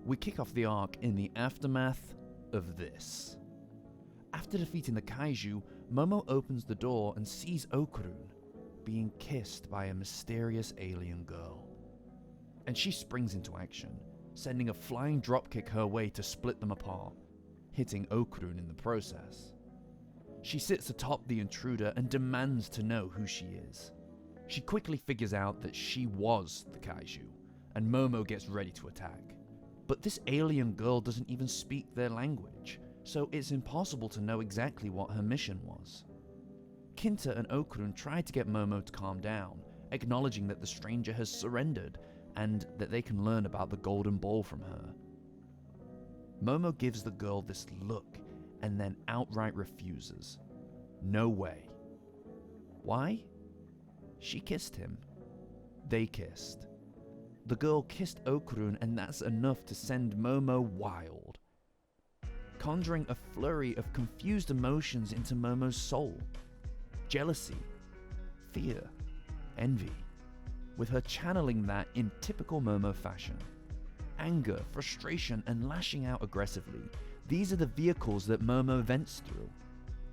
We kick off the arc in the aftermath of this. After defeating the kaiju, Momo opens the door and sees Okarun being kissed by a mysterious alien girl. And she springs into action, sending a flying dropkick her way to split them apart, hitting Okarun in the process. She sits atop the intruder and demands to know who she is. She quickly figures out that she was the kaiju, and Momo gets ready to attack. But this alien girl doesn't even speak their language, so it's impossible to know exactly what her mission was. Kinta and Okarun try to get Momo to calm down, acknowledging that the stranger has surrendered and that they can learn about the golden ball from her. Momo gives the girl this look and then outright refuses. No way. Why? She kissed him. They kissed. The girl kissed Okarun, and that's enough to send Momo wild, conjuring a flurry of confused emotions into Momo's soul. Jealousy, fear, envy, with her channeling that in typical Momo fashion. Anger, frustration, and lashing out aggressively, these are the vehicles that Momo vents through.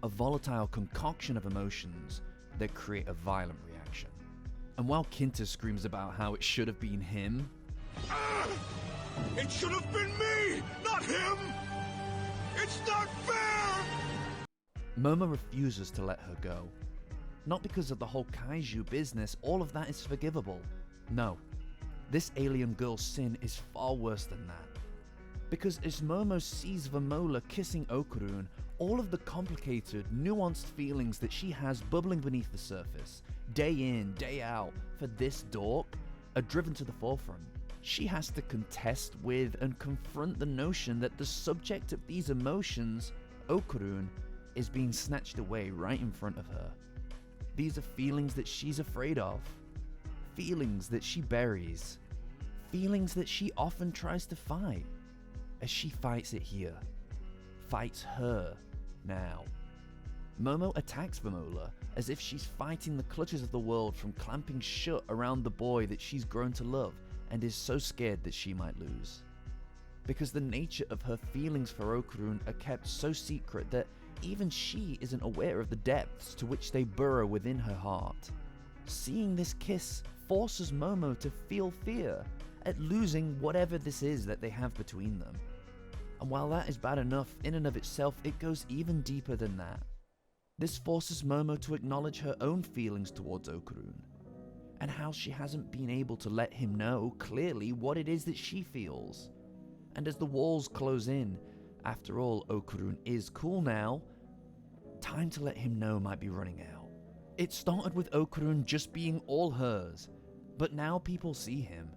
A volatile concoction of emotions that create a violent reaction. And while Kinta screams about how it should have been him, it should have been me, not him! It's not fair! Momo refuses to let her go. Not because of the whole kaiju business, all of that is forgivable. No, this alien girl's sin is far worse than that. Because as Momo sees Vamola kissing Okarun, all of the complicated, nuanced feelings that she has bubbling beneath the surface, day in, day out, for this dork, are driven to the forefront. She has to contest with and confront the notion that the subject of these emotions, Okarun, is being snatched away right in front of her. These are feelings that she's afraid of. Feelings that she buries. Feelings that she often tries to fight. As she fights it here. Fights her now. Momo attacks Vamola as if she's fighting the clutches of the world from clamping shut around the boy that she's grown to love and is so scared that she might lose. Because the nature of her feelings for Okarun are kept so secret that even she isn't aware of the depths to which they burrow within her heart. Seeing this kiss forces Momo to feel fear at losing whatever this is that they have between them. And while that is bad enough in and of itself, it goes even deeper than that. This forces Momo to acknowledge her own feelings towards Okarun, and how she hasn't been able to let him know clearly what it is that she feels. And as the walls close in, after all, Okarun is cool now, time to let him know might be running out. It started with Okarun just being all hers, but now people see him,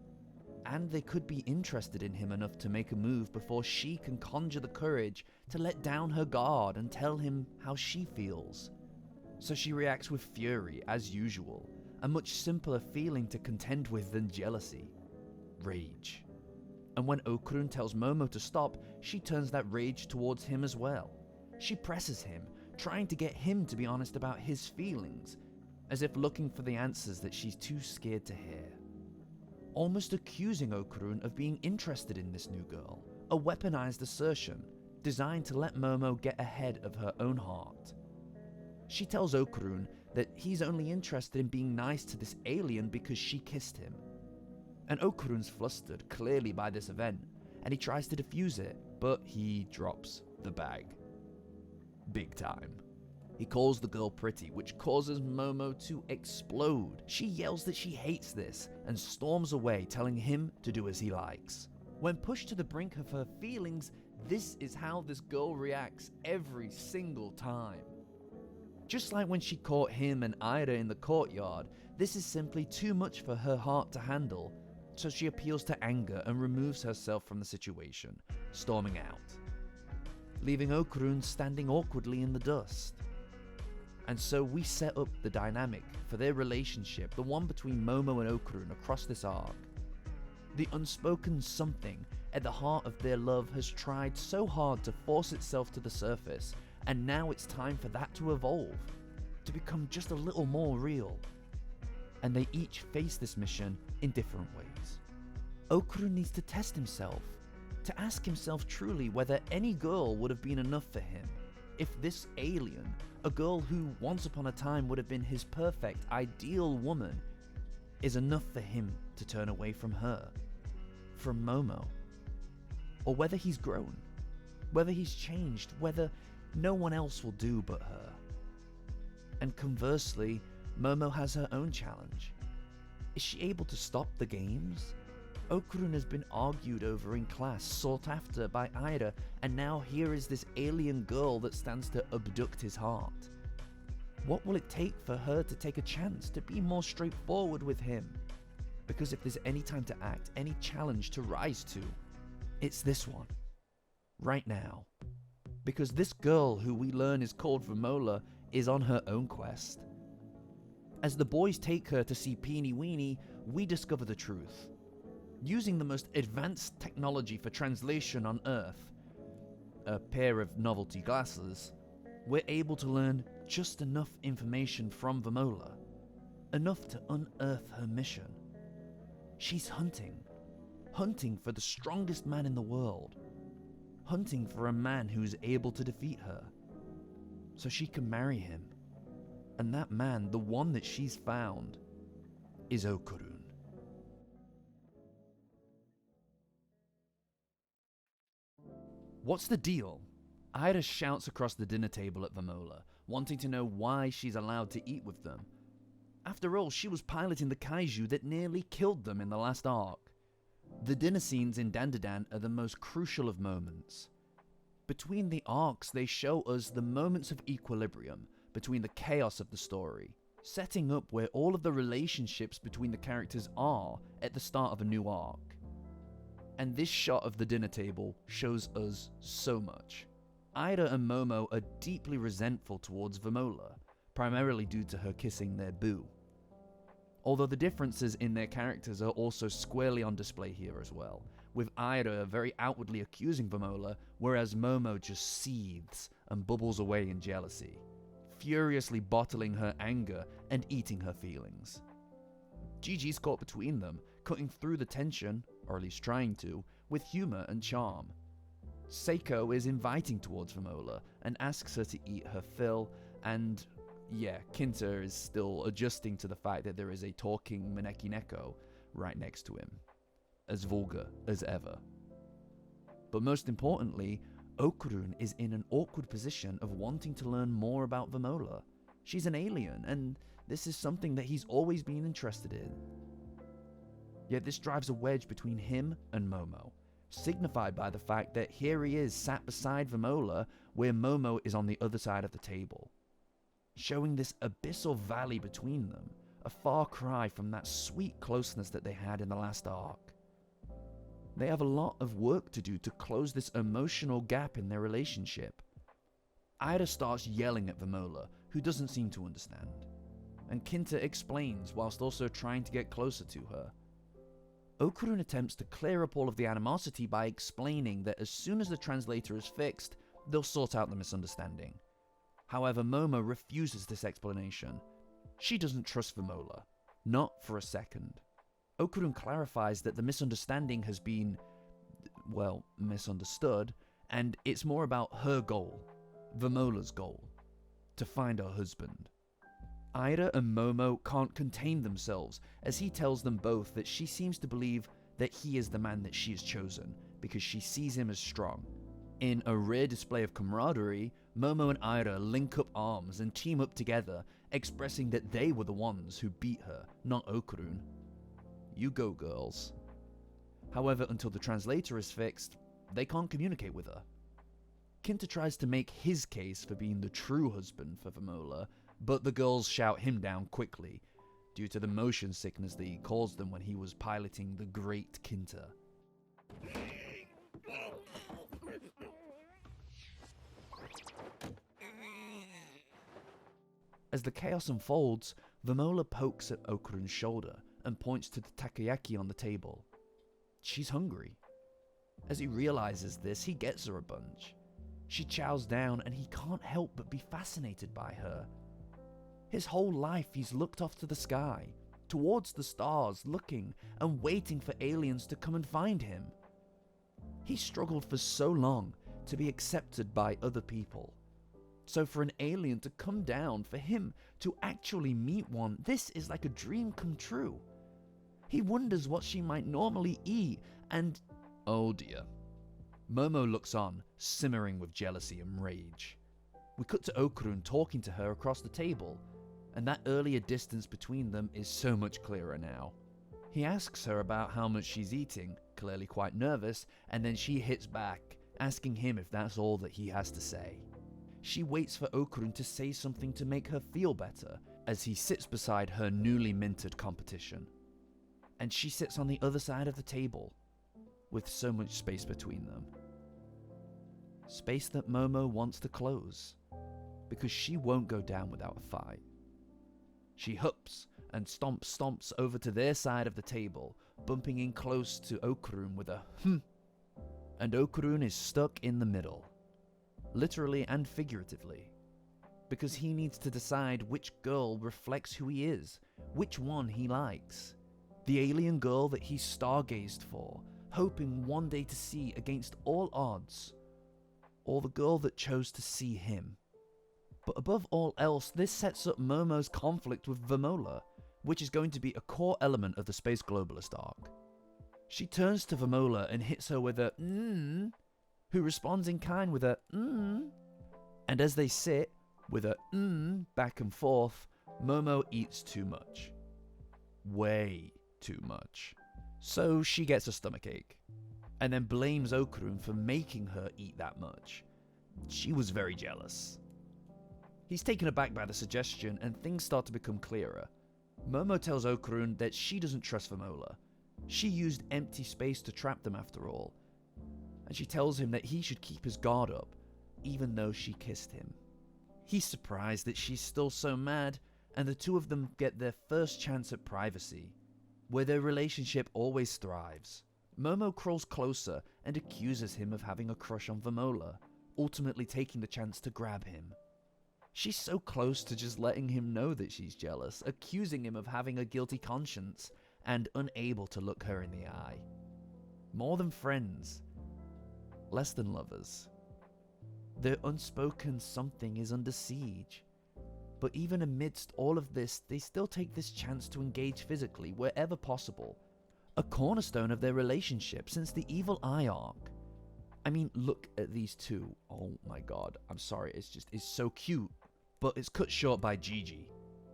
and they could be interested in him enough to make a move before she can conjure the courage to let down her guard and tell him how she feels. So she reacts with fury, as usual, a much simpler feeling to contend with than jealousy. Rage. And when Okarun tells Momo to stop, she turns that rage towards him as well. She presses him, trying to get him to be honest about his feelings, as if looking for the answers that she's too scared to hear. Almost accusing Okarun of being interested in this new girl, a weaponized assertion designed to let Momo get ahead of her own heart. She tells Okarun that he's only interested in being nice to this alien because she kissed him. And Okarun's flustered, clearly by this event, and he tries to defuse it, but he drops the bag. Big time. He calls the girl pretty, which causes Momo to explode. She yells that she hates this and storms away, telling him to do as he likes. When pushed to the brink of her feelings, this is how this girl reacts every single time. Just like when she caught him and Aira in the courtyard, this is simply too much for her heart to handle, so she appeals to anger and removes herself from the situation, storming out, leaving Okarun standing awkwardly in the dust. And so we set up the dynamic for their relationship, the one between Momo and Okarun across this arc. The unspoken something at the heart of their love has tried so hard to force itself to the surface, and now it's time for that to evolve, to become just a little more real. And they each face this mission in different ways. Okarun needs to test himself, to ask himself truly whether any girl would have been enough for him if this alien, a girl who once upon a time would have been his perfect, ideal woman, is enough for him to turn away from her, from Momo. Or whether he's grown, whether he's changed, whether no one else will do but her. And conversely, Momo has her own challenge. Is she able to stop the games? Okarun has been argued over in class, sought after by Aira, and now here is this alien girl that stands to abduct his heart. What will it take for her to take a chance, to be more straightforward with him? Because if there's any time to act, any challenge to rise to, it's this one. Right now. Because this girl, who we learn is called Vamola, is on her own quest. As the boys take her to see Peeny Weeny, we discover the truth. Using the most advanced technology for translation on Earth, a pair of novelty glasses, we're able to learn just enough information from Vamola, enough to unearth her mission. She's hunting for the strongest man in the world, hunting for a man who's able to defeat her, so she can marry him. And that man, the one that she's found, is Okarun. What's the deal? Aira shouts across the dinner table at Vamola, wanting to know why she's allowed to eat with them. After all, she was piloting the kaiju that nearly killed them in the last arc. The dinner scenes in Dandadan are the most crucial of moments. Between the arcs, they show us the moments of equilibrium between the chaos of the story, setting up where all of the relationships between the characters are at the start of a new arc. And this shot of the dinner table shows us so much. Aira and Momo are deeply resentful towards Vamola, primarily due to her kissing their boo. Although the differences in their characters are also squarely on display here as well, with Aira very outwardly accusing Vamola, whereas Momo just seethes and bubbles away in jealousy, furiously bottling her anger and eating her feelings. Jiji's caught between them, cutting through the tension, or at least trying to, with humor and charm. Seiko is inviting towards Vamola and asks her to eat her fill, and yeah, Kinta is still adjusting to the fact that there is a talking Maneki Neko right next to him, as vulgar as ever. But most importantly, Okarun is in an awkward position of wanting to learn more about Vamola. She's an alien, and this is something that he's always been interested in. Yet this drives a wedge between him and Momo, signified by the fact that here he is sat beside Vamola, where Momo is on the other side of the table, showing this abyssal valley between them, a far cry from that sweet closeness that they had in the last arc. They have a lot of work to do to close this emotional gap in their relationship. Aira starts yelling at Vamola, who doesn't seem to understand, and Kinta explains whilst also trying to get closer to her. Okarun attempts to clear up all of the animosity by explaining that as soon as the translator is fixed, they'll sort out the misunderstanding. However, Momo refuses this explanation. She doesn't trust Vamola, not for a second. Okarun clarifies that the misunderstanding has been, well, misunderstood, and it's more about her goal, Vamola's goal, to find her husband. Aira and Momo can't contain themselves as he tells them both that she seems to believe that he is the man that she has chosen because she sees him as strong. In a rare display of camaraderie, Momo and Aira link up arms and team up together, expressing that they were the ones who beat her, not Okarun. You go, girls. However, until the translator is fixed, they can't communicate with her. Kinta tries to make his case for being the true husband for Vamola, but the girls shout him down quickly, due to the motion sickness that he caused them when he was piloting the great Kinta. As the chaos unfolds, Vamola pokes at Okarun's shoulder and points to the takoyaki on the table. She's hungry. As he realizes this, he gets her a bunch. She chows down and he can't help but be fascinated by her. His whole life he's looked off to the sky, towards the stars, looking and waiting for aliens to come and find him. He struggled for so long to be accepted by other people. So for an alien to come down, for him to actually meet one, this is like a dream come true. He wonders what she might normally eat, and oh dear. Momo looks on, simmering with jealousy and rage. We cut to Okarun talking to her across the table, and that earlier distance between them is so much clearer now. He asks her about how much she's eating, clearly quite nervous, and then she hits back, asking him if that's all that he has to say. She waits for Okarun to say something to make her feel better, as he sits beside her newly minted competition. And she sits on the other side of the table, with so much space between them. Space that Momo wants to close, because she won't go down without a fight. She hups and stomps over to their side of the table, bumping in close to Okarun with a and Okarun is stuck in the middle, literally and figuratively, because he needs to decide which girl reflects who he is, which one he likes. The alien girl that he stargazed for, hoping one day to see against all odds, or the girl that chose to see him. But above all else, this sets up Momo's conflict with Vamola, which is going to be a core element of the Space Globalist arc. She turns to Vamola and hits her with a who responds in kind with a and as they sit with a back and forth, Momo eats too much. Way too much. So she gets a stomachache, and then blames Okarun for making her eat that much. She was very jealous. He's taken aback by the suggestion, and things start to become clearer. Momo tells Okarun that she doesn't trust Vamola. She used empty space to trap them after all. And she tells him that he should keep his guard up, even though she kissed him. He's surprised that she's still so mad, and the two of them get their first chance at privacy, where their relationship always thrives. Momo crawls closer and accuses him of having a crush on Vamola, ultimately taking the chance to grab him. She's so close to just letting him know that she's jealous, accusing him of having a guilty conscience, and unable to look her in the eye. More than friends, less than lovers. Their unspoken something is under siege. But even amidst all of this, they still take this chance to engage physically wherever possible. A cornerstone of their relationship since the Evil Eye arc. I mean, look at these two. Oh my god, I'm sorry, it's so cute. But it's cut short by Jiji.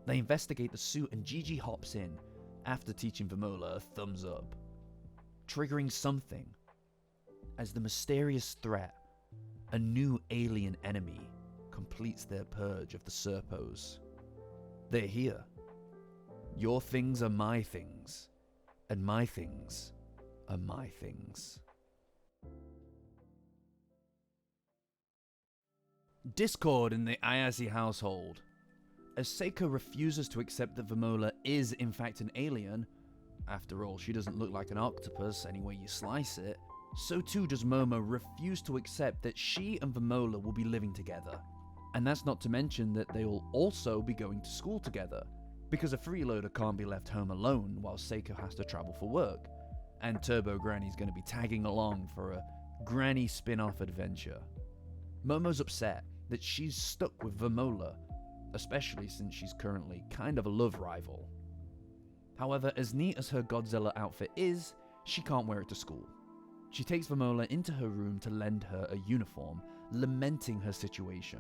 They investigate the suit and Jiji hops in, after teaching Vamola a thumbs up, triggering something, as the mysterious threat, a new alien enemy, completes their purge of the Serpos. They're here. Your things are my things, and my things are my things. Discord in the Ayase household. As Seiko refuses to accept that Vamola is in fact an alien, after all, she doesn't look like an octopus any way you slice it, so too does Momo refuse to accept that she and Vamola will be living together. And that's not to mention that they will also be going to school together, because a freeloader can't be left home alone while Seiko has to travel for work, and Turbo Granny's going to be tagging along for a Granny spin-off adventure. Momo's upset that she's stuck with Vamola, especially since she's currently kind of a love rival. However, as neat as her Godzilla outfit is, she can't wear it to school. She takes Vamola into her room to lend her a uniform, lamenting her situation.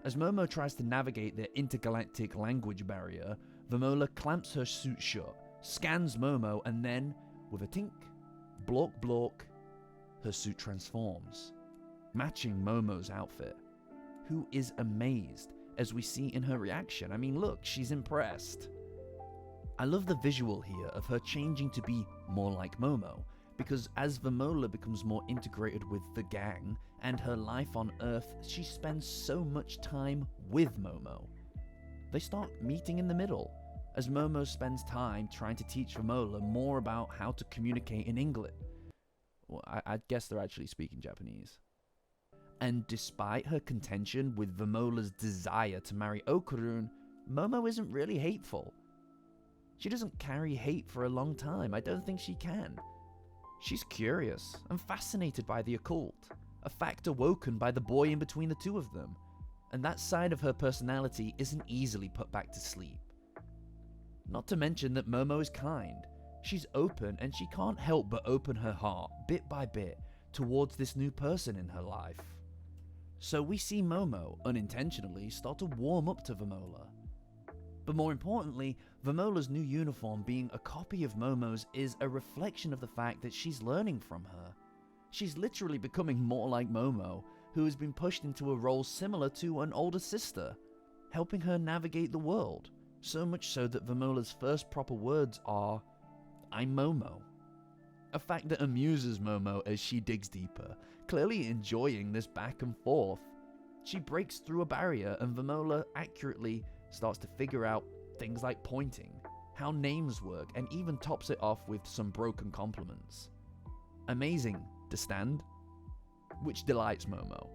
As Momo tries to navigate the intergalactic language barrier, Vamola clamps her suit shut, scans Momo, and then, with a tink, blork blork, her suit transforms, matching Momo's outfit, who is amazed as we see in her reaction. I mean, look, she's impressed. I love the visual here of her changing to be more like Momo, because as Vamola becomes more integrated with the gang and her life on Earth, she spends so much time with Momo. They start meeting in the middle, as Momo spends time trying to teach Vamola more about how to communicate in English. Well, I guess they're actually speaking Japanese. And despite her contention with Vamola's desire to marry Okarun, Momo isn't really hateful. She doesn't carry hate for a long time. I don't think she can. She's curious and fascinated by the occult, a fact awoken by the boy in between the two of them, and that side of her personality isn't easily put back to sleep. Not to mention that Momo is kind. She's open and she can't help but open her heart bit by bit towards this new person in her life. So we see Momo, unintentionally, start to warm up to Vamola. But more importantly, Vamola's new uniform being a copy of Momo's is a reflection of the fact that she's learning from her. She's literally becoming more like Momo, who has been pushed into a role similar to an older sister, helping her navigate the world, so much so that Vamola's first proper words are, "I'm Momo." A fact that amuses Momo as she digs deeper, clearly enjoying this back and forth. She breaks through a barrier and Vamola accurately starts to figure out things like pointing, how names work, and even tops it off with some broken compliments. Amazing, understand? Which delights Momo.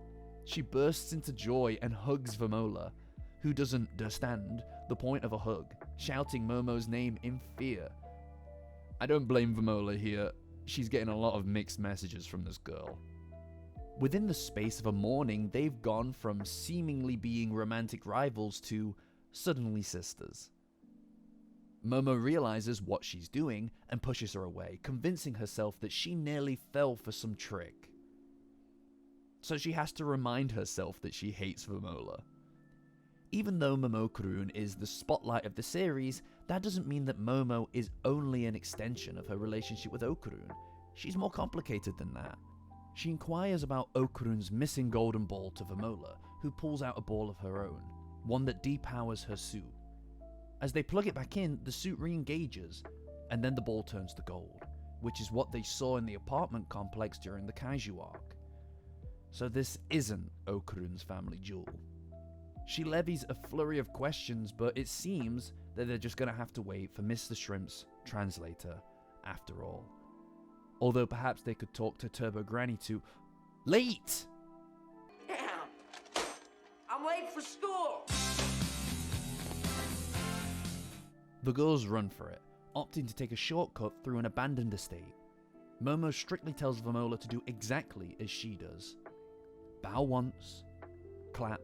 She bursts into joy and hugs Vamola, who doesn't understand the point of a hug, shouting Momo's name in fear. I don't blame Vamola here. She's getting a lot of mixed messages from this girl. Within the space of a morning, they've gone from seemingly being romantic rivals to suddenly sisters. Momo realizes what she's doing and pushes her away, convincing herself that she nearly fell for some trick. So she has to remind herself that she hates Vamola. Even though Momo Okarun is the spotlight of the series, that doesn't mean that Momo is only an extension of her relationship with Okarun. She's more complicated than that. She inquires about Okarun's missing golden ball to Vamola, who pulls out a ball of her own, one that depowers her suit. As they plug it back in, the suit re-engages, and then the ball turns to gold, which is what they saw in the apartment complex during the Kaiju arc. So this isn't Okarun's family jewel. She levies a flurry of questions, but it seems that they're just going to have to wait for Mr. Shrimp's translator, after all. Although perhaps they could talk to Turbo Granny to... Late! Damn! I'm late for school! The girls run for it, opting to take a shortcut through an abandoned estate. Momo strictly tells Vamola to do exactly as she does. Bow once, clap,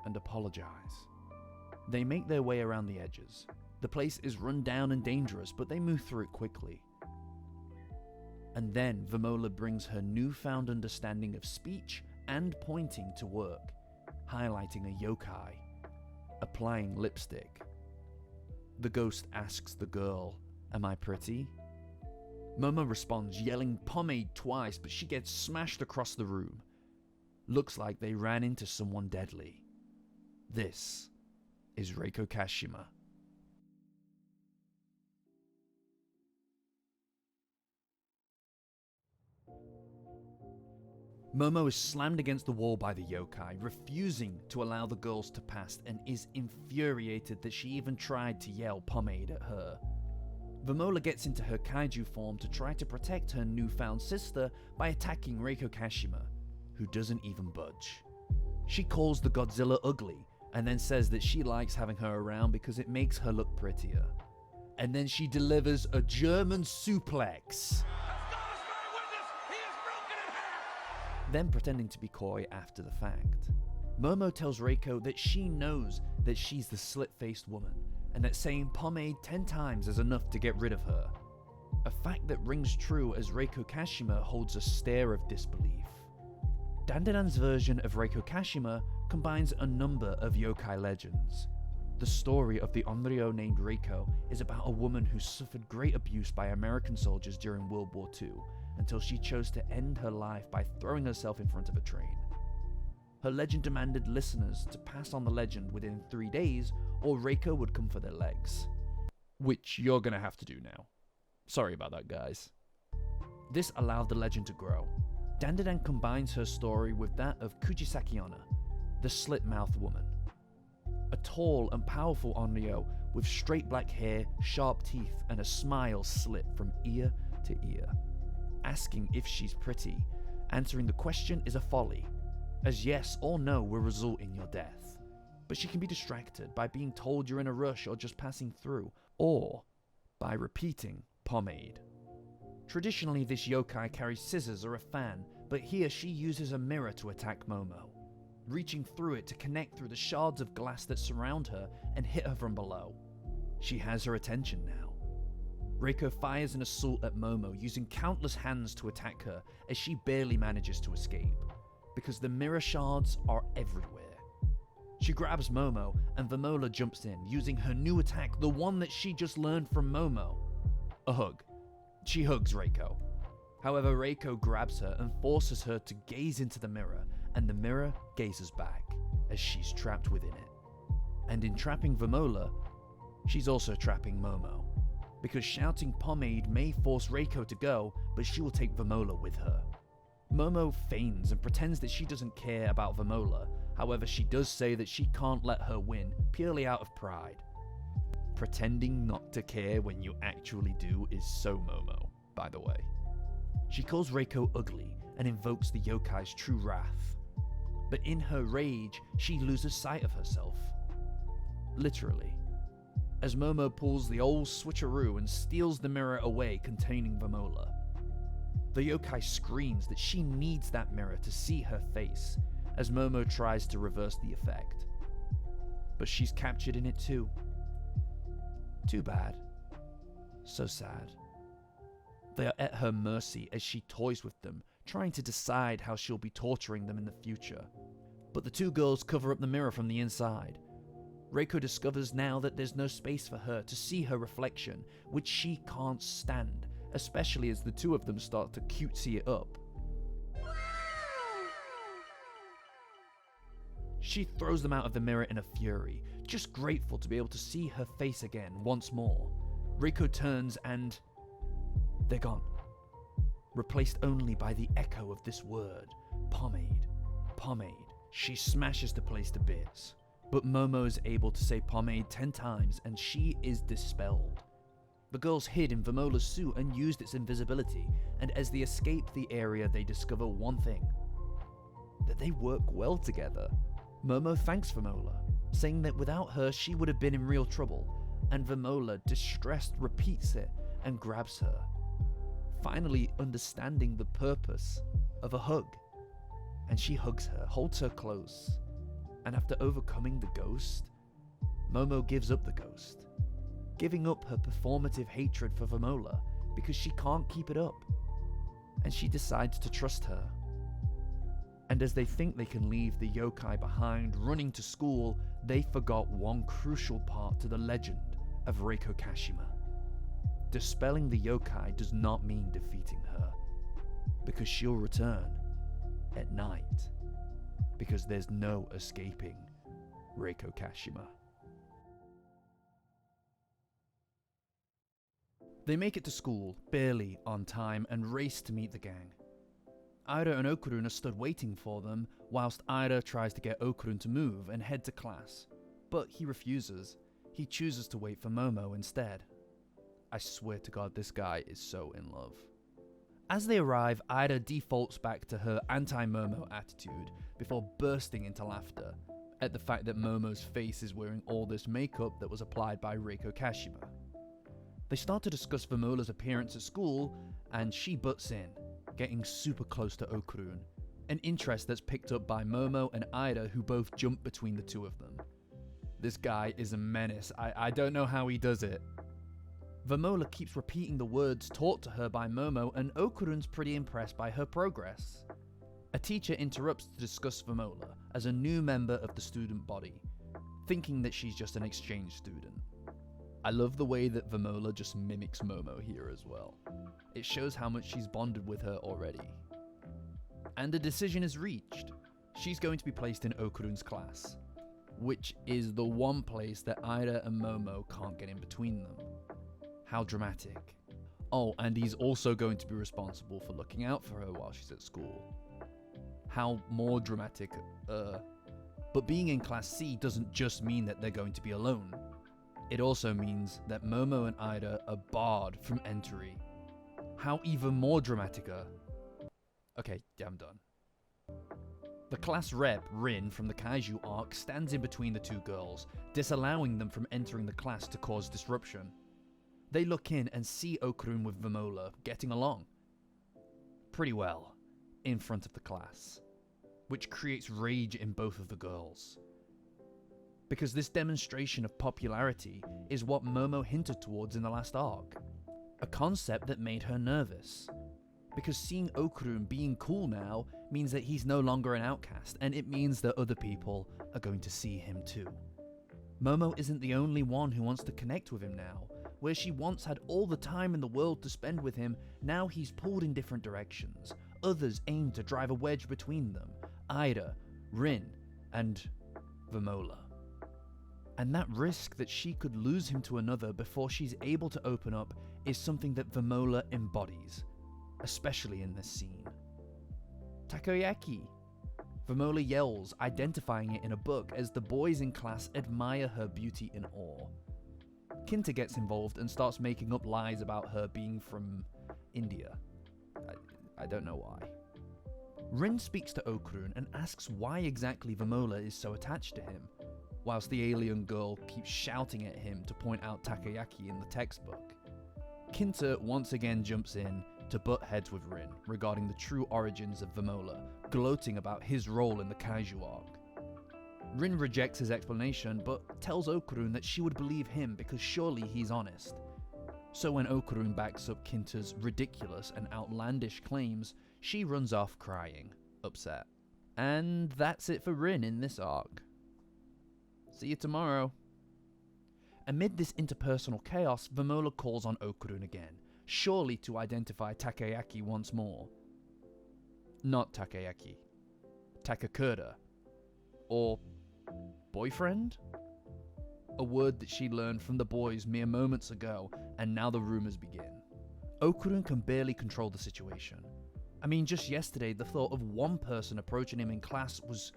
and apologize. They make their way around the edges. The place is run down and dangerous, but they move through it quickly. And then Vamola brings her newfound understanding of speech and pointing to work, highlighting a yokai, applying lipstick. The ghost asks the girl, "Am I pretty?" Momo responds, yelling pomade twice, but she gets smashed across the room. Looks like they ran into someone deadly. This is Reiko Kashima. Momo is slammed against the wall by the yokai, refusing to allow the girls to pass, and is infuriated that she even tried to yell pomade at her. Vamola gets into her kaiju form to try to protect her newfound sister by attacking Reiko Kashima, who doesn't even budge. She calls the Godzilla ugly, and then says that she likes having her around because it makes her look prettier. And then she delivers a German suplex. Then pretending to be coy after the fact. Momo tells Reiko that she knows that she's the slit-faced woman, and that saying pomade 10 times is enough to get rid of her. A fact that rings true as Reiko Kashima holds a stare of disbelief. Dandadan's version of Reiko Kashima combines a number of yokai legends. The story of the Onryo named Reiko is about a woman who suffered great abuse by American soldiers during World War II, until she chose to end her life by throwing herself in front of a train. Her legend demanded listeners to pass on the legend within 3 days, or Reiko would come for their legs. Which you're gonna have to do now. Sorry about that, guys. This allowed the legend to grow. Dandadan combines her story with that of Kujisaki Onna, the slit-mouthed woman. A tall and powerful Onryo with straight black hair, sharp teeth, and a smile slit from ear to ear. Asking if she's pretty, answering the question is a folly, as yes or no will result in your death. But she can be distracted by being told you're in a rush or just passing through, or by repeating pomade. Traditionally, this yokai carries scissors or a fan, but here she uses a mirror to attack Momo, reaching through it to connect through the shards of glass that surround her and hit her from below. She has her attention now. Reiko fires an assault at Momo, using countless hands to attack her as she barely manages to escape, because the mirror shards are everywhere. She grabs Momo, and Vamola jumps in, using her new attack, the one that she just learned from Momo. A hug. She hugs Reiko. However, Reiko grabs her and forces her to gaze into the mirror, and the mirror gazes back as she's trapped within it. And in trapping Vamola, she's also trapping Momo, because shouting pomade may force Reiko to go, but she will take Vamola with her. Momo feigns and pretends that she doesn't care about Vamola. However, she does say that she can't let her win, purely out of pride. Pretending not to care when you actually do is so Momo, by the way. She calls Reiko ugly and invokes the yokai's true wrath. But in her rage, she loses sight of herself. Literally. As Momo pulls the old switcheroo and steals the mirror away containing Vamola. The yokai screams that she needs that mirror to see her face, as Momo tries to reverse the effect. But she's captured in it too. Too bad. So sad. They are at her mercy as she toys with them, trying to decide how she'll be torturing them in the future. But the two girls cover up the mirror from the inside. Reiko discovers now that there's no space for her to see her reflection, which she can't stand, especially as the two of them start to cutesy it up. She throws them out of the mirror in a fury, just grateful to be able to see her face again once more. Reiko turns and they're gone, replaced only by the echo of this word, pomade, pomade. She smashes the place to bits, but Momo is able to say pomade 10 times and she is dispelled. The girls hid in Vamola's suit and used its invisibility, and as they escape the area they discover one thing, that they work well together. Momo thanks Vamola, saying that without her she would have been in real trouble, and Vamola, distressed, repeats it and grabs her, finally understanding the purpose of a hug. And she hugs her, holds her close, and after overcoming the ghost, Momo gives up the ghost, giving up her performative hatred for Vamola because she can't keep it up, and she decides to trust her. And as they think they can leave the yokai behind, running to school, they forgot one crucial part to the legend of Reiko Kashima. Dispelling the yokai does not mean defeating her, because she'll return at night, because there's no escaping Reiko Kashima. They make it to school, barely on time, and race to meet the gang. Aira and Okarun are stood waiting for them, whilst Aira tries to get Okarun to move and head to class. But he refuses. He chooses to wait for Momo instead. I swear to God, this guy is so in love. As they arrive, Aira defaults back to her anti-Momo attitude before bursting into laughter at the fact that Momo's face is wearing all this makeup that was applied by Reiko Kashima. They start to discuss Vamola's appearance at school, and she butts in, getting super close to Okarun, an interest that's picked up by Momo and Aira, who both jump between the two of them. This guy is a menace. I don't know how he does it. Vamola keeps repeating the words taught to her by Momo, and Okarun's pretty impressed by her progress. A teacher interrupts to discuss Vamola as a new member of the student body, thinking that she's just an exchange student. I love the way that Vamola just mimics Momo here as well. It shows how much she's bonded with her already. And a decision is reached. She's going to be placed in Okarun's class, which is the one place that Aira and Momo can't get in between them. How dramatic. Oh, and he's also going to be responsible for looking out for her while she's at school. How more dramatic, But being in Class C doesn't just mean that they're going to be alone. It also means that Momo and Aira are barred from entry. How even more dramatica. Okay, yeah, I'm done. The class rep, Rin, from the Kaiju arc, stands in between the two girls, disallowing them from entering the class to cause disruption. They look in and see Okarun with Vamola getting along pretty well in front of the class, which creates rage in both of the girls. Because this demonstration of popularity is what Momo hinted towards in the last arc, a concept that made her nervous. Because seeing Okarun being cool now means that he's no longer an outcast, and it means that other people are going to see him too. Momo isn't the only one who wants to connect with him now. Where she once had all the time in the world to spend with him, now he's pulled in different directions. Others aim to drive a wedge between them. Aira, Rin, and Vamola. And that risk that she could lose him to another before she's able to open up is something that Vamola embodies, especially in this scene. Takoyaki! Vamola yells, identifying it in a book as the boys in class admire her beauty in awe. Kinta gets involved and starts making up lies about her being from India. I don't know why. Rin speaks to Okarun and asks why exactly Vamola is so attached to him, whilst the alien girl keeps shouting at him to point out Takoyaki in the textbook. Kinta once again jumps in to butt heads with Rin regarding the true origins of Vamola, gloating about his role in the Kaiju arc. Rin rejects his explanation, but tells Okarun that she would believe him because surely he's honest. So when Okarun backs up Kinta's ridiculous and outlandish claims, she runs off crying, upset. And that's it for Rin in this arc. See you tomorrow. Amid this interpersonal chaos, Vamola calls on Okarun again, surely to identify Takoyaki once more. Not Takoyaki. Takakura. Or boyfriend? A word that she learned from the boys mere moments ago, and now the rumors begin. Okarun can barely control the situation. I mean, just yesterday the thought of one person approaching him in class was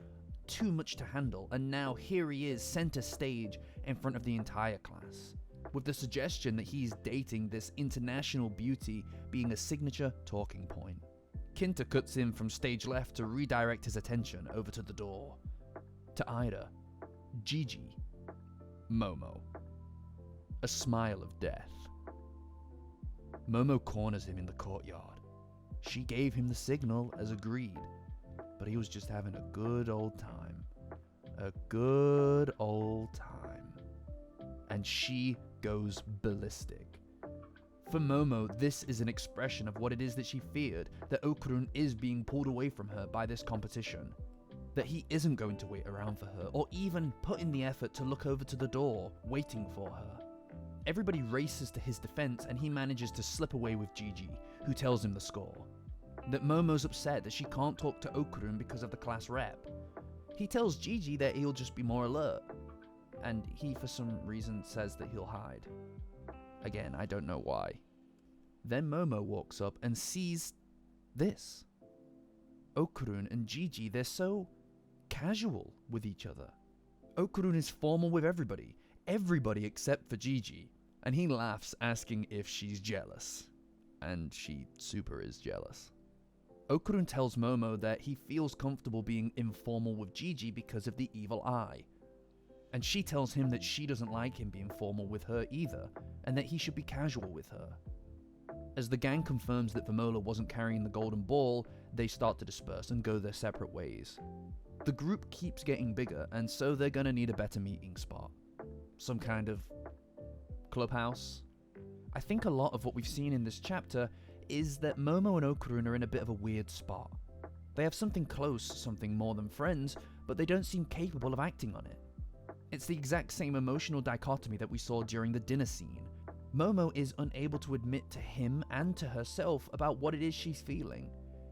too much to handle, and now here he is center stage in front of the entire class, with the suggestion that he's dating this international beauty being a signature talking point. Kinta cuts in from stage left to redirect his attention over to the door. To Aira, Jiji, Momo. A smile of death. Momo corners him in the courtyard. She gave him the signal as agreed, but he was just having a good old time. A good old time. And she goes ballistic. For Momo, this is an expression of what it is that she feared, that Okarun is being pulled away from her by this competition. That he isn't going to wait around for her, or even put in the effort to look over to the door, waiting for her. Everybody races to his defense, and he manages to slip away with Jiji, who tells him the score. That Momo's upset that she can't talk to Okarun because of the class rep. He tells Jiji that he'll just be more alert, and he for some reason says that he'll hide. Again, I don't know why. Then Momo walks up and sees this. Okarun and Jiji, they're so casual with each other. Okarun is formal with everybody except for Jiji, and he laughs asking if she's jealous. And she super is jealous. Okarun tells Momo that he feels comfortable being informal with Jiji because of the evil eye. And she tells him that she doesn't like him being formal with her either, and that he should be casual with her. As the gang confirms that Vamola wasn't carrying the golden ball, they start to disperse and go their separate ways. The group keeps getting bigger, and so they're gonna need a better meeting spot. Some kind of clubhouse. I think a lot of what we've seen in this chapter is that Momo and Okarun are in a bit of a weird spot. They have something close, something more than friends, but they don't seem capable of acting on it. It's the exact same emotional dichotomy that we saw during the dinner scene. Momo is unable to admit to him and to herself about what it is she's feeling.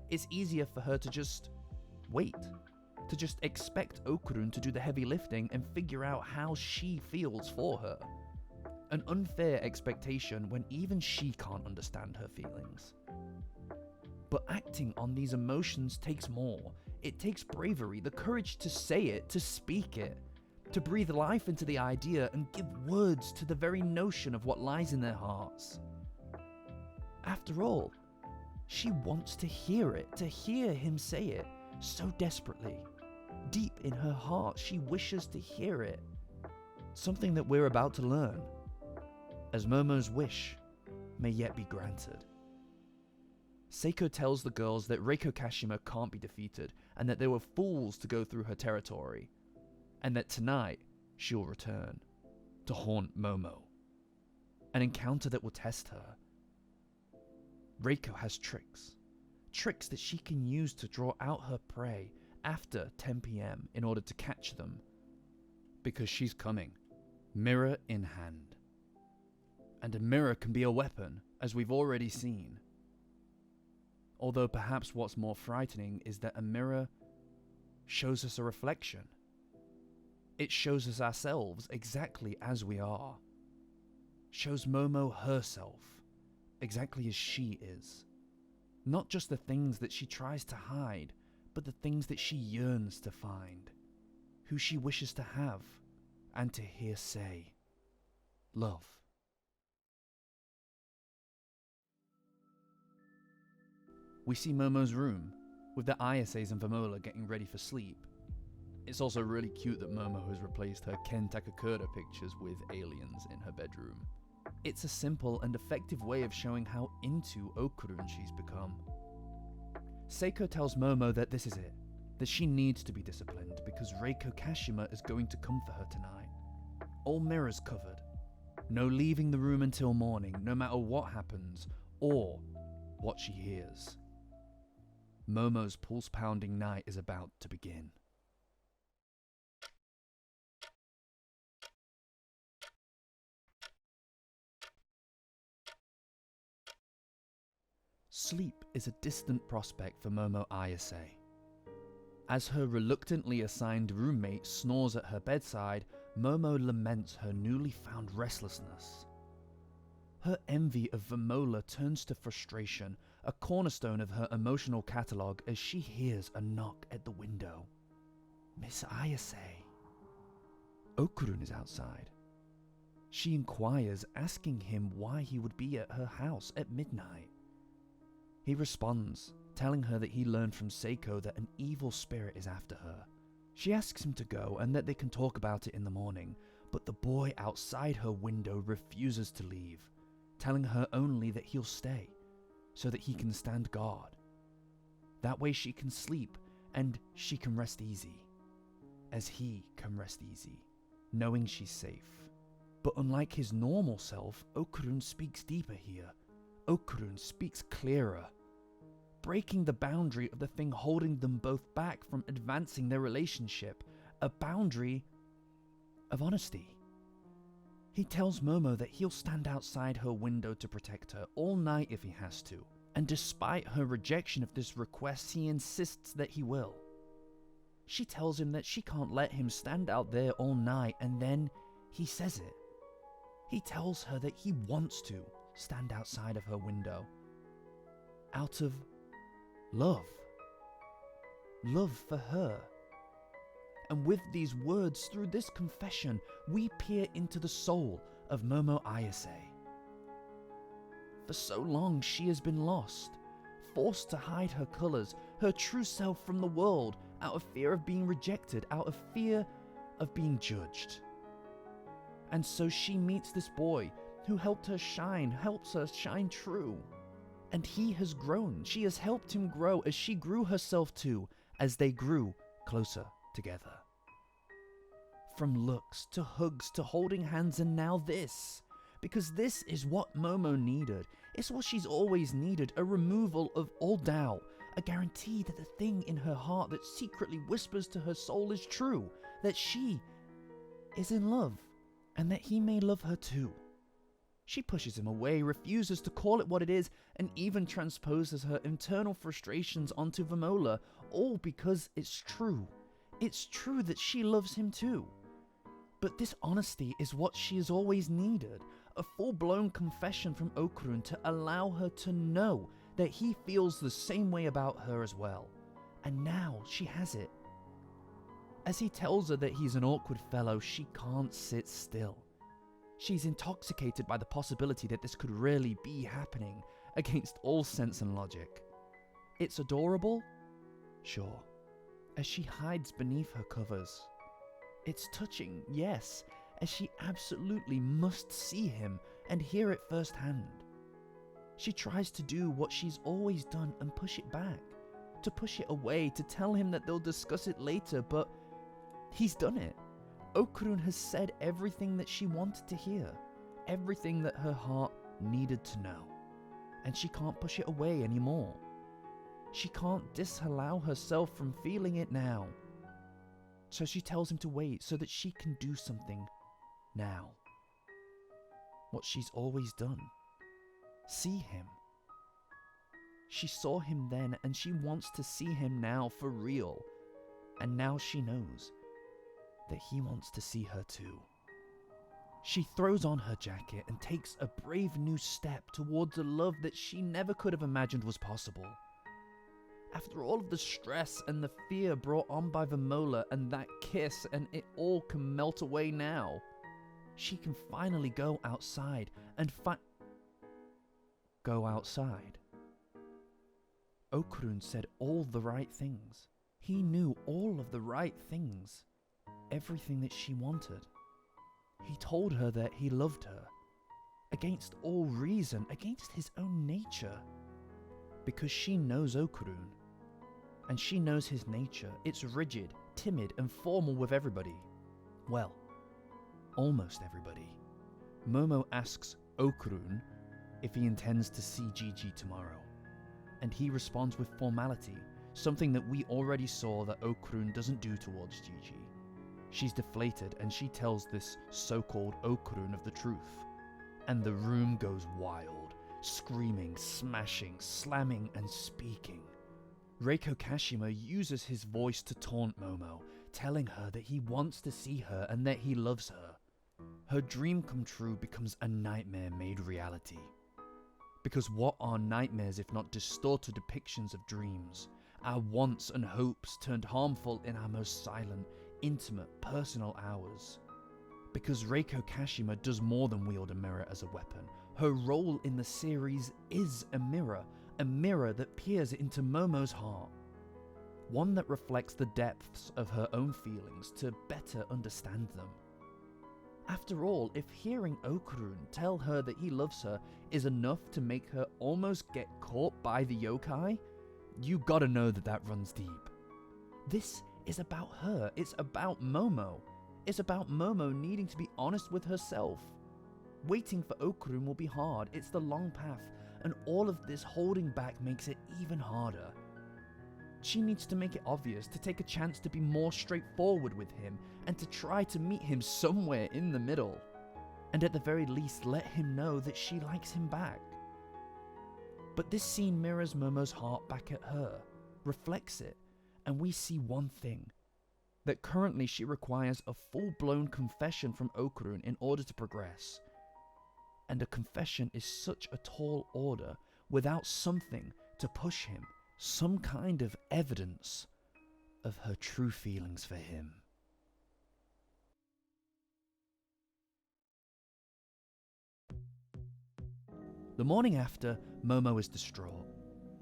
It's easier for her to just wait, to just expect Okarun to do the heavy lifting and figure out how she feels for her. An unfair expectation when even she can't understand her feelings. But acting on these emotions takes more. It takes bravery, the courage to say it, to speak it, to breathe life into the idea and give words to the very notion of what lies in their hearts. After all, she wants to hear it, to hear him say it, so desperately. Deep in her heart, she wishes to hear it. Something that we're about to learn. as Momo's wish may yet be granted. Seiko tells the girls that Reiko Kashima can't be defeated and that they were fools to go through her territory, and that tonight she'll return to haunt Momo, an encounter that will test her. Reiko has tricks that she can use to draw out her prey after 10 p.m. in order to catch them, because she's coming, mirror in hand. And a mirror can be a weapon, as we've already seen. Although perhaps what's more frightening is that a mirror shows us a reflection. It shows us ourselves exactly as we are. Shows Momo herself, exactly as she is. Not just the things that she tries to hide, but the things that she yearns to find. Who she wishes to have, and to hear say, love. We see Momo's room, with the Ayases and Vamola getting ready for sleep. It's also really cute that Momo has replaced her Ken Takakura pictures with aliens in her bedroom. It's a simple and effective way of showing how into Okarun she's become. Seiko tells Momo that this is it, that she needs to be disciplined because Reiko Kashima is going to come for her tonight. All mirrors covered. No leaving the room until morning, no matter what happens or what she hears. Momo's pulse-pounding night is about to begin. Sleep is a distant prospect for Momo Ayase. As her reluctantly assigned roommate snores at her bedside, Momo laments her newly found restlessness. Her envy of Vamola turns to frustration, a cornerstone of her emotional catalogue, as she hears a knock at the window. Miss Ayase. Okarun is outside. She inquires, asking him why he would be at her house at midnight. He responds, telling her that he learned from Seiko that an evil spirit is after her. She asks him to go and that they can talk about it in the morning, but the boy outside her window refuses to leave, telling her only that he'll stay, so that he can stand guard. That way she can sleep, and she can rest easy, as he can rest easy, knowing she's safe. But unlike his normal self, Okarun speaks deeper here. Okarun speaks clearer, breaking the boundary of the thing holding them both back from advancing their relationship, a boundary of honesty. He tells Momo that he'll stand outside her window to protect her all night if he has to, and despite her rejection of this request, he insists that he will. She tells him that she can't let him stand out there all night, and then he says it. He tells her that he wants to stand outside of her window, out of love for her. And with these words, through this confession, we peer into the soul of Momo Ayase. For so long she has been lost, forced to hide her colors, her true self from the world, out of fear of being rejected, out of fear of being judged. And so she meets this boy who helps her shine true. And he has grown. She has helped him grow as she grew herself too, as they grew closer together. From looks to hugs to holding hands, and now this. Because this is what Momo needed. It's what she's always needed, a removal of all doubt, a guarantee that the thing in her heart that secretly whispers to her soul is true, that she is in love, and that he may love her too. She pushes him away, refuses to call it what it is, and even transposes her internal frustrations onto Vamola, all because it's true. It's true that she loves him too. But this honesty is what she has always needed, a full-blown confession from Okarun to allow her to know that he feels the same way about her as well. And now she has it. As he tells her that he's an awkward fellow, she can't sit still. She's intoxicated by the possibility that this could really be happening, against all sense and logic. It's adorable? Sure, as she hides beneath her covers. It's touching, yes, as she absolutely must see him and hear it firsthand. She tries to do what she's always done and push it back, to push it away, to tell him that they'll discuss it later, but he's done it. Okarun has said everything that she wanted to hear, everything that her heart needed to know, and she can't push it away anymore. She can't disallow herself from feeling it now. So she tells him to wait so that she can do something now. What she's always done. See him. She saw him then and she wants to see him now for real. And now she knows that he wants to see her too. She throws on her jacket and takes a brave new step towards a love that she never could have imagined was possible. After all of the stress and the fear brought on by Vamola and that kiss, and it all can melt away now, she can finally go outside and go outside. Okarun said all the right things. He knew all of the right things. Everything that she wanted. He told her that he loved her. Against all reason, against his own nature. Because she knows Okarun. And she knows his nature. It's rigid, timid, and formal with everybody. Well, almost everybody. Momo asks Okarun if he intends to see Jiji tomorrow. And he responds with formality, something that we already saw that Okarun doesn't do towards Jiji. She's deflated and she tells this so-called Okarun of the truth. And the room goes wild, screaming, smashing, slamming, and speaking. Reiko Kashima uses his voice to taunt Momo, telling her that he wants to see her and that he loves her. Her dream come true becomes a nightmare made reality. Because what are nightmares if not distorted depictions of dreams? Our wants and hopes turned harmful in our most silent, intimate, personal hours. Because Reiko Kashima does more than wield a mirror as a weapon. Her role in the series is a mirror that peers into Momo's heart. One that reflects the depths of her own feelings to better understand them. After all, if hearing Okarun tell her that he loves her is enough to make her almost get caught by the yokai, you gotta know that that runs deep. This is about her, it's about Momo. It's about Momo needing to be honest with herself. Waiting for Okarun will be hard, it's the long path, and all of this holding back makes it even harder. She needs to make it obvious, to take a chance to be more straightforward with him, and to try to meet him somewhere in the middle. And at the very least, let him know that she likes him back. But this scene mirrors Momo's heart back at her, reflects it, and we see one thing. That currently she requires a full-blown confession from Okarun in order to progress. And a confession is such a tall order without something to push him, some kind of evidence of her true feelings for him. The morning after, Momo is distraught.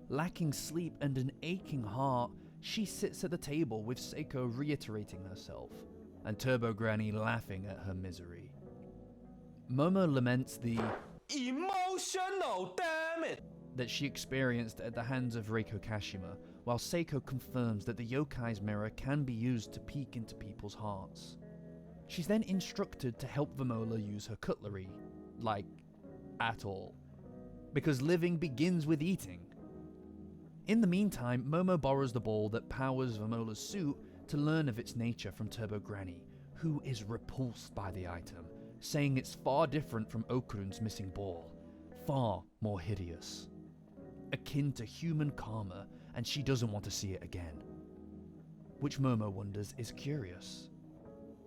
Lacking sleep and an aching heart, she sits at the table with Seiko reiterating herself, and Turbo Granny laughing at her misery. Momo laments the emotional damage that she experienced at the hands of Reiko Kashima, while Seiko confirms that the yokai's mirror can be used to peek into people's hearts. She's then instructed to help Vamola use her cutlery, like, at all, because living begins with eating. In the meantime, Momo borrows the ball that powers Vamola's suit to learn of its nature from Turbo Granny, who is repulsed by the item, saying it's far different from Okarun's missing ball, far more hideous. Akin to human karma, and she doesn't want to see it again. Which Momo wonders is curious.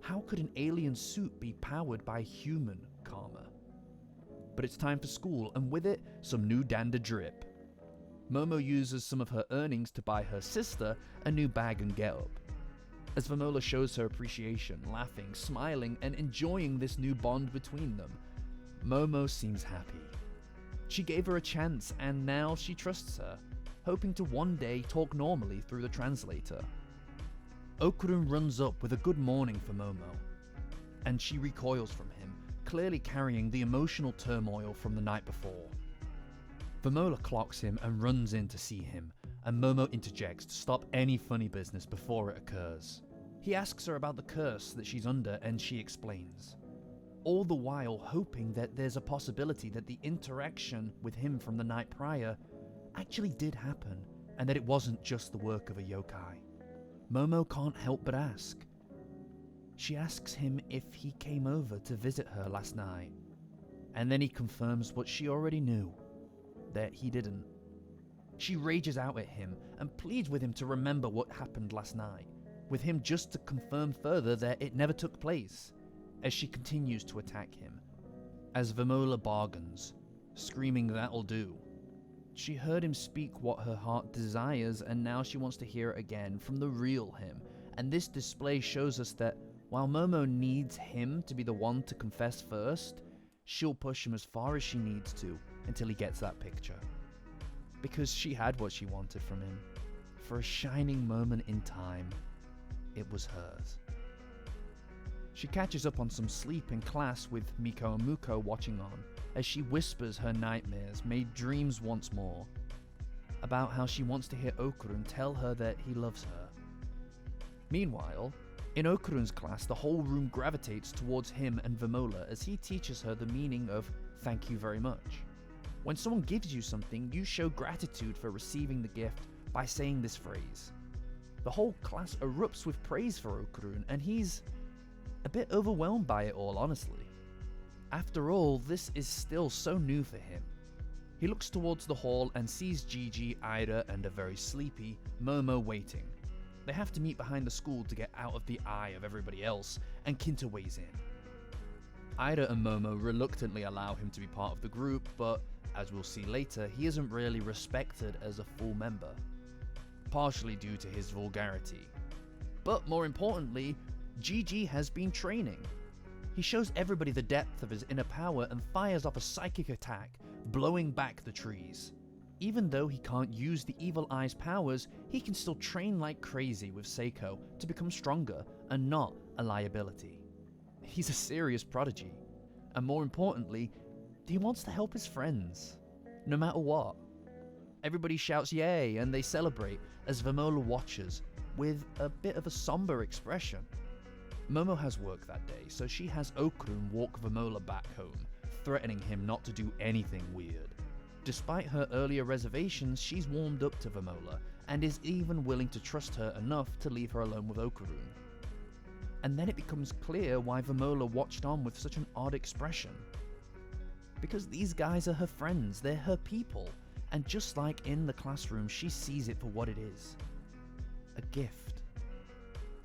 How could an alien suit be powered by human karma? But it's time for school, and with it, some new Danda drip. Momo uses some of her earnings to buy her sister a new bag and getup. As Vamola shows her appreciation, laughing, smiling, and enjoying this new bond between them, Momo seems happy. She gave her a chance, and now she trusts her, hoping to one day talk normally through the translator. Okarun runs up with a good morning for Momo, and she recoils from him, clearly carrying the emotional turmoil from the night before. Vamola clocks him and runs in to see him, and Momo interjects to stop any funny business before it occurs. He asks her about the curse that she's under, and she explains, all the while hoping that there's a possibility that the interaction with him from the night prior actually did happen, and that it wasn't just the work of a yokai. Momo can't help but ask. She asks him if he came over to visit her last night, and then he confirms what she already knew, that he didn't. She rages out at him and pleads with him to remember what happened last night, with him just to confirm further that it never took place, as she continues to attack him. As Vamola bargains, screaming that'll do. She heard him speak what her heart desires, and now she wants to hear it again from the real him, and this display shows us that while Momo needs him to be the one to confess first, she'll push him as far as she needs to until he gets that picture. Because she had what she wanted from him. For a shining moment in time, it was hers. She catches up on some sleep in class with Miko and Muko watching on, as she whispers her nightmares made dreams once more, about how she wants to hear Okarun tell her that he loves her. Meanwhile, in Okarun's class, the whole room gravitates towards him and Vamola as he teaches her the meaning of thank you very much. When someone gives you something, you show gratitude for receiving the gift by saying this phrase. The whole class erupts with praise for Okarun, and he's a bit overwhelmed by it all, honestly. After all, this is still so new for him. He looks towards the hall and sees Jiji, Aira, and a very sleepy Momo waiting. They have to meet behind the school to get out of the eye of everybody else, and Kinta weighs in. Aira and Momo reluctantly allow him to be part of the group, but as we'll see later, he isn't really respected as a full member, partially due to his vulgarity. But more importantly, Jiji has been training. He shows everybody the depth of his inner power and fires off a psychic attack, blowing back the trees. Even though he can't use the Evil Eye's powers, he can still train like crazy with Seiko to become stronger and not a liability. He's a serious prodigy, and more importantly, he wants to help his friends, no matter what. Everybody shouts yay and they celebrate as Vamola watches with a bit of a somber expression. Momo has work that day, so she has Okarun walk Vamola back home, threatening him not to do anything weird. Despite her earlier reservations, she's warmed up to Vamola and is even willing to trust her enough to leave her alone with Okarun. And then it becomes clear why Vamola watched on with such an odd expression. Because these guys are her friends, they're her people, and just like in the classroom, she sees it for what it is. A gift.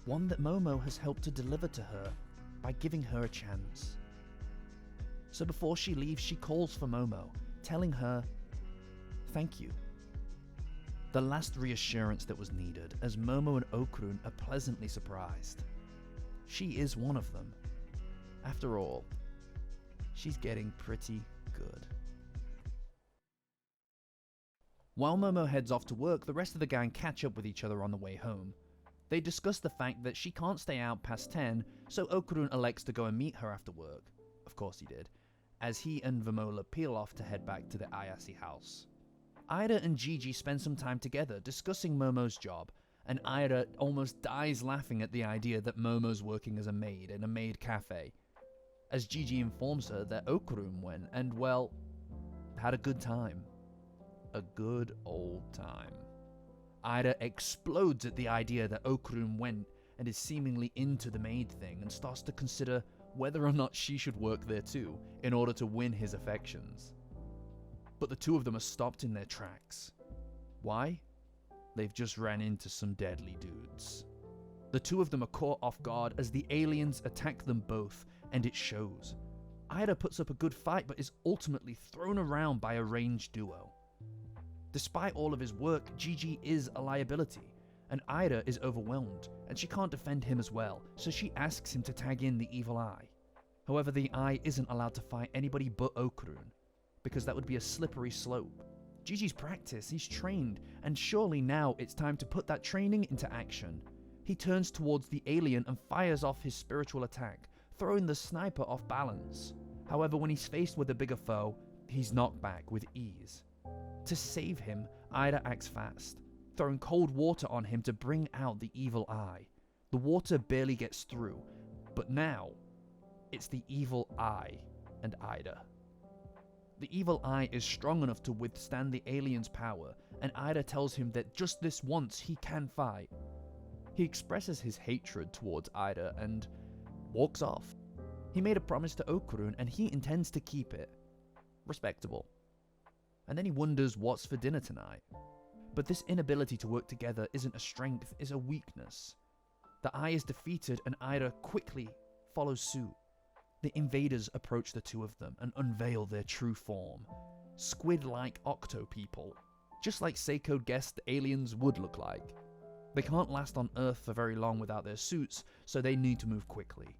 One that Momo has helped to deliver to her by giving her a chance. So before she leaves, she calls for Momo, telling her, thank you. The last reassurance that was needed, as Momo and Okarun are pleasantly surprised. She is one of them. After all, she's getting pretty good. While Momo heads off to work, the rest of the gang catch up with each other on the way home. They discuss the fact that she can't stay out past 10, so Okarun elects to go and meet her after work. Of course he did, as he and Vamola peel off to head back to the Ayase house. Aira and Jiji spend some time together discussing Momo's job, and Aira almost dies laughing at the idea that Momo's working as a maid in a maid cafe, as Jiji informs her that Okarun went and, well, had a good time. A good old time. Aira explodes at the idea that Okarun went and is seemingly into the maid thing and starts to consider whether or not she should work there too in order to win his affections. But the two of them are stopped in their tracks. Why? They've just ran into some deadly dudes. The two of them are caught off guard as the aliens attack them both, and it shows. Aira puts up a good fight but is ultimately thrown around by a ranged duo. Despite all of his work, Jiji is a liability, and Aira is overwhelmed, and she can't defend him as well, so she asks him to tag in the Evil Eye. However, the Eye isn't allowed to fight anybody but Okarun, because that would be a slippery slope. Jiji's practiced, he's trained, and surely now it's time to put that training into action. He turns towards the alien and fires off his spiritual attack, throwing the sniper off balance. However, when he's faced with a bigger foe, he's knocked back with ease. To save him, Aira acts fast, throwing cold water on him to bring out the evil eye. The water barely gets through, but now, it's the evil eye and Aira. The evil eye is strong enough to withstand the alien's power, and Aira tells him that just this once he can fight. He expresses his hatred towards Aira and walks off. He made a promise to Okarun and he intends to keep it. Respectable. And then he wonders what's for dinner tonight. But this inability to work together isn't a strength, it's a weakness. The eye is defeated and Aira quickly follows suit. The invaders approach the two of them and unveil their true form. Squid-like octo-people. Just like Seiko guessed the aliens would look like. They can't last on Earth for very long without their suits, so they need to move quickly.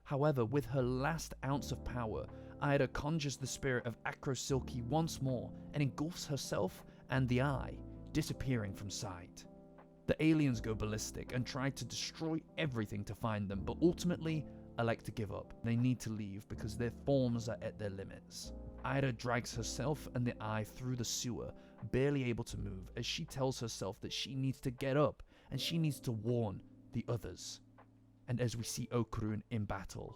However, with her last ounce of power, Aira conjures the spirit of Acro Silky once more and engulfs herself and the eye, disappearing from sight. The aliens go ballistic and try to destroy everything to find them, but ultimately elect to give up. They need to leave because their forms are at their limits. Aira drags herself and the eye through the sewer, barely able to move, as she tells herself that she needs to get up and she needs to warn the others. And as we see Okarun in battle,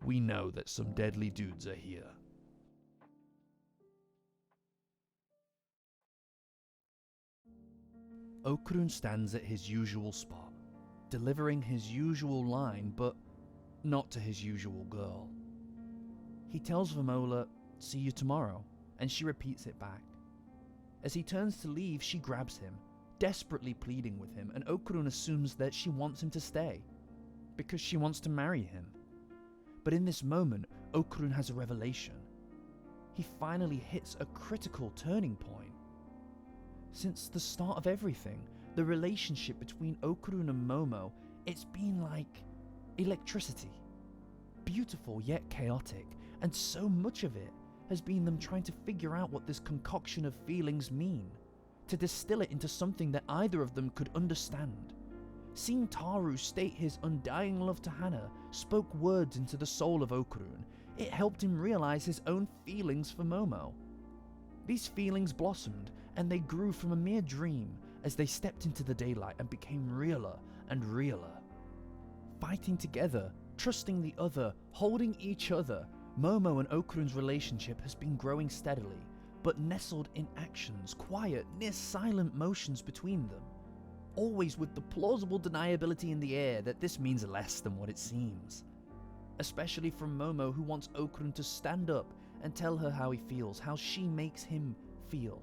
we know that some deadly dudes are here. Okarun stands at his usual spot, delivering his usual line, but not to his usual girl. He tells Vamola, "See you tomorrow," and she repeats it back. As he turns to leave, she grabs him, desperately pleading with him, and Okarun assumes that she wants him to stay, because she wants to marry him. But in this moment, Okarun has a revelation. He finally hits a critical turning point. Since the start of everything, the relationship between Okarun and Momo, it's been like electricity. Beautiful yet chaotic, and so much of it has been them trying to figure out what this concoction of feelings mean, to distill it into something that either of them could understand. Seeing Taru state his undying love to Hana spoke words into the soul of Okarun. It helped him realize his own feelings for Momo. These feelings blossomed, and they grew from a mere dream as they stepped into the daylight and became realer and realer. Fighting together, trusting the other, holding each other, Momo and Okarun's relationship has been growing steadily, but nestled in actions, quiet, near-silent motions between them. Always with the plausible deniability in the air that this means less than what it seems. Especially from Momo, who wants Okarun to stand up and tell her how he feels, how she makes him feel.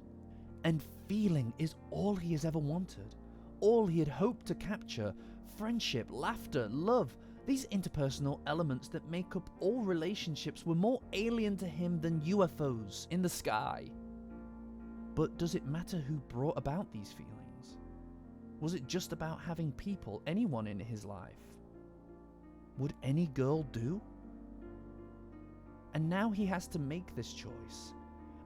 And feeling is all he has ever wanted, all he had hoped to capture. Friendship, laughter, love, these interpersonal elements that make up all relationships were more alien to him than UFOs in the sky. But does it matter who brought about these feelings? Was it just about having people, anyone in his life? Would any girl do? And now he has to make this choice.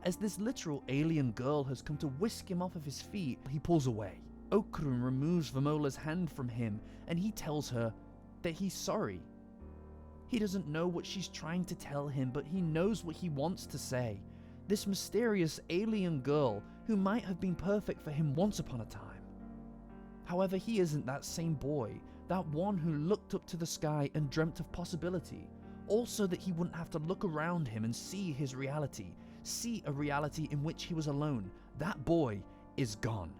As this literal alien girl has come to whisk him off of his feet, he pulls away. Okarun removes Vamola's hand from him, and he tells her that he's sorry. He doesn't know what she's trying to tell him, but he knows what he wants to say. This mysterious alien girl who might have been perfect for him once upon a time. However, he isn't that same boy, that one who looked up to the sky and dreamt of possibility, also that he wouldn't have to look around him and see his reality, see a reality in which he was alone. That boy is gone.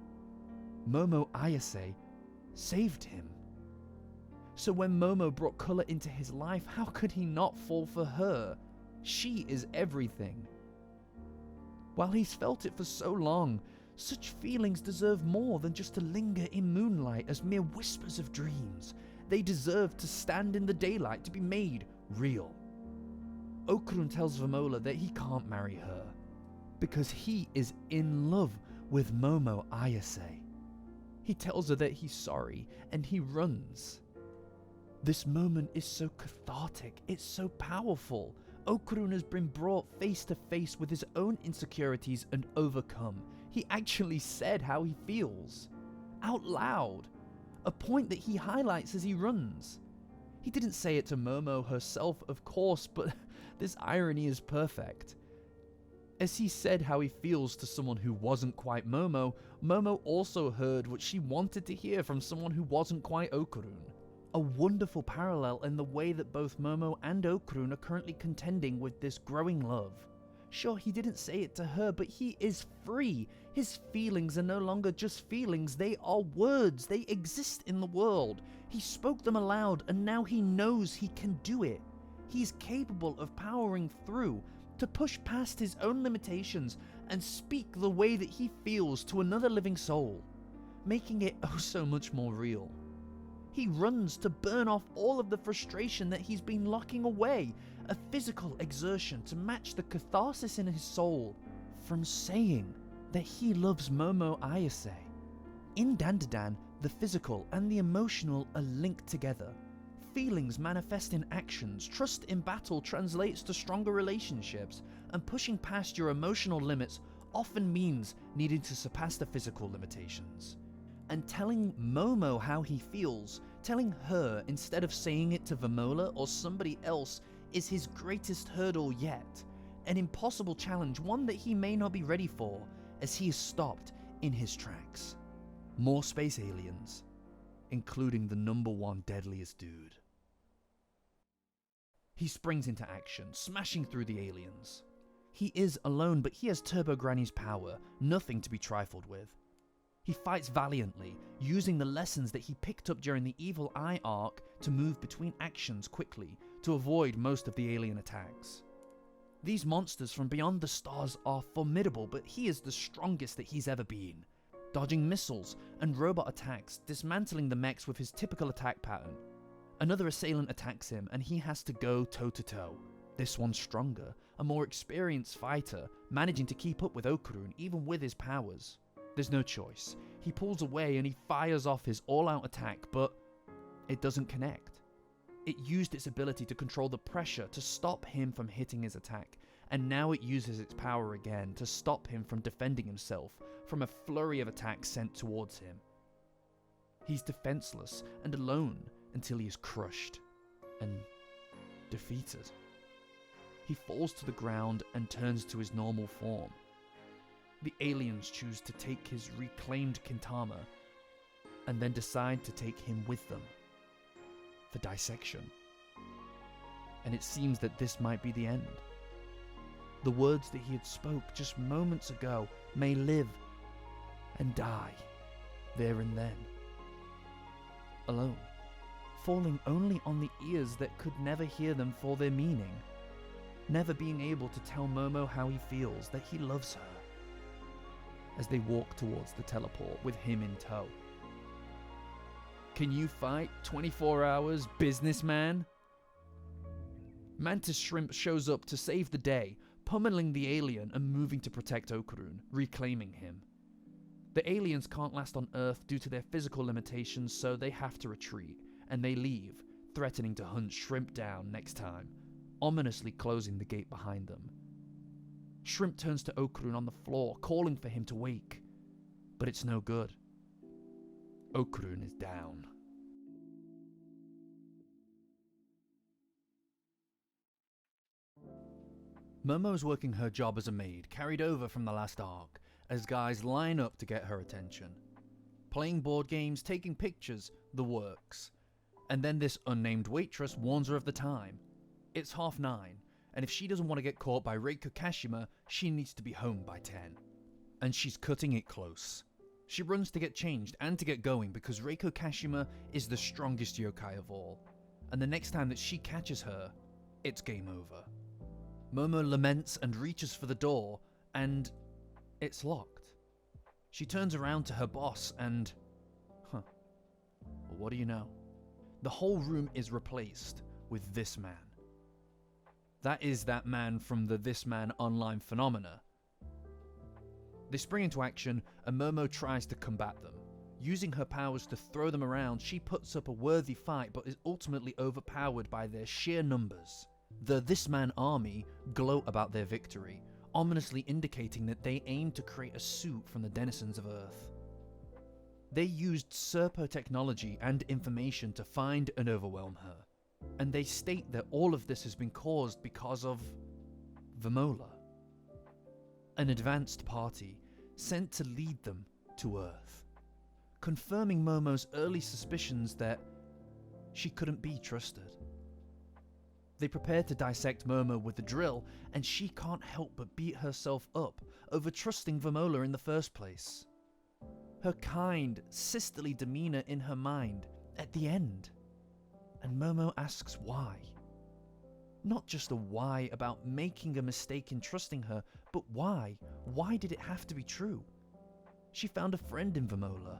Momo Ayase saved him. So when Momo brought color into his life, how could he not fall for her? She is everything. While he's felt it for so long, such feelings deserve more than just to linger in moonlight as mere whispers of dreams. They deserve to stand in the daylight, to be made real. Okarun tells Vamola that he can't marry her, because he is in love with Momo Ayase. He tells her that he's sorry, and he runs. This moment is so cathartic, it's so powerful. Okarun has been brought face to face with his own insecurities and overcome. He actually said how he feels, out loud, a point that he highlights as he runs. He didn't say it to Momo herself, of course, but This irony is perfect. As he said how he feels to someone who wasn't quite Momo, Momo also heard what she wanted to hear from someone who wasn't quite Okarun. A wonderful parallel in the way that both Momo and Okarun are currently contending with this growing love. Sure, he didn't say it to her, but he is free. His feelings are no longer just feelings, they are words. They exist in the world. He spoke them aloud, and now he knows he can do it. He's capable of powering through, to push past his own limitations and speak the way that he feels to another living soul, making it oh so much more real. He runs to burn off all of the frustration that he's been locking away, a physical exertion to match the catharsis in his soul from saying that he loves Momo Ayase. In Dandadan, the physical and the emotional are linked together. Feelings manifest in actions, trust in battle translates to stronger relationships, and pushing past your emotional limits often means needing to surpass the physical limitations. And telling Momo how he feels, telling her instead of saying it to Vamola or somebody else, is his greatest hurdle yet. An impossible challenge, one that he may not be ready for, as he is stopped in his tracks. More space aliens, including the #1 deadliest dude. He springs into action, smashing through the aliens. He is alone, but he has Turbo Granny's power, nothing to be trifled with. He fights valiantly, using the lessons that he picked up during the Evil Eye arc to move between actions quickly, to avoid most of the alien attacks. These monsters from beyond the stars are formidable, but he is the strongest that he's ever been, dodging missiles and robot attacks, dismantling the mechs with his typical attack pattern. Another assailant attacks him, and he has to go toe-to-toe. This one's stronger, a more experienced fighter, managing to keep up with Okarun even with his powers. There's no choice. He pulls away and he fires off his all-out attack, but it doesn't connect. It used its ability to control the pressure to stop him from hitting his attack, and now it uses its power again to stop him from defending himself from a flurry of attacks sent towards him. He's defenseless and alone until he is crushed and defeated. He falls to the ground and turns to his normal form. The aliens choose to take his reclaimed Kintama and then decide to take him with them for dissection. And it seems that this might be the end. The words that he had spoke just moments ago may live and die there and then. Alone, falling only on the ears that could never hear them for their meaning, never being able to tell Momo how he feels, that he loves her, as they walk towards the teleport with him in tow. Can you fight 24 hours, businessman? Mantis Shrimp shows up to save the day, pummeling the alien and moving to protect Okarun, reclaiming him. The aliens can't last on Earth due to their physical limitations, so they have to retreat, and they leave, threatening to hunt Shrimp down next time, ominously closing the gate behind them. Shrimp turns to Okarun on the floor, calling for him to wake, but it's no good. Okarun is down. Momo's working her job as a maid, carried over from the last arc, as guys line up to get her attention. Playing board games, taking pictures, the works. And then this unnamed waitress warns her of the time. It's 9:30, and if she doesn't want to get caught by Reiko Kashima, she needs to be home by 10. And she's cutting it close. She runs to get changed and to get going because Reiko Kashima is the strongest yokai of all. And the next time that she catches her, it's game over. Momo laments and reaches for the door, and it's locked. She turns around to her boss and... well, what do you know? The whole room is replaced with this man. That is that man from the This Man online phenomena. They spring into action, and Momo tries to combat them. Using her powers to throw them around, she puts up a worthy fight, but is ultimately overpowered by their sheer numbers. The This Man army gloat about their victory, ominously indicating that they aim to create a suit from the denizens of Earth. They used Serpo technology and information to find and overwhelm her. and they state that all of this has been caused because of Vamola, an advanced party sent to lead them to Earth, confirming Momo's early suspicions that she couldn't be trusted. They prepare to dissect Momo with the drill, and she can't help but beat herself up over trusting Vamola in the first place. Her kind, sisterly demeanour in her mind at the end. And Momo asks why. Not just a why about making a mistake in trusting her, but why? Why did it have to be true? She found a friend in Vamola.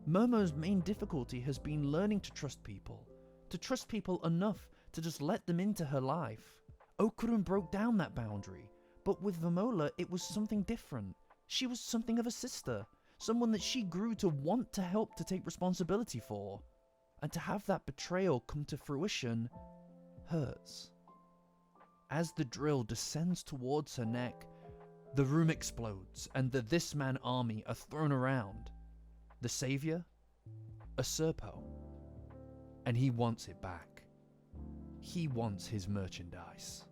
Momo's main difficulty has been learning to trust people enough to just let them into her life. Okarun broke down that boundary, but with Vamola it was something different. She was something of a sister, someone that she grew to want to help to take responsibility for. And to have that betrayal come to fruition hurts. As the drill descends towards her neck, the room explodes and the This Man army are thrown around. The savior? A Serpo. And he wants it back. He wants his merchandise.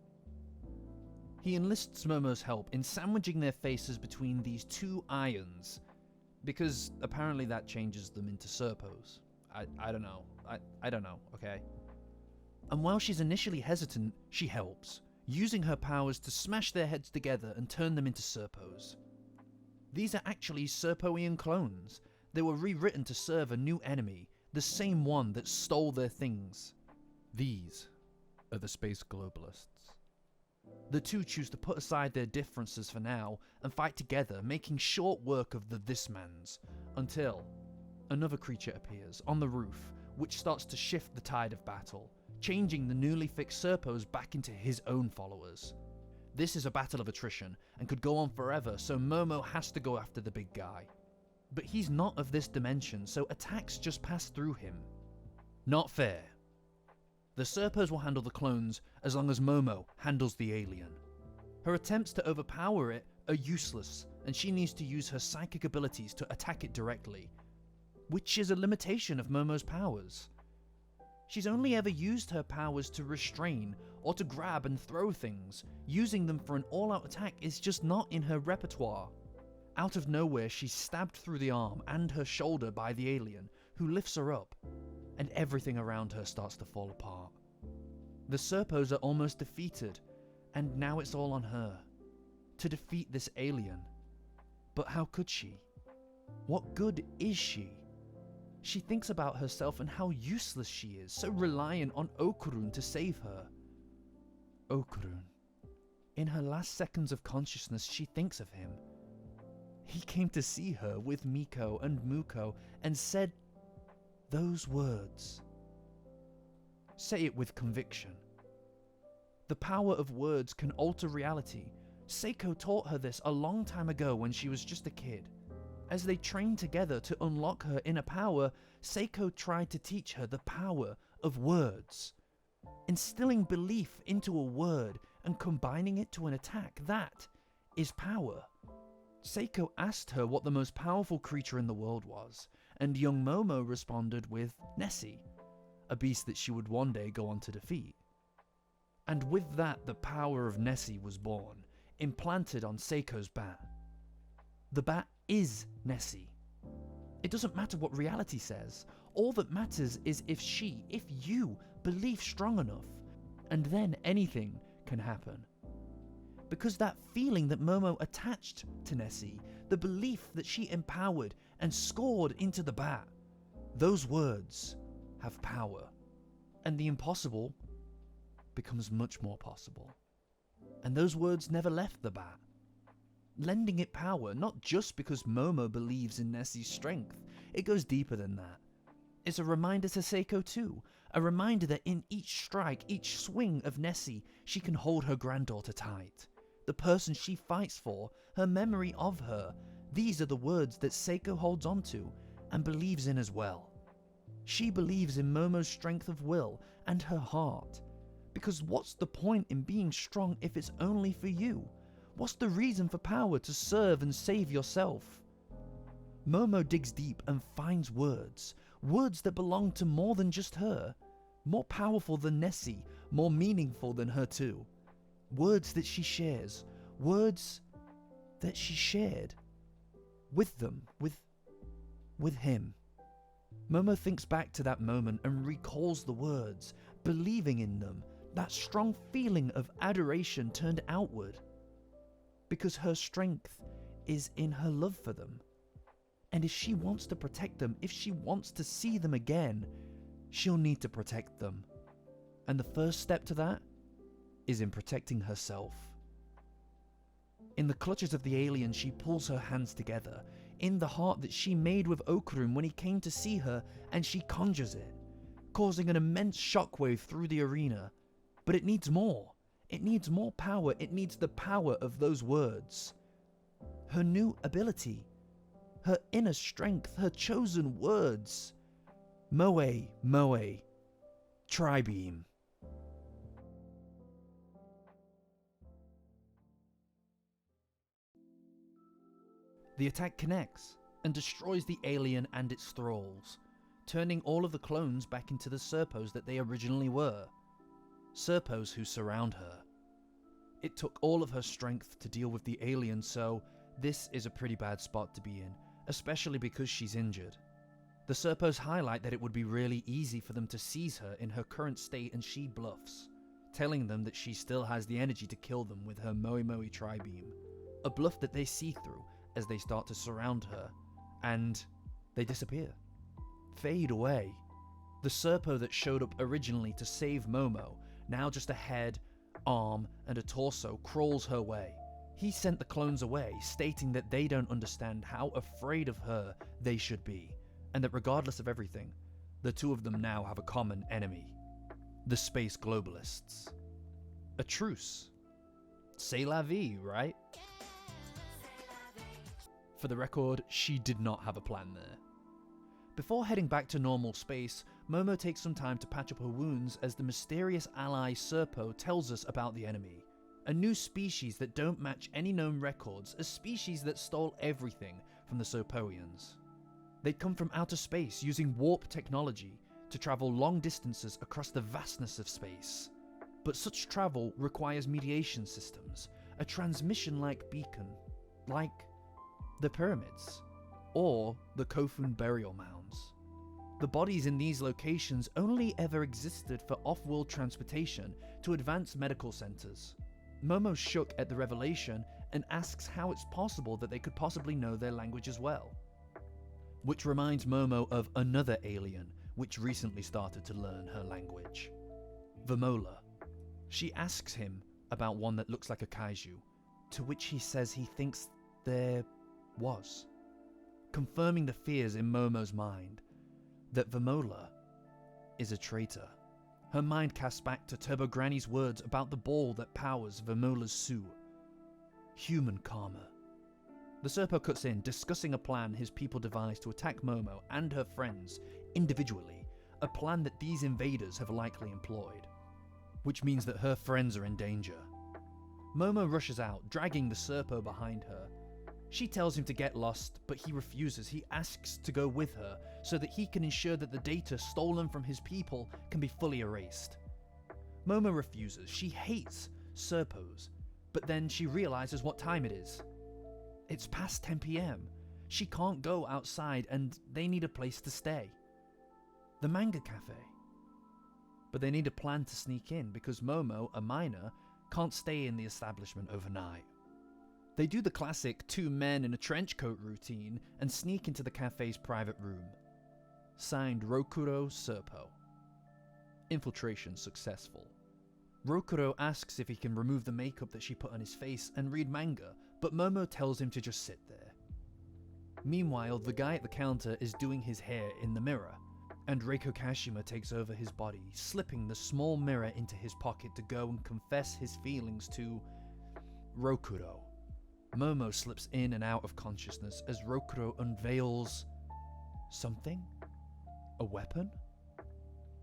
He enlists Momo's help in sandwiching their faces between these two irons, because apparently that changes them into Serpos. I don't know. I don't know, okay? And while she's initially hesitant, she helps, using her powers to smash their heads together and turn them into Serpos. These are actually Serpoian clones. They were rewritten to serve a new enemy, the same one that stole their things. These are the Space Globalists. The two choose to put aside their differences for now and fight together, making short work of the This Mans, until another creature appears on the roof, which starts to shift the tide of battle, changing the newly fixed Serpos back into his own followers. This is a battle of attrition and could go on forever, so Momo has to go after the big guy. But he's not of this dimension, so attacks just pass through him. Not fair. The Serpos will handle the clones as long as Momo handles the alien. Her attempts to overpower it are useless, and she needs to use her psychic abilities to attack it directly, which is a limitation of Momo's powers. She's only ever used her powers to restrain or to grab and throw things. Using them for an all-out attack is just not in her repertoire. Out of nowhere, she's stabbed through the arm and her shoulder by the alien, who lifts her up, and everything around her starts to fall apart. The Serpos are almost defeated, and now it's all on her, to defeat this alien. But how could she? What good is she? She thinks about herself and how useless she is, so reliant on Okarun to save her. Okarun. In her last seconds of consciousness, she thinks of him. He came to see her with Miko and Muko and said those words. Say it with conviction. The power of words can alter reality. Seiko taught her this a long time ago when she was just a kid. As they trained together to unlock her inner power, Seiko tried to teach her the power of words. Instilling belief into a word and combining it to an attack, that is power. Seiko asked her what the most powerful creature in the world was, and young Momo responded with Nessie, a beast that she would one day go on to defeat. And with that, the power of Nessie was born, implanted on Seiko's bat. The bat is Nessie. It doesn't matter what reality says. All that matters is if you believe strong enough, and then anything can happen. Because that feeling that Momo attached to Nessie, the belief that she empowered and scored into the bat, those words have power. And the impossible becomes much more possible. And those words never left the bat, lending it power, not just because Momo believes in Nessie's strength. It goes deeper than that. It's a reminder to Seiko too, a reminder that in each strike, each swing of Nessie, she can hold her granddaughter tight. The person she fights for, her memory of her, these are the words that Seiko holds on to and believes in as well. She believes in Momo's strength of will and her heart. Because what's the point in being strong if it's only for you? What's the reason for power to serve and save yourself? Momo digs deep and finds words that belong to more than just her. more powerful than Nessie, more meaningful than her too. Words that she shares, words that she shared with them, with him. Momo thinks back to that moment and recalls the words, believing in them, that strong feeling of adoration turned outward. Because her strength is in her love for them. And if she wants to protect them, if she wants to see them again, she'll need to protect them. And the first step to that is in protecting herself. In the clutches of the alien, she pulls her hands together, in the heart that she made with Okarun when he came to see her, and she conjures it, causing an immense shockwave through the arena. But it needs more. It needs more power. It needs the power of those words. Her new ability. Her inner strength. Her chosen words. Moe Moe Tribeam. The attack connects and destroys the alien and its thralls, turning all of the clones back into the Serpos that they originally were. Serpos who surround her. It took all of her strength to deal with the alien, so this is a pretty bad spot to be in, especially because she's injured. The Serpos highlight that it would be really easy for them to seize her in her current state, and she bluffs, telling them that she still has the energy to kill them with her Moe Moe Tribeam, a bluff that they see through as they start to surround her, and they disappear, fade away. The Serpo that showed up originally to save Momo, now just a head, arm, and a torso, crawls her way. He sent the clones away, stating that they don't understand how afraid of her they should be, and that regardless of everything, the two of them now have a common enemy. The Space Globalists. A truce. C'est la vie, right? For the record, she did not have a plan there. Before heading back to normal space, Momo takes some time to patch up her wounds as the mysterious ally Serpo tells us about the enemy. A new species that don't match any known records, a species that stole everything from the Serpoians. They'd come from outer space using warp technology to travel long distances across the vastness of space. But such travel requires mediation systems, a transmission-like beacon, like the pyramids, or the Kofun burial mounds. The bodies in these locations only ever existed for off-world transportation to advanced medical centers. Momo's shook at the revelation and asks how it's possible that they could possibly know their language as well. Which reminds Momo of another alien which recently started to learn her language. Vamola. She asks him about one that looks like a kaiju, to which he says he thinks there was, confirming the fears in Momo's mind, that Vamola is a traitor. Her mind casts back to Turbo Granny's words about the ball that powers Vamola's Sue. Human karma. The Serpo cuts in, discussing a plan his people devised to attack Momo and her friends individually, a plan that these invaders have likely employed, which means that her friends are in danger. Momo rushes out, dragging the Serpo behind her. She tells him to get lost, but he refuses. He asks to go with her so that he can ensure that the data stolen from his people can be fully erased. Momo refuses. She hates Serpos, but then she realizes what time it is. It's past 10 p.m. She can't go outside and they need a place to stay. The manga cafe. But they need a plan to sneak in because Momo, a minor, can't stay in the establishment overnight. They do the classic 2 men in a trench coat routine and sneak into the cafe's private room. Signed Rokuro Serpo. Infiltration successful. Rokuro asks if he can remove the makeup that she put on his face and read manga, but Momo tells him to just sit there. Meanwhile, the guy at the counter is doing his hair in the mirror, and Reiko Kashima takes over his body, slipping the small mirror into his pocket to go and confess his feelings to Rokuro. Momo slips in and out of consciousness as Rokuro unveils something? A weapon?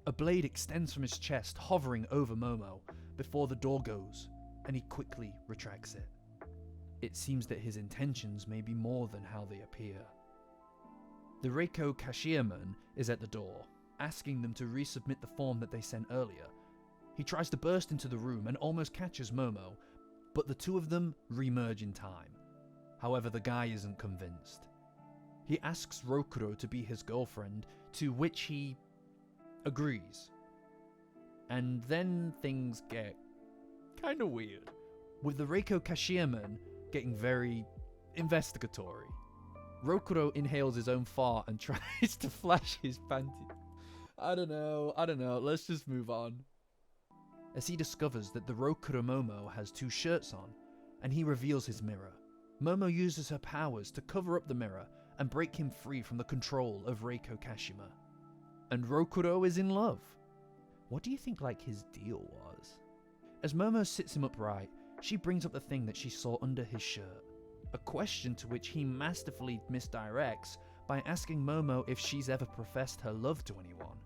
A blade extends from his chest, hovering over Momo, before the door goes, and he quickly retracts it. It seems that his intentions may be more than how they appear. The Reiko Kashima is at the door, asking them to resubmit the form that they sent earlier. He tries to burst into the room and almost catches Momo, but the two of them remerge in time. However, the guy isn't convinced. He asks Rokuro to be his girlfriend, to which he agrees. And then things get kinda weird, with the Reiko Kashima getting very investigatory. Rokuro inhales his own fart and tries to flash his panty. I don't know, let's just move on. As he discovers that the Rokuro Momo has 2 shirts on, and he reveals his mirror. Momo uses her powers to cover up the mirror and break him free from the control of Reiko Kashima. And Rokuro is in love. What do you think his deal was? As Momo sits him upright, she brings up the thing that she saw under his shirt. A question to which he masterfully misdirects by asking Momo if she's ever professed her love to anyone.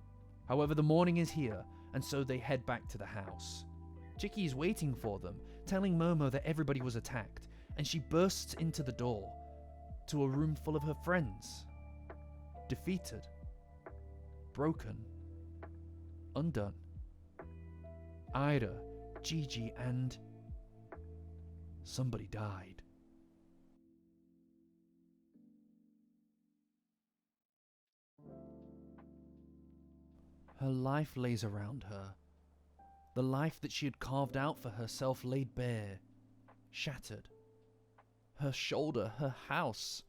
However, the morning is here, and so they head back to the house. Chiki is waiting for them, telling Momo that everybody was attacked, and she bursts into the door, to a room full of her friends. Defeated. Broken. Undone. Aira, Jiji, and somebody died. Her life lays around her. The life that she had carved out for herself laid bare, shattered. Her shoulder, her house,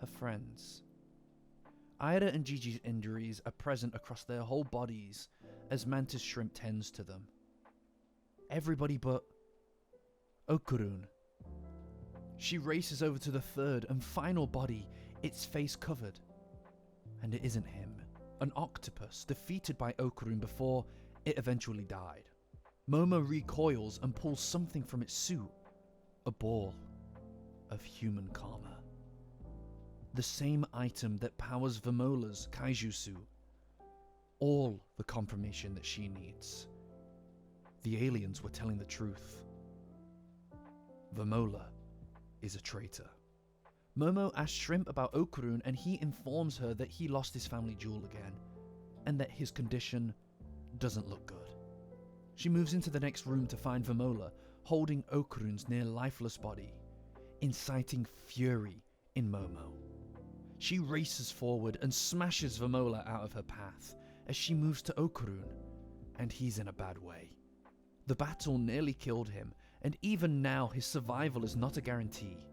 her friends. Aira and Jiji's injuries are present across their whole bodies as Mantis Shrimp tends to them. Everybody but Okarun. She races over to the third and final body, its face covered. And it isn't him. An octopus defeated by Okarun before it eventually died. Momo recoils and pulls something from its suit. A ball of human karma. The same item that powers Vamola's kaiju suit. All the confirmation that she needs. The aliens were telling the truth. Vamola is a traitor. Momo asks Shrimp about Okarun and he informs her that he lost his family jewel again, and that his condition doesn't look good. She moves into the next room to find Vamola holding Okarun's near lifeless body, inciting fury in Momo. She races forward and smashes Vamola out of her path as she moves to Okarun, and he's in a bad way. The battle nearly killed him, and even now his survival is not a guarantee,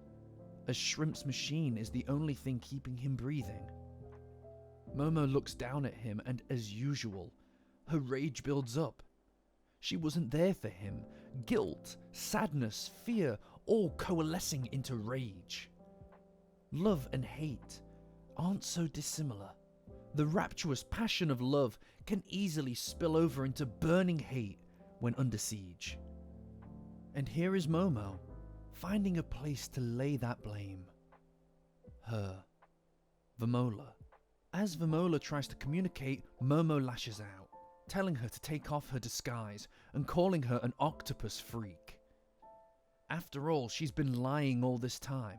as Shrimp's machine is the only thing keeping him breathing. Momo looks down at him and, as usual, her rage builds up. She wasn't there for him. Guilt, sadness, fear, all coalescing into rage. Love and hate aren't so dissimilar. The rapturous passion of love can easily spill over into burning hate when under siege. And here is Momo, finding a place to lay that blame. Her. Vamola. As Vamola tries to communicate, Momo lashes out, telling her to take off her disguise and calling her an octopus freak. After all, she's been lying all this time.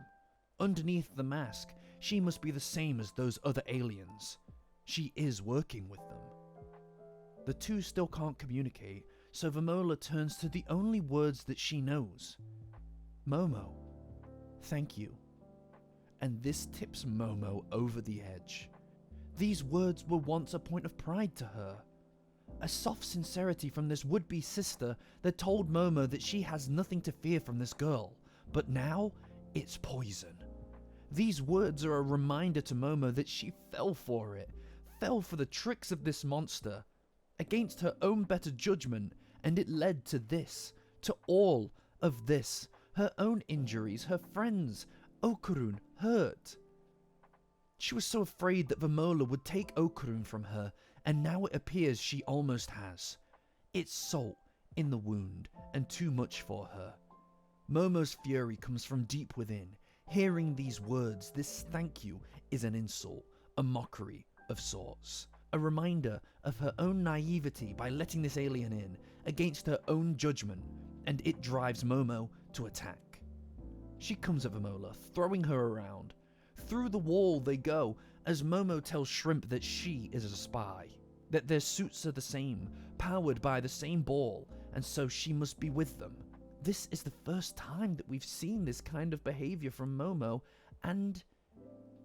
Underneath the mask, she must be the same as those other aliens. She is working with them. The two still can't communicate, so Vamola turns to the only words that she knows. Momo, thank you. And this tips Momo over the edge. These words were once a point of pride to her. A soft sincerity from this would-be sister that told Momo that she has nothing to fear from this girl, but now it's poison. These words are a reminder to Momo that she fell for it, fell for the tricks of this monster, against her own better judgment, and it led to this, to all of this, her own injuries, her friends, Okarun, hurt. She was so afraid that Vamola would take Okarun from her, and now it appears she almost has. It's salt in the wound, and too much for her. Momo's fury comes from deep within. Hearing these words, this thank you is an insult, a mockery of sorts. A reminder of her own naivety by letting this alien in, against her own judgment, and it drives Momo to attack. She comes at Vamola, throwing her around. Through the wall they go, as Momo tells Shrimp that she is a spy. that their suits are the same, powered by the same ball, and so she must be with them. This is the first time that we've seen this kind of behavior from Momo, and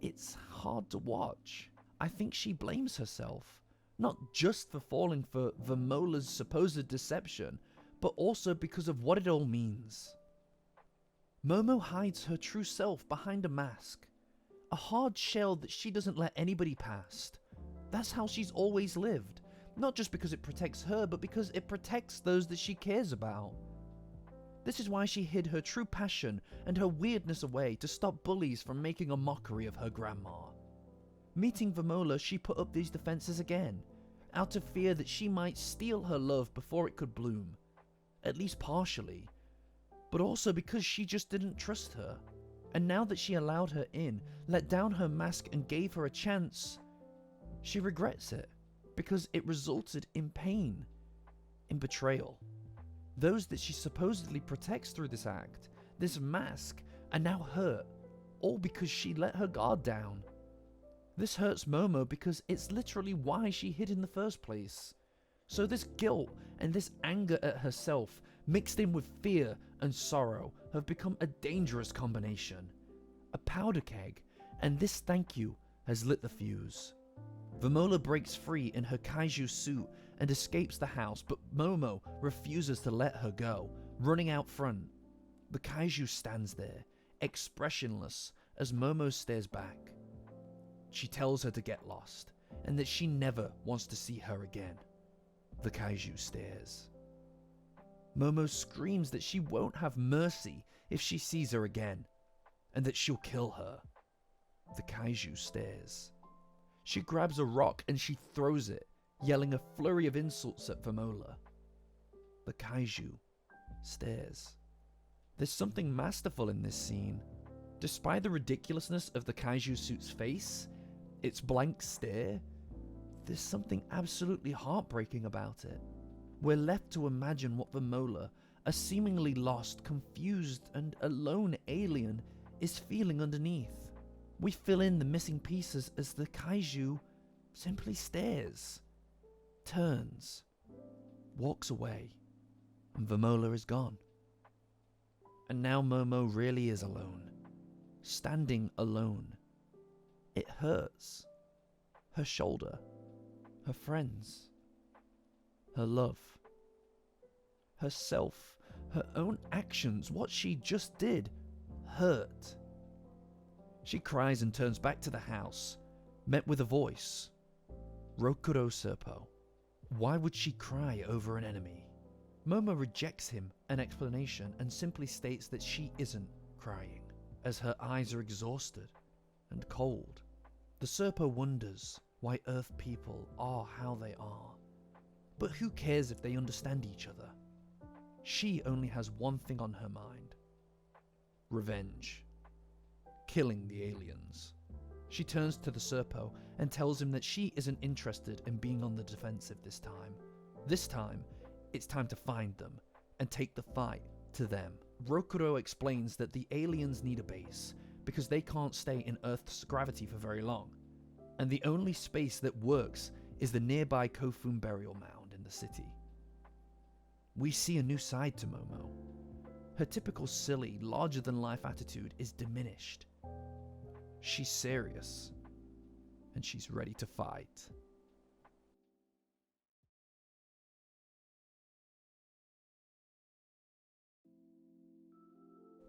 it's hard to watch. I think she blames herself, not just for falling for Vamola's supposed deception, but also because of what it all means. Momo hides her true self behind a mask, a hard shell that she doesn't let anybody past. That's how she's always lived, not just because it protects her, but because it protects those that she cares about. This is why she hid her true passion and her weirdness away to stop bullies from making a mockery of her grandma. Meeting Vamola, she put up these defenses again, out of fear that she might steal her love before it could bloom, at least partially, but also because she just didn't trust her. And now that she allowed her in, let down her mask and gave her a chance, she regrets it, because it resulted in pain, in betrayal. Those that she supposedly protects through this act, this mask, are now hurt, all because she let her guard down. This hurts Momo because it's literally why she hid in the first place. So this guilt and this anger at herself, mixed in with fear and sorrow, have become a dangerous combination. A powder keg, and this thank you has lit the fuse. Vamola breaks free in her kaiju suit and escapes the house, but Momo refuses to let her go, running out front. The kaiju stands there, expressionless, as Momo stares back. She tells her to get lost, and that she never wants to see her again. The kaiju stares. Momo screams that she won't have mercy if she sees her again, and that she'll kill her. The kaiju stares. She grabs a rock and she throws it, yelling a flurry of insults at Vamola. The kaiju stares. There's something masterful in this scene. Despite the ridiculousness of the kaiju suit's face, its blank stare, there's something absolutely heartbreaking about it. We're left to imagine what Vamola, a seemingly lost, confused, and alone alien, is feeling underneath. We fill in the missing pieces as the kaiju simply stares, turns, walks away, and Vamola is gone. And now Momo really is alone, standing alone. It hurts. Her shoulder, her friends, her love, herself, her own actions, what she just did, hurt. She cries and turns back to the house, met with a voice. Rokuro Serpo. Why would she cry over an enemy? Momo rejects him an explanation and simply states that she isn't crying, as her eyes are exhausted and cold. The Serpo wonders why Earth people are how they are. But who cares if they understand each other? She only has one thing on her mind. Revenge. Killing the aliens. She turns to the Serpo and tells him that she isn't interested in being on the defensive this time. This time, it's time to find them and take the fight to them. Rokuro explains that the aliens need a base because they can't stay in Earth's gravity for very long, and the only space that works is the nearby Kofun burial mound in the city. We see a new side to Momo. Her typical silly, larger-than-life attitude is diminished. She's serious, and she's ready to fight.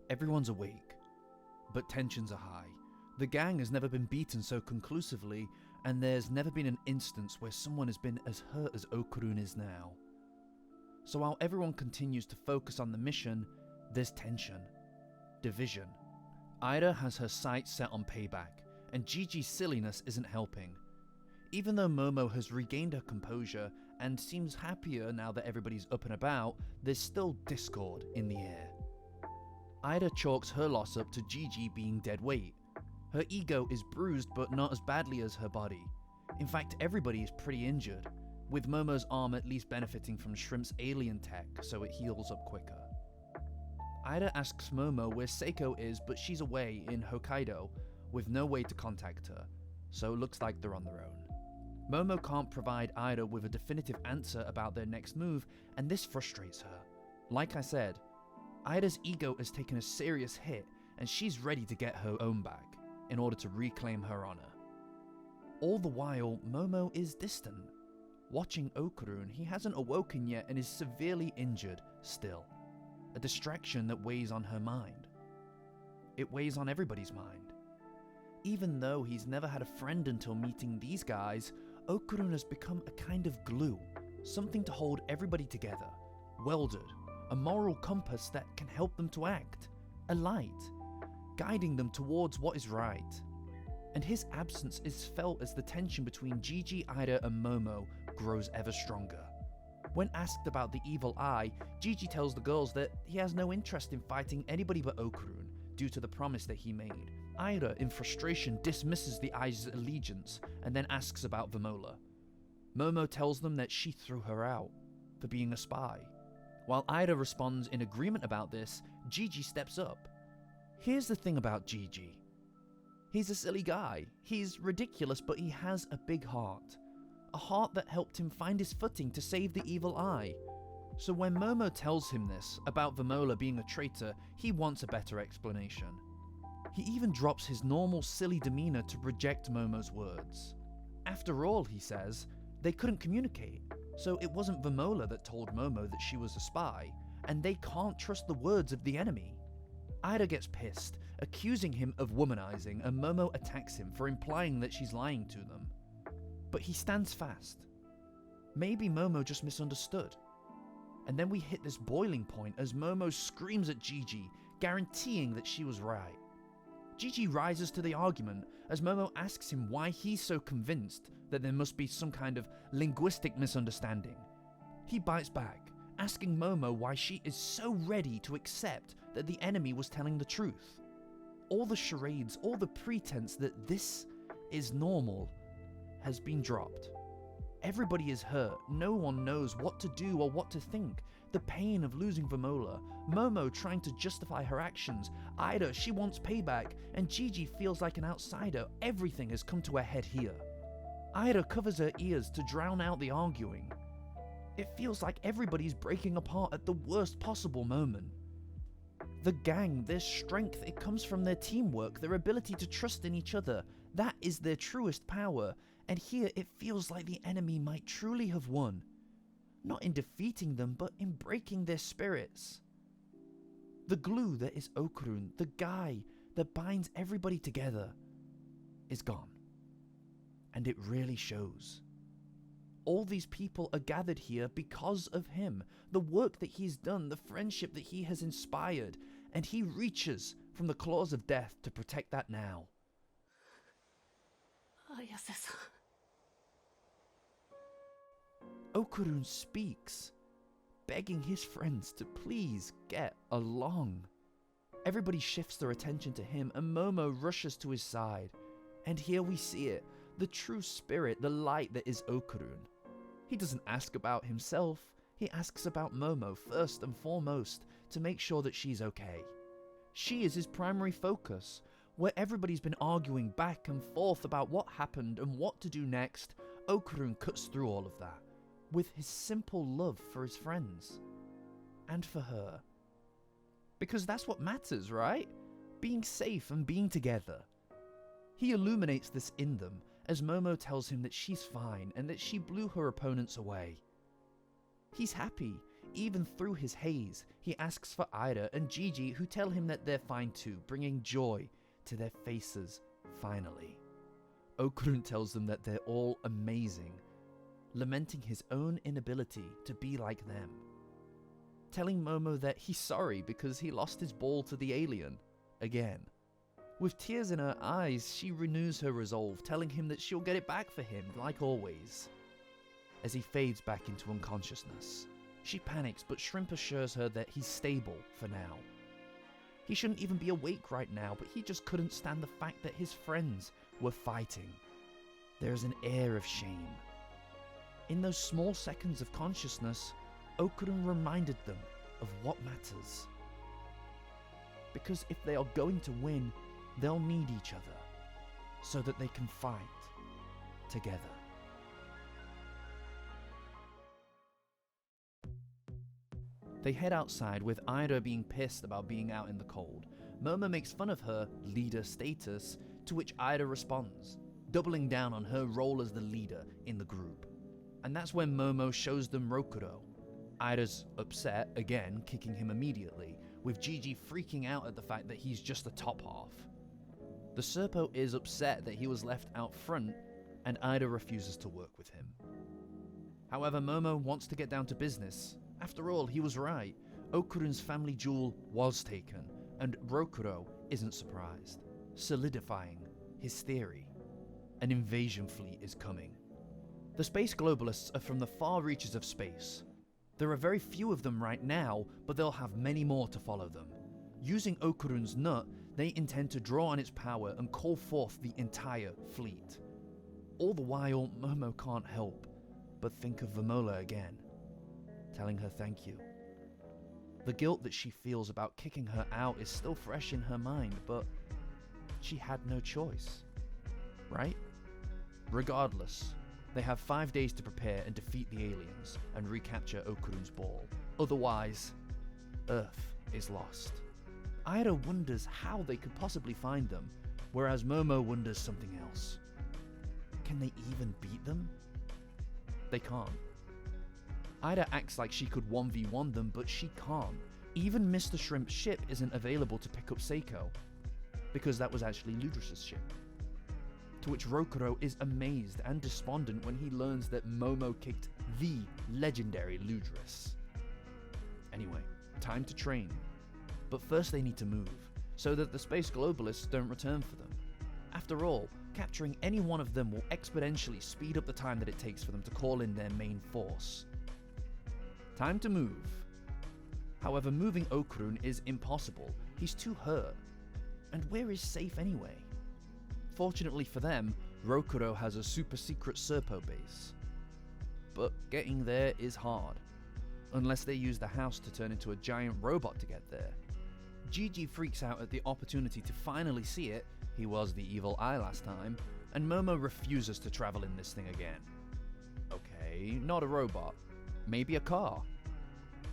Everyone's awake, but tensions are high. The gang has never been beaten so conclusively, and there's never been an instance where someone has been as hurt as Okarun is now. So while everyone continues to focus on the mission, there's tension, division. Aira has her sights set on payback, and Jiji's silliness isn't helping. Even though Momo has regained her composure and seems happier now that everybody's up and about, there's still discord in the air. Aira chalks her loss up to Jiji being dead weight. Her ego is bruised but not as badly as her body. In fact, everybody is pretty injured, with Momo's arm at least benefiting from Shrimp's alien tech so it heals up quicker. Aira asks Momo where Seiko is, but she's away in Hokkaido with no way to contact her, so it looks like they're on their own. Momo can't provide Aira with a definitive answer about their next move, and this frustrates her. Like I said, Aira's ego has taken a serious hit, and she's ready to get her own back in order to reclaim her honor. All the while, Momo is distant. Watching Okarun, he hasn't awoken yet and is severely injured still. A distraction that weighs on her mind. It weighs on everybody's mind. Even though he's never had a friend until meeting these guys, Okarun has become a kind of glue, something to hold everybody together, welded, a moral compass that can help them to act, a light, guiding them towards what is right. And his absence is felt as the tension between Jiji, Aira and Momo grows ever stronger. When asked about the evil eye, Jiji tells the girls that he has no interest in fighting anybody but Okarun due to the promise that he made. Aira, in frustration, dismisses the eye's allegiance and then asks about Vamola. Momo tells them that she threw her out for being a spy. While Aira responds in agreement about this, Jiji steps up. Here's the thing about Jiji. He's a silly guy. He's ridiculous, but he has a big heart. A heart that helped him find his footing to save the evil eye. So when Momo tells him this, about Vamola being a traitor, he wants a better explanation. He even drops his normal silly demeanor to reject Momo's words. After all, he says, they couldn't communicate, so it wasn't Vamola that told Momo that she was a spy, and they can't trust the words of the enemy. Aira gets pissed, accusing him of womanizing, and Momo attacks him for implying that she's lying to them. But he stands fast. Maybe Momo just misunderstood. And then we hit this boiling point as Momo screams at Jiji, guaranteeing that she was right. Jiji rises to the argument as Momo asks him why he's so convinced that there must be some kind of linguistic misunderstanding. He bites back, asking Momo why she is so ready to accept that the enemy was telling the truth. All the charades, all the pretense that this is normal has been dropped. Everybody is hurt, no one knows what to do or what to think. The pain of losing Vamola, Momo trying to justify her actions, Aira, she wants payback, and Jiji feels like an outsider. Everything has come to a head here. Aira covers her ears to drown out the arguing. It feels like everybody's breaking apart at the worst possible moment. The gang, their strength, it comes from their teamwork, their ability to trust in each other. That is their truest power. And here it feels like the enemy might truly have won. Not in defeating them, but in breaking their spirits. The glue that is Okarun, the guy that binds everybody together, is gone. And it really shows. All these people are gathered here because of him, the work that he's done, the friendship that he has inspired, and he reaches from the claws of death to protect that now. Okarun speaks, begging his friends to please get along. Everybody shifts their attention to him and Momo rushes to his side. And here we see it, the true spirit, the light that is Okarun. He doesn't ask about himself, he asks about Momo first and foremost to make sure that she's okay. She is his primary focus. Where everybody's been arguing back and forth about what happened and what to do next, Okarun cuts through all of that with his simple love for his friends and for her. Because that's what matters, right? Being safe and being together. He illuminates this in them as Momo tells him that she's fine and that she blew her opponents away. He's happy. Even through his haze, he asks for Aira and Jiji, who tell him that they're fine too, bringing joy to their faces, finally. Okarun tells them that they're all amazing, lamenting his own inability to be like them. Telling Momo that he's sorry because he lost his ball to the alien, again. With tears in her eyes, she renews her resolve, telling him that she'll get it back for him, like always. As he fades back into unconsciousness, she panics, but Shrimp assures her that he's stable for now. He shouldn't even be awake right now, but he just couldn't stand the fact that his friends were fighting. There's an air of shame. In those small seconds of consciousness, Okarun reminded them of what matters. Because if they are going to win, they'll need each other, so that they can fight together. They head outside with Aira being pissed about being out in the cold. Momo makes fun of her leader status, to which Aira responds, doubling down on her role as the leader in the group. And that's when Momo shows them Rokuro. Aira's upset, again kicking him immediately, with Jiji freaking out at the fact that he's just the top half. The Serpo is upset that he was left out front, and Aira refuses to work with him. However, Momo wants to get down to business. After all, he was right. Okarun's family jewel was taken, and Rokuro isn't surprised, solidifying his theory. An invasion fleet is coming. The Space Globalists are from the far reaches of space. There are very few of them right now, but they'll have many more to follow them. Using Okarun's nut, they intend to draw on its power and call forth the entire fleet. All the while, Momo can't help but think of Vamola again, telling her thank you. The guilt that she feels about kicking her out is still fresh in her mind, but she had no choice, right? Regardless, they have 5 days to prepare and defeat the aliens and recapture Okarun's ball. Otherwise, Earth is lost. Aira wonders how they could possibly find them, whereas Momo wonders something else. Can they even beat them? They can't. Aira acts like she could 1v1 them, but she can't. Even Mr. Shrimp's ship isn't available to pick up Seiko, because that was actually Ludrus's ship. To which Rokuro is amazed and despondent when he learns that Momo kicked the legendary Ludrus. Anyway, time to train. But first they need to move, so that the Space Globalists don't return for them. After all, capturing any one of them will exponentially speed up the time that it takes for them to call in their main force. Time to move. However, moving Okarun is impossible. He's too hurt. And where is safe anyway? Fortunately for them, Rokuro has a super secret Serpo base. But getting there is hard, unless they use the house to turn into a giant robot to get there. Jiji freaks out at the opportunity to finally see it, he was the evil eye last time, and Momo refuses to travel in this thing again. Okay, not a robot, maybe a car,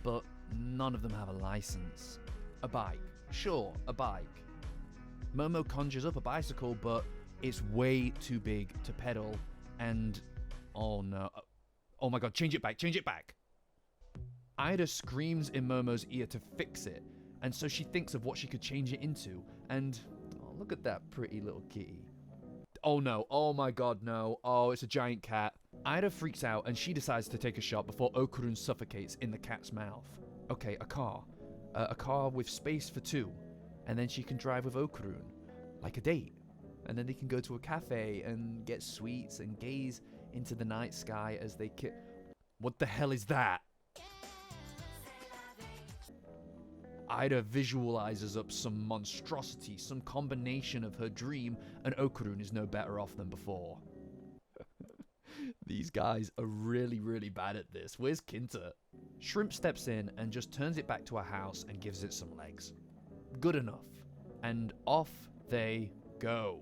but none of them have a license. A bike, sure, a bike. Momo conjures up a bicycle, but it's way too big to pedal, and oh no, oh my god, change it back. Aira screams in Momo's ear to fix it, and so she thinks of what she could change it into, and oh, look at that pretty little kitty. Oh no, oh my god, no, oh, it's a giant cat. Aira freaks out and she decides to take a shot before Okarun suffocates in the cat's mouth. Okay, a car with space for two, and then she can drive with Okarun, like a date. And then they can go to a cafe and get sweets and gaze into the night sky as they What the hell is that? Aira visualizes up some monstrosity, some combination of her dream, and Okarun is no better off than before. These guys are really, really bad at this. Where's Kinta? Shrimp steps in and just turns it back to a house and gives it some legs. Good enough. And off they go.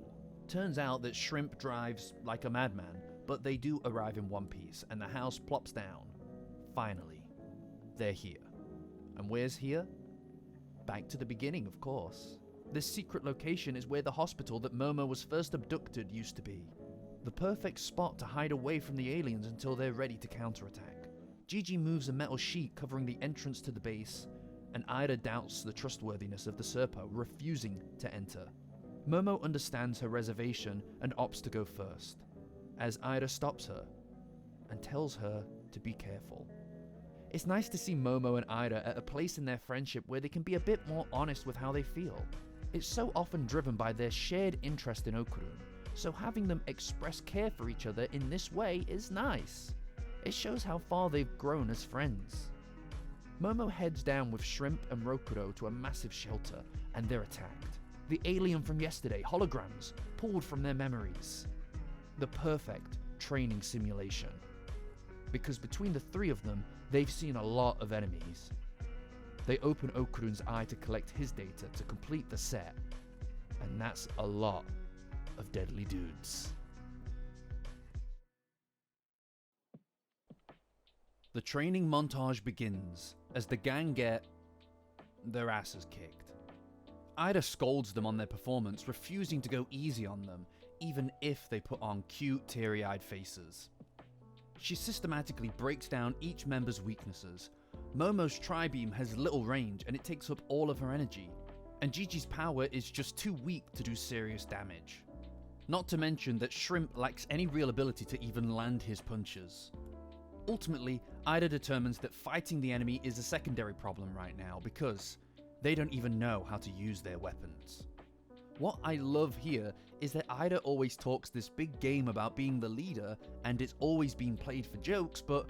Turns out that Shrimp drives like a madman, but they do arrive in one piece, and the house plops down. Finally, they're here. And where's here? Back to the beginning, of course. This secret location is where the hospital that Momo was first abducted used to be. The perfect spot to hide away from the aliens until they're ready to counterattack. Jiji moves a metal sheet covering the entrance to the base, and Aira doubts the trustworthiness of the Serpo, refusing to enter. Momo understands her reservation and opts to go first, as Aira stops her and tells her to be careful. It's nice to see Momo and Aira at a place in their friendship where they can be a bit more honest with how they feel. It's so often driven by their shared interest in Okarun, so having them express care for each other in this way is nice. It shows how far they've grown as friends. Momo heads down with Shrimp and Rokuro to a massive shelter, and they're attacked. The alien from yesterday, holograms, pulled from their memories. The perfect training simulation. Because between the three of them, they've seen a lot of enemies. They open Okarun's eye to collect his data to complete the set, and that's a lot of deadly dudes. The training montage begins as the gang get their asses kicked. Aira scolds them on their performance, refusing to go easy on them, even if they put on cute, teary-eyed faces. She systematically breaks down each member's weaknesses. Momo's Tribeam has little range and it takes up all of her energy, and Jiji's power is just too weak to do serious damage. Not to mention that Shrimp lacks any real ability to even land his punches. Ultimately, Aira determines that fighting the enemy is a secondary problem right now because they don't even know how to use their weapons. What I love here is that Aira always talks this big game about being the leader and it's always been played for jokes, but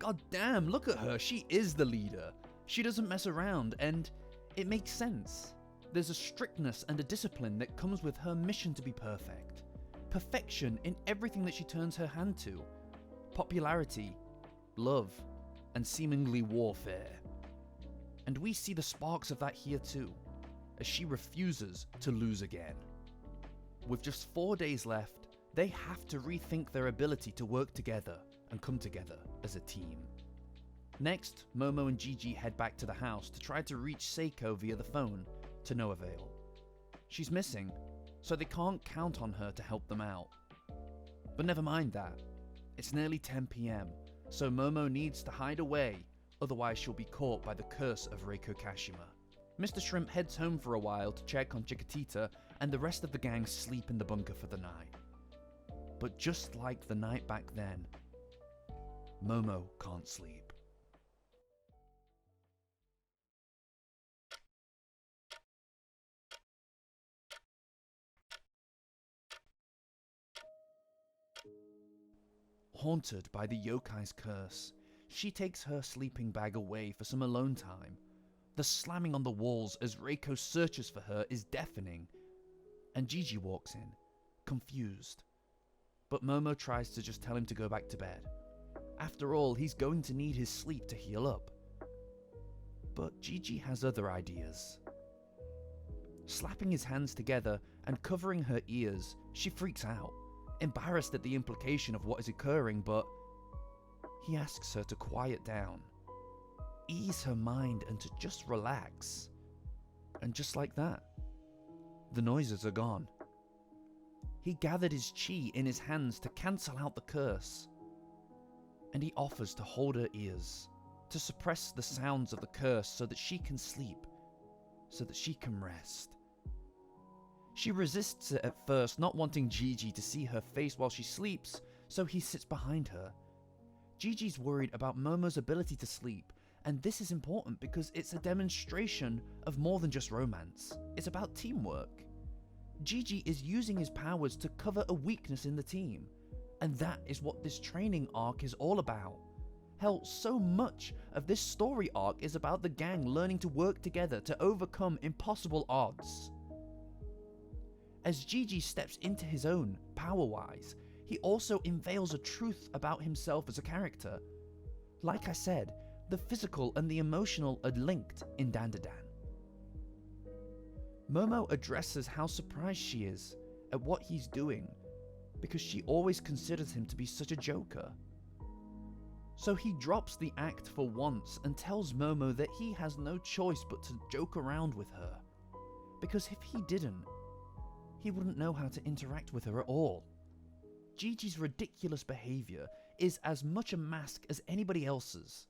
goddamn, look at her, she is the leader. She doesn't mess around and it makes sense. There's a strictness and a discipline that comes with her mission to be perfect. Perfection in everything that she turns her hand to. Popularity, love, and seemingly warfare. And we see the sparks of that here too, as she refuses to lose again. With just 4 days left, they have to rethink their ability to work together and come together as a team. Next, Momo and Jiji head back to the house to try to reach Seiko via the phone, to no avail. She's missing, so they can't count on her to help them out. But never mind that. It's nearly 10 PM, so Momo needs to hide away, otherwise she'll be caught by the curse of Reiko Kashima. Mr. Shrimp heads home for a while to check on Chiquitita, and the rest of the gang sleep in the bunker for the night. But just like the night back then, Momo can't sleep. Haunted by the Yokai's curse, she takes her sleeping bag away for some alone time. The slamming on the walls as Reiko searches for her is deafening, and Jiji walks in, confused. But Momo tries to just tell him to go back to bed. After all, he's going to need his sleep to heal up. But Jiji has other ideas. Slapping his hands together and covering her ears, she freaks out, embarrassed at the implication of what is occurring, but he asks her to quiet down, ease her mind and to just relax. And just like that, the noises are gone. He gathered his chi in his hands to cancel out the curse, and he offers to hold her ears, to suppress the sounds of the curse so that she can sleep, so that she can rest. She resists it at first, not wanting Jiji to see her face while she sleeps, so he sits behind her. Jiji's worried about Momo's ability to sleep, and this is important because it's a demonstration of more than just romance. It's about teamwork. Jiji is using his powers to cover a weakness in the team, and that is what this training arc is all about. Hell, so much of this story arc is about the gang learning to work together to overcome impossible odds. As Jiji steps into his own, power-wise, he also unveils a truth about himself as a character. Like I said, the physical and the emotional are linked in Dandadan. Momo addresses how surprised she is at what he's doing, because she always considers him to be such a joker. So he drops the act for once and tells Momo that he has no choice but to joke around with her, because if he didn't, he wouldn't know how to interact with her at all. Jiji's ridiculous behavior is as much a mask as anybody else's.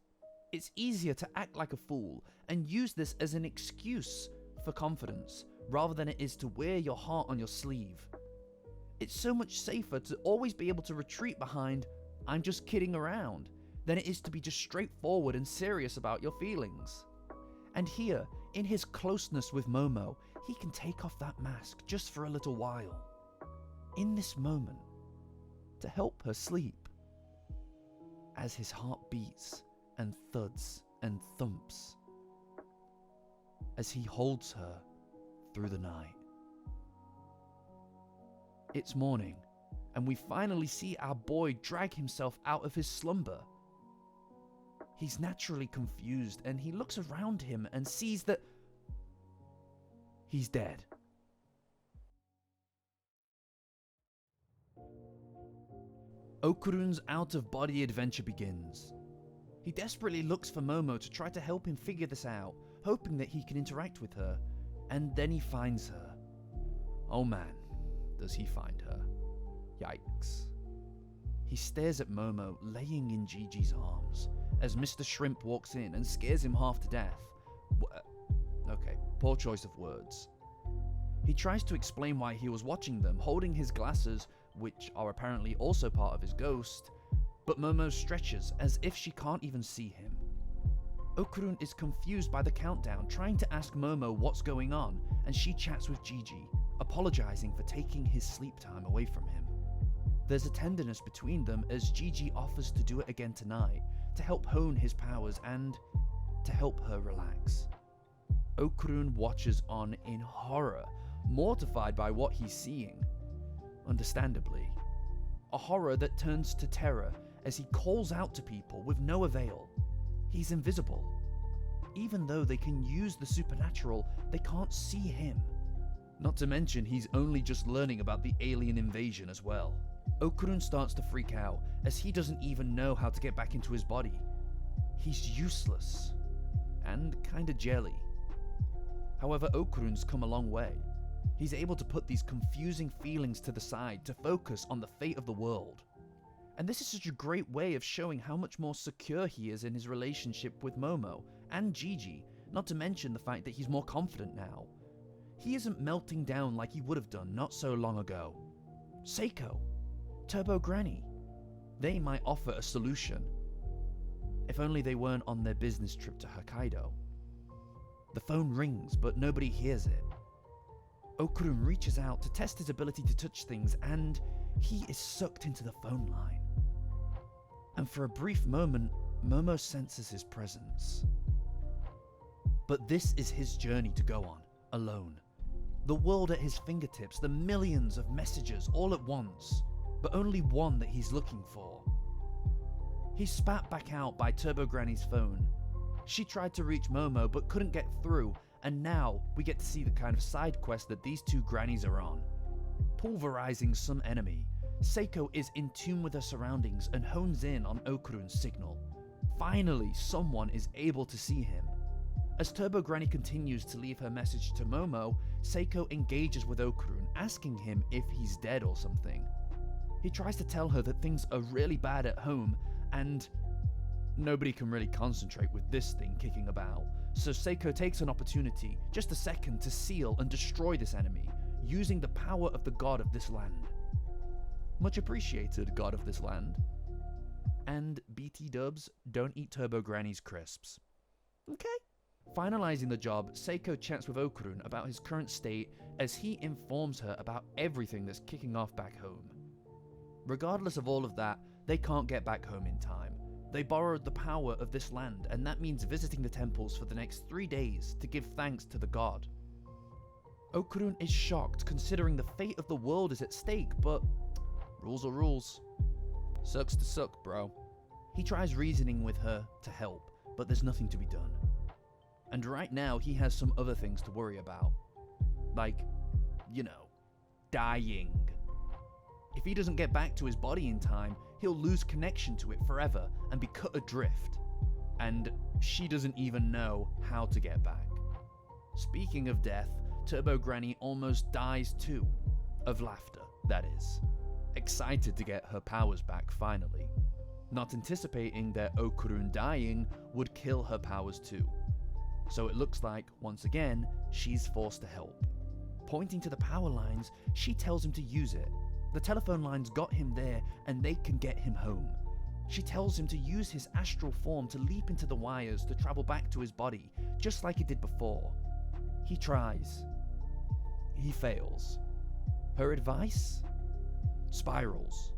It's easier to act like a fool and use this as an excuse for confidence, rather than it is to wear your heart on your sleeve. It's so much safer to always be able to retreat behind, "I'm just kidding around," than it is to be just straightforward and serious about your feelings. And here, in his closeness with Momo, he can take off that mask just for a little while. In this moment, to help her sleep. As his heart beats and thuds and thumps. As he holds her through the night. It's morning, and we finally see our boy drag himself out of his slumber. He's naturally confused, and he looks around him and sees that he's dead. Okarun's out-of-body adventure begins. He desperately looks for Momo to try to help him figure this out, hoping that he can interact with her, and then he finds her. Oh man, does he find her. Yikes. He stares at Momo laying in Jiji's arms as Mr. Shrimp walks in and scares him half to death. Okay, poor choice of words. He tries to explain why he was watching them, holding his glasses, which are apparently also part of his ghost, but Momo stretches as if she can't even see him. Okarun is confused by the countdown, trying to ask Momo what's going on, and she chats with Jiji, apologizing for taking his sleep time away from him. There's a tenderness between them as Jiji offers to do it again tonight, to help hone his powers and to help her relax. Okarun watches on in horror, mortified by what he's seeing. Understandably. A horror that turns to terror as he calls out to people with no avail. He's invisible. Even though they can use the supernatural, they can't see him. Not to mention he's only just learning about the alien invasion as well. Okarun starts to freak out as he doesn't even know how to get back into his body. He's useless. And kinda jelly. However, Okarun's come a long way. He's able to put these confusing feelings to the side to focus on the fate of the world. And this is such a great way of showing how much more secure he is in his relationship with Momo and Jiji, not to mention the fact that he's more confident now. He isn't melting down like he would have done not so long ago. Seiko, Turbo Granny, they might offer a solution. If only they weren't on their business trip to Hokkaido. The phone rings, but nobody hears it. Okarun reaches out to test his ability to touch things, and he is sucked into the phone line. And for a brief moment, Momo senses his presence. But this is his journey to go on, alone. The world at his fingertips, the millions of messages all at once, but only one that he's looking for. He's spat back out by Turbo Granny's phone. She tried to reach Momo but couldn't get through, and now we get to see the kind of side quest that these two grannies are on. Pulverizing some enemy, Seiko is in tune with her surroundings and hones in on Okarun's signal. Finally, someone is able to see him. As Turbo Granny continues to leave her message to Momo, Seiko engages with Okarun, asking him if he's dead or something. He tries to tell her that things are really bad at home, and nobody can really concentrate with this thing kicking about. So Seiko takes an opportunity, just a second, to seal and destroy this enemy, using the power of the god of this land. Much appreciated, god of this land. And BT dubs, don't eat Turbo Granny's crisps. Okay. Finalizing the job, Seiko chats with Okarun about his current state as he informs her about everything that's kicking off back home. Regardless of all of that, they can't get back home in time. They borrowed the power of this land, and that means visiting the temples for the next 3 days to give thanks to the god. Okarun is shocked considering the fate of the world is at stake, but rules are rules. Sucks to suck, bro. He tries reasoning with her to help, but there's nothing to be done. And right now he has some other things to worry about. Like, dying. If he doesn't get back to his body in time, he'll lose connection to it forever and be cut adrift. And she doesn't even know how to get back. Speaking of death, Turbo Granny almost dies too. Of laughter, that is. Excited to get her powers back finally. Not anticipating that Okarun dying would kill her powers too. So it looks like, once again, she's forced to help. Pointing to the power lines, she tells him to use it. The telephone lines got him there, and they can get him home. She tells him to use his astral form to leap into the wires to travel back to his body, just like he did before. He tries. He fails. Her advice? Spirals.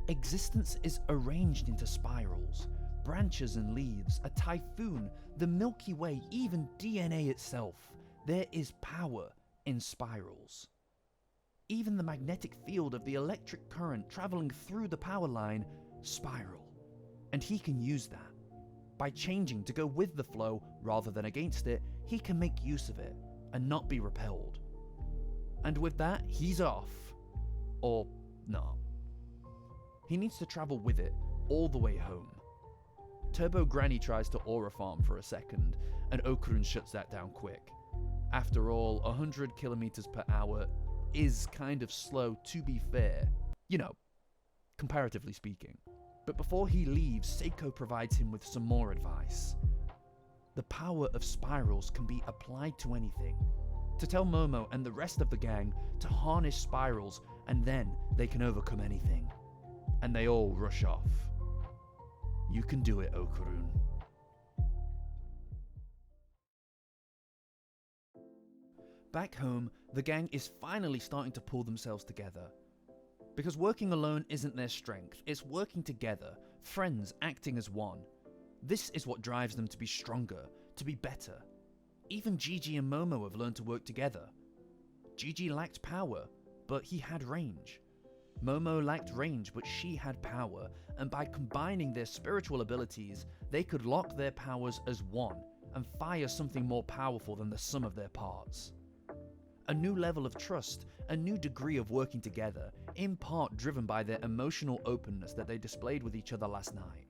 Existence is arranged into spirals. Branches and leaves, a typhoon, the Milky Way, even DNA itself. There is power in spirals. Even the magnetic field of the electric current traveling through the power line, spiral. And he can use that. By changing to go with the flow rather than against it, he can make use of it and not be repelled. And with that, he's off. Or not. He needs to travel with it all the way home. Turbo Granny tries to aura farm for a second, and Okarun shuts that down quick. After all, 100 kilometers per hour is kind of slow, to be fair. You know, comparatively speaking. But before he leaves, Seiko provides him with some more advice. The power of spirals can be applied to anything. To tell Momo and the rest of the gang to harness spirals, and then they can overcome anything. And they all rush off. You can do it, Okarun. Back home, the gang is finally starting to pull themselves together. Because working alone isn't their strength, it's working together, friends acting as one. This is what drives them to be stronger, to be better. Even Jiji and Momo have learned to work together. Jiji lacked power, but he had range. Momo lacked range, but she had power, and by combining their spiritual abilities, they could lock their powers as one and fire something more powerful than the sum of their parts. A new level of trust, a new degree of working together, in part driven by their emotional openness that they displayed with each other last night.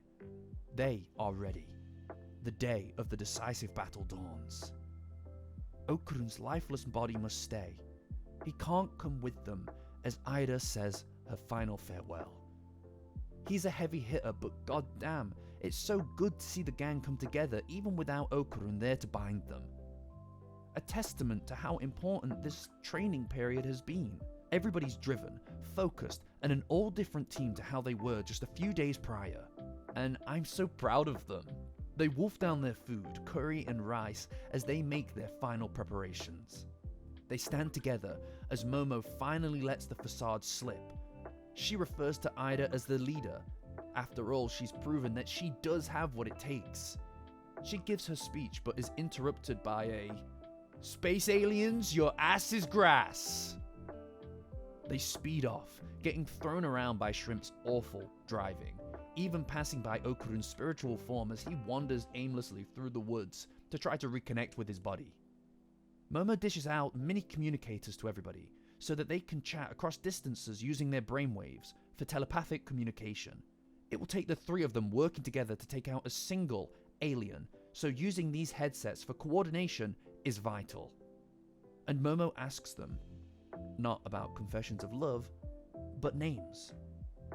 They are ready. The day of the decisive battle dawns. Okarun's lifeless body must stay. He can't come with them, as Aira says her final farewell. He's a heavy hitter, but goddamn, it's so good to see the gang come together even without Okarun there to bind them. A testament to how important this training period has been. Everybody's driven, focused, and an all different team to how they were just a few days prior. And I'm so proud of them. They wolf down their food, curry and rice, as they make their final preparations. They stand together as Momo finally lets the facade slip. She refers to Aira as the leader. After all, she's proven that she does have what it takes. She gives her speech but is interrupted by a "Space aliens, your ass is grass." They speed off, getting thrown around by Shrimp's awful driving, even passing by Okarun's spiritual form as he wanders aimlessly through the woods to try to reconnect with his body. Momo dishes out mini communicators to everybody so that they can chat across distances using their brainwaves for telepathic communication. It will take the three of them working together to take out a single alien, so using these headsets for coordination is vital. And Momo asks them, not about confessions of love, but names.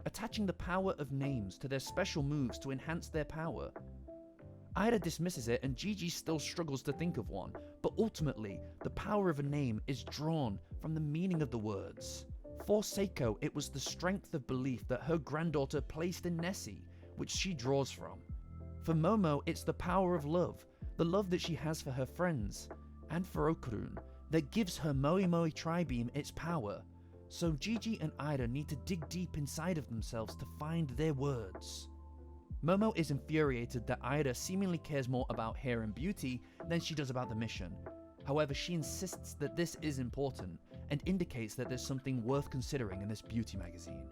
Attaching the power of names to their special moves to enhance their power. Aira dismisses it and Jiji still struggles to think of one, but ultimately, the power of a name is drawn from the meaning of the words. For Seiko, it was the strength of belief that her granddaughter placed in Nessie, which she draws from. For Momo, it's the power of love, the love that she has for her friends, and for Okarun, that gives her Moe Moe Tribeam its power. So Jiji and Aira need to dig deep inside of themselves to find their words. Momo is infuriated that Aira seemingly cares more about hair and beauty than she does about the mission. However, she insists that this is important and indicates that there's something worth considering in this beauty magazine.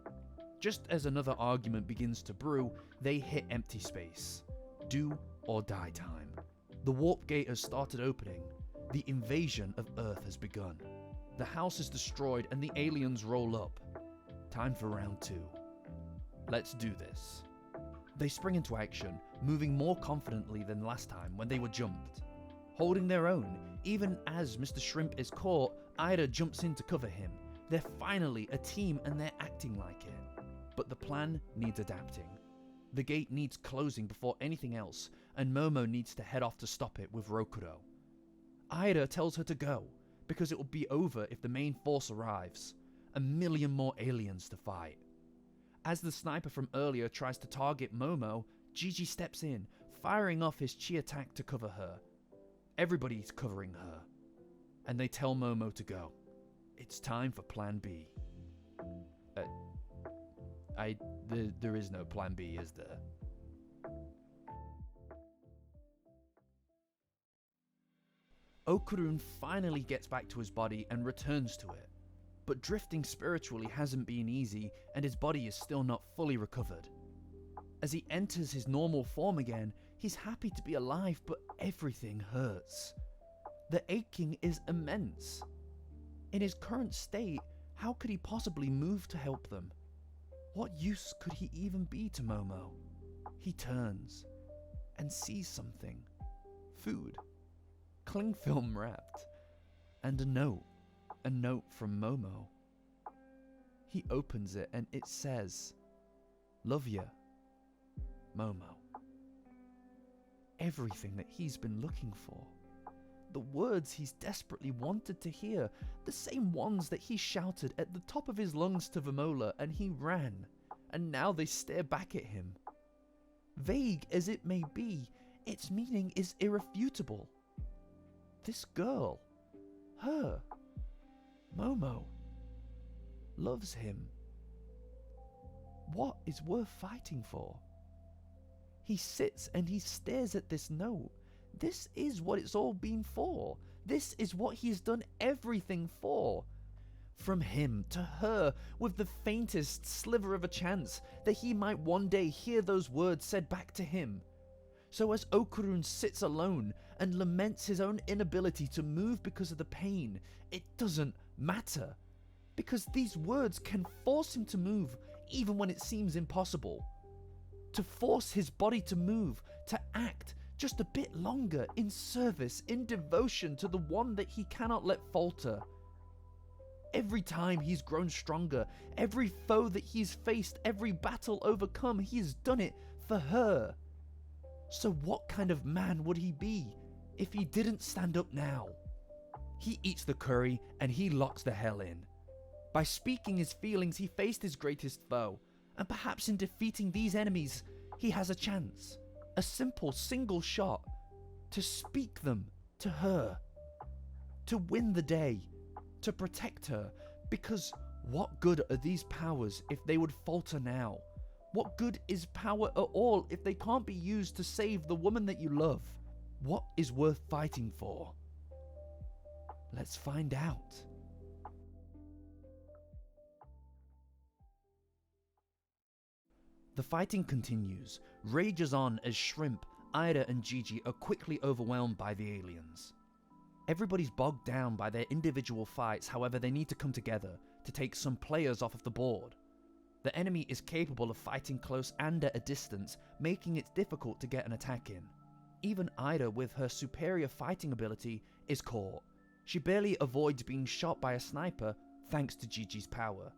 Just as another argument begins to brew, they hit empty space. Do or die time. The warp gate has started opening. The invasion of Earth has begun. The house is destroyed and the aliens roll up. Time for round 2. Let's do this. They spring into action, moving more confidently than last time when they were jumped. Holding their own, even as Mr. Shrimp is caught, Aira jumps in to cover him. They're finally a team and they're acting like it. But the plan needs adapting. The gate needs closing before anything else, and Momo needs to head off to stop it with Rokuro. Aira tells her to go, because it will be over if the main force arrives. 1 million more aliens to fight. As the sniper from earlier tries to target Momo, Jiji steps in, firing off his chi attack to cover her. Everybody's covering her. And they tell Momo to go. It's time for Plan B. There is no Plan B, is there? Okarun finally gets back to his body and returns to it. But drifting spiritually hasn't been easy, and his body is still not fully recovered. As he enters his normal form again, he's happy to be alive, but everything hurts. The aching is immense. In his current state, how could he possibly move to help them? What use could he even be to Momo? He turns. and sees something. Food, cling film wrapped, and a note from Momo. He opens it and it says, "Love ya, Momo." Everything that he's been looking for. The words he's desperately wanted to hear, the same ones that he shouted at the top of his lungs to Vamola and he ran, and now they stare back at him. Vague as it may be, its meaning is irrefutable. This girl, her, Momo, loves him. What is worth fighting for? He sits and he stares at this note. This is what it's all been for. This is what he's done everything for. From him to her, with the faintest sliver of a chance that he might one day hear those words said back to him. So as Okarun sits alone and laments his own inability to move because of the pain, it doesn't matter. Because these words can force him to move even when it seems impossible. To force his body to move, to act just a bit longer in service, in devotion to the one that he cannot let falter. Every time he's grown stronger, every foe that he's faced, every battle overcome, he has done it for her. So what kind of man would he be if he didn't stand up now? He eats the curry and he locks the hell in. By speaking his feelings, he faced his greatest foe, and perhaps in defeating these enemies, he has a chance, a simple single shot, to speak them to her, to win the day, to protect her, because what good are these powers if they would falter now? What good is power at all if they can't be used to save the woman that you love? What is worth fighting for? Let's find out. The fighting continues, rages on as Shrimp, Aira and Jiji are quickly overwhelmed by the aliens. Everybody's bogged down by their individual fights, however they need to come together to take some players off of the board. The enemy is capable of fighting close and at a distance, making it difficult to get an attack in. Even Aira, with her superior fighting ability, is caught. She barely avoids being shot by a sniper thanks to Jiji's power.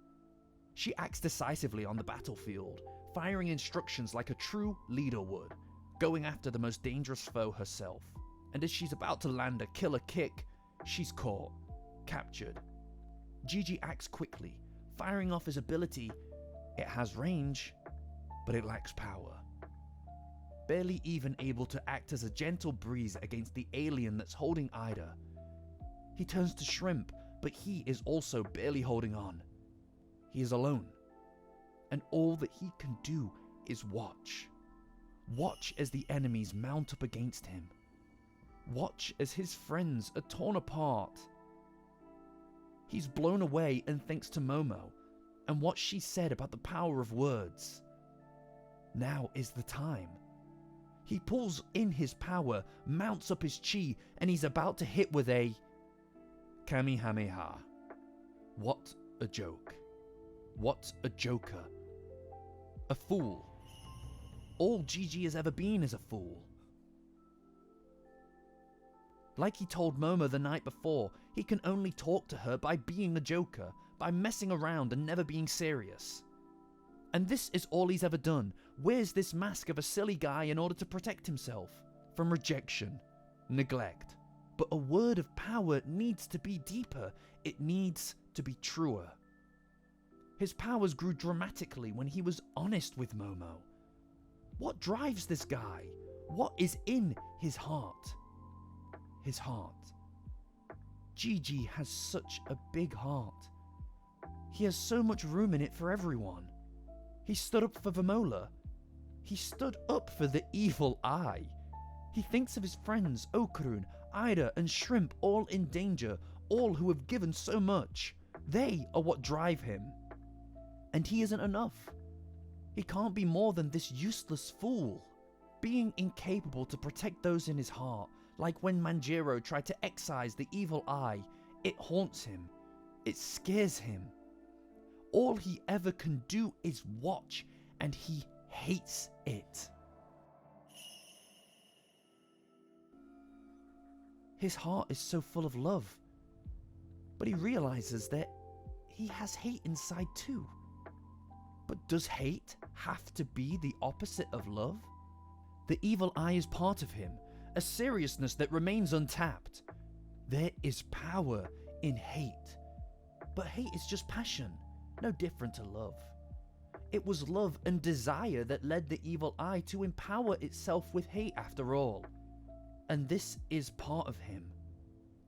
She acts decisively on the battlefield, firing instructions like a true leader would, going after the most dangerous foe herself. And as she's about to land a killer kick, she's caught, captured. Jiji acts quickly, firing off his ability. It has range, but it lacks power. Barely even able to act as a gentle breeze against the alien that's holding Aira. He turns to Shrimp, but he is also barely holding on. He is alone, and all that he can do is watch. Watch as the enemies mount up against him. Watch as his friends are torn apart. He's blown away and thinks to Momo, and what she said about the power of words. Now is the time. He pulls in his power, mounts up his chi, and he's about to hit with a Kamehameha. What a joke. What a joker. A fool. All Jiji has ever been is a fool. Like he told Momo the night before, he can only talk to her by being a joker, by messing around and never being serious. And this is all he's ever done, wears this mask of a silly guy in order to protect himself from rejection, neglect. But a word of power needs to be deeper, it needs to be truer. His powers grew dramatically when he was honest with Momo. What drives this guy? What is in his heart? His heart. Jiji has such a big heart. He has so much room in it for everyone. He stood up for Vamola. He stood up for the evil eye. He thinks of his friends Okarun, Aira and Shrimp, all in danger, all who have given so much. They are what drive him. And he isn't enough. He can't be more than this useless fool. Being incapable to protect those in his heart, like when Manjiro tried to excise the evil eye, it haunts him. It scares him. All he ever can do is watch, and he hates it. His heart is so full of love. But he realizes that he has hate inside too. But does hate have to be the opposite of love? The evil eye is part of him, a seriousness that remains untapped. There is power in hate. But hate is just passion, no different to love. It was love and desire that led the evil eye to empower itself with hate after all. And this is part of him.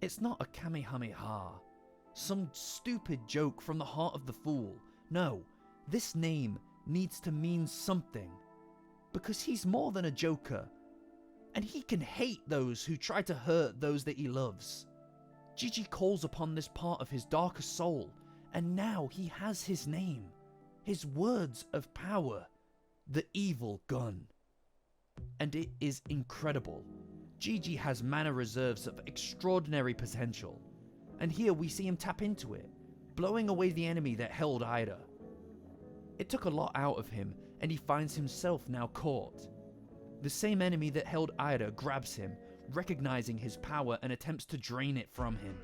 It's not a kamehameha, some stupid joke from the heart of the fool. No, this name needs to mean something. Because he's more than a joker. And he can hate those who try to hurt those that he loves. Jiji calls upon this part of his darker soul, and now he has his name. His words of power. The evil gun. And it is incredible. Jiji has mana reserves of extraordinary potential. And here we see him tap into it, blowing away the enemy that held Aira. It took a lot out of him, and he finds himself now caught. The same enemy that held Aira grabs him, recognizing his power and attempts to drain it from him.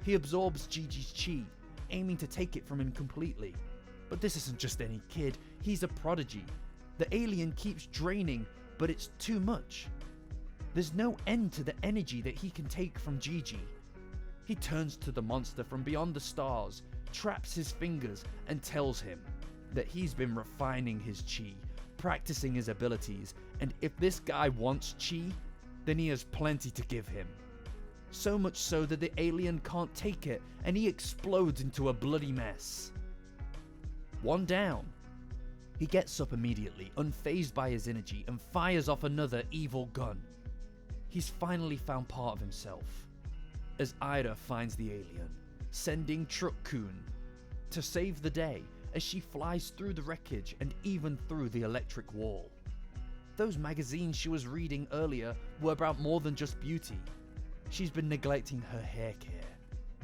He absorbs Jiji's chi, aiming to take it from him completely. But this isn't just any kid, he's a prodigy. The alien keeps draining, but it's too much. There's no end to the energy that he can take from Jiji. He turns to the monster from beyond the stars, traps his fingers, and tells him that he's been refining his chi, practicing his abilities, and if this guy wants chi, then he has plenty to give him. So much so that the alien can't take it, and he explodes into a bloody mess. One down. He gets up immediately, unfazed by his energy, and fires off another evil gun. He's finally found part of himself. As Aira finds the alien, sending Truck-kun to save the day as she flies through the wreckage and even through the electric wall. Those magazines she was reading earlier were about more than just beauty. She's been neglecting her hair care,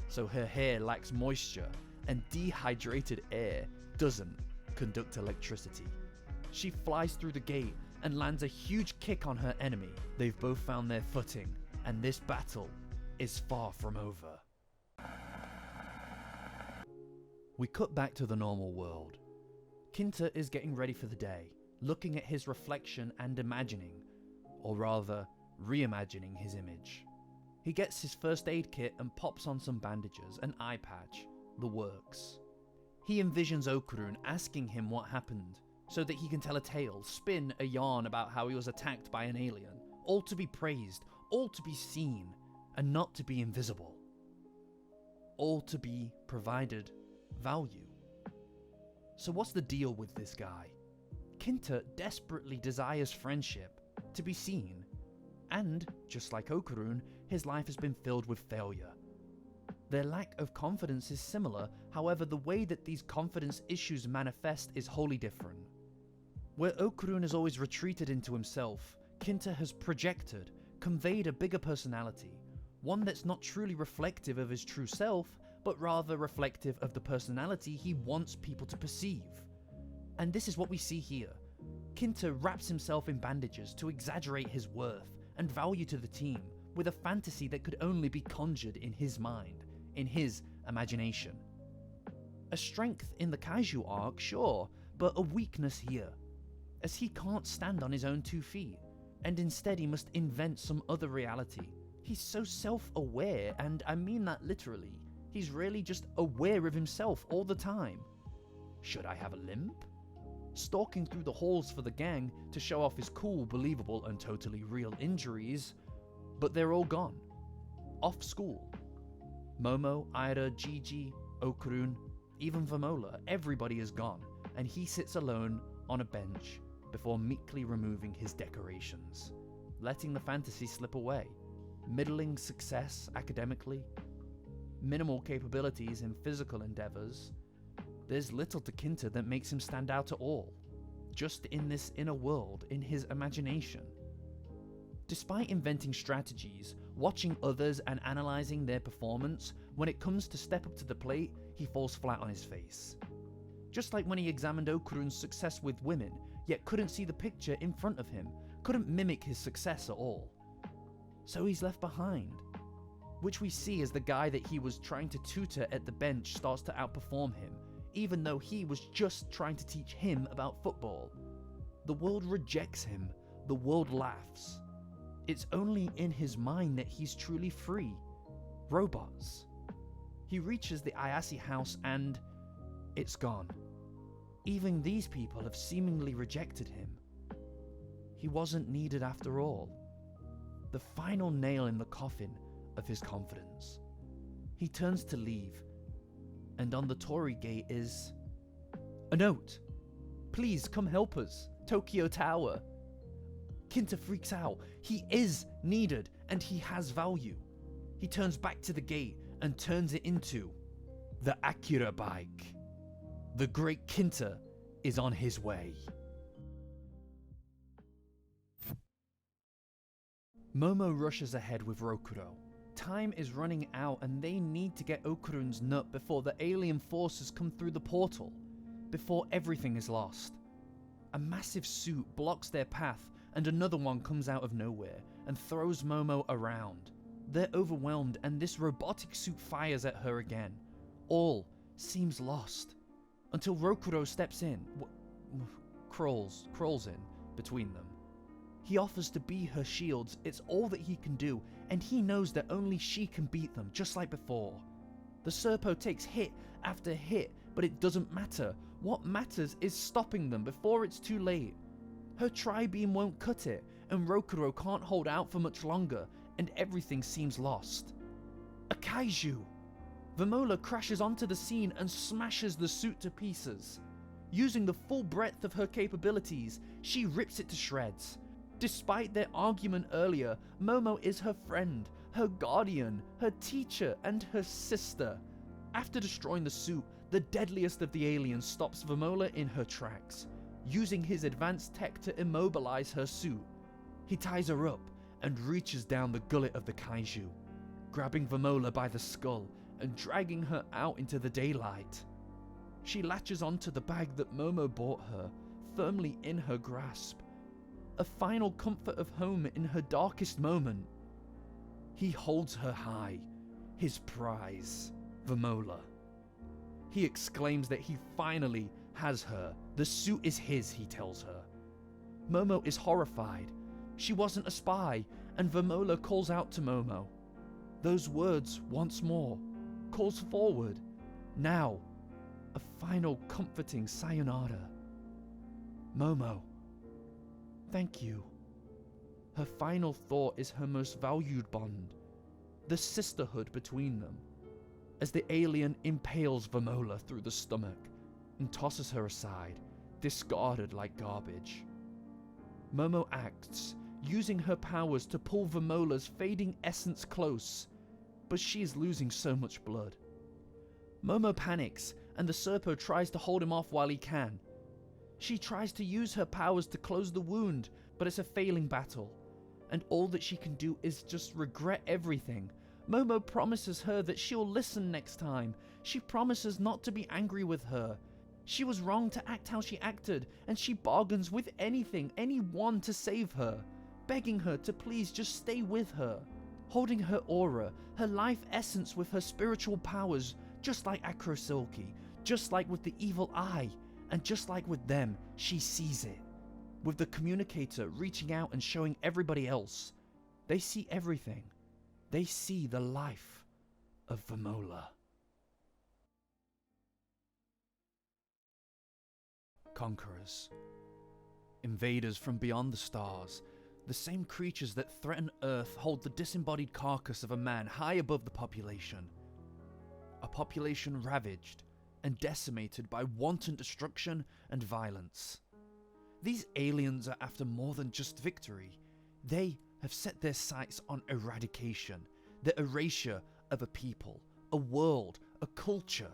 so her hair lacks moisture and dehydrated air doesn't conduct electricity. She flies through the gate and lands a huge kick on her enemy. They've both found their footing, and this battle is far from over. We cut back to the normal world. Kinta is getting ready for the day, looking at his reflection and imagining, or rather, reimagining his image. He gets his first aid kit and pops on some bandages, an eye patch, the works. He envisions Okarun asking him what happened, so that he can tell a tale, spin a yarn about how he was attacked by an alien, all to be praised, all to be seen, and not to be invisible. All to be provided value. So what's the deal with this guy? Kinta desperately desires friendship, to be seen, and, just like Okarun, his life has been filled with failure. Their lack of confidence is similar, however the way that these confidence issues manifest is wholly different. Where Okarun has always retreated into himself, Kinta has projected, conveyed a bigger personality, one that's not truly reflective of his true self, but rather reflective of the personality he wants people to perceive. And this is what we see here. Kinta wraps himself in bandages to exaggerate his worth and value to the team, with a fantasy that could only be conjured in his mind, in his imagination. A strength in the Kaiju arc, sure, but a weakness here, as he can't stand on his own 2 feet, and instead he must invent some other reality. He's so self-aware, and I mean that literally. He's really just aware of himself all the time. Should I have a limp? Stalking through the halls for the gang to show off his cool, believable, and totally real injuries, but they're all gone. Off school. Momo, Aira, Jiji, Okarun, even Vamola, everybody is gone, and he sits alone on a bench before meekly removing his decorations, letting the fantasy slip away. Middling success academically, minimal capabilities in physical endeavors. There's little to Kinta that makes him stand out at all, just in this inner world, in his imagination. Despite inventing strategies, watching others and analysing their performance, when it comes to step up to the plate, he falls flat on his face. Just like when he examined Okarun's success with women, yet couldn't see the picture in front of him, couldn't mimic his success at all. So he's left behind, which we see as the guy that he was trying to tutor at the bench starts to outperform him, even though he was just trying to teach him about football. The world rejects him, the world laughs. It's only in his mind that he's truly free. Robots. He reaches the Ayase house and it's gone. Even these people have seemingly rejected him. He wasn't needed after all. The final nail in the coffin of his confidence. He turns to leave, and on the Torii gate is a note. Please come help us, Tokyo Tower. Kinta freaks out. He is needed, and he has value. He turns back to the gate and turns it into the Akira bike. The great Kinta is on his way. Momo rushes ahead with Rokuro. Time is running out and they need to get Okarun's nut before the alien forces come through the portal, before everything is lost. A massive suit blocks their path and another one comes out of nowhere and throws Momo around. They're overwhelmed and this robotic suit fires at her again. All seems lost. Until Rokuro steps in, crawls in between them. He offers to be her shields, it's all that he can do, and he knows that only she can beat them, just like before. The Serpo takes hit after hit, but it doesn't matter. What matters is stopping them before it's too late. Her Tribeam won't cut it, and Rokuro can't hold out for much longer, and everything seems lost. A kaiju! Vamola crashes onto the scene and smashes the suit to pieces. Using the full breadth of her capabilities, she rips it to shreds. Despite their argument earlier, Momo is her friend, her guardian, her teacher, and her sister. After destroying the suit, the deadliest of the aliens stops Vamola in her tracks, using his advanced tech to immobilize her suit. He ties her up and reaches down the gullet of the kaiju, grabbing Vamola by the skull and dragging her out into the daylight. She latches onto the bag that Momo bought her, firmly in her grasp. A final comfort of home in her darkest moment. He holds her high, his prize, Vamola. He exclaims that he finally has her. The suit is his, he tells her. Momo is horrified. She wasn't a spy, and Vamola calls out to Momo. Those words, once more, calls forward. Now, a final comforting sayonara. Momo, thank you. Her final thought is her most valued bond, the sisterhood between them, as the alien impales Vamola through the stomach and tosses her aside, discarded like garbage. Momo acts, using her powers to pull Vamola's fading essence close, but she is losing so much blood. Momo panics, and the Serpo tries to hold him off while he can. She tries to use her powers to close the wound, but it's a failing battle, and all that she can do is just regret everything. Momo promises her that she'll listen next time. She promises not to be angry with her. She was wrong to act how she acted, and she bargains with anything, anyone to save her, begging her to please just stay with her, holding her aura, her life essence with her spiritual powers, just like Akrosilki, just like with the evil eye, and just like with them, she sees it. With the communicator reaching out and showing everybody else, they see everything. They see the life of Vamola. Conquerors. Invaders from beyond the stars, the same creatures that threaten Earth hold the disembodied carcass of a man high above the population. A population ravaged and decimated by wanton destruction and violence. These aliens are after more than just victory. They have set their sights on eradication, the erasure of a people, a world, a culture.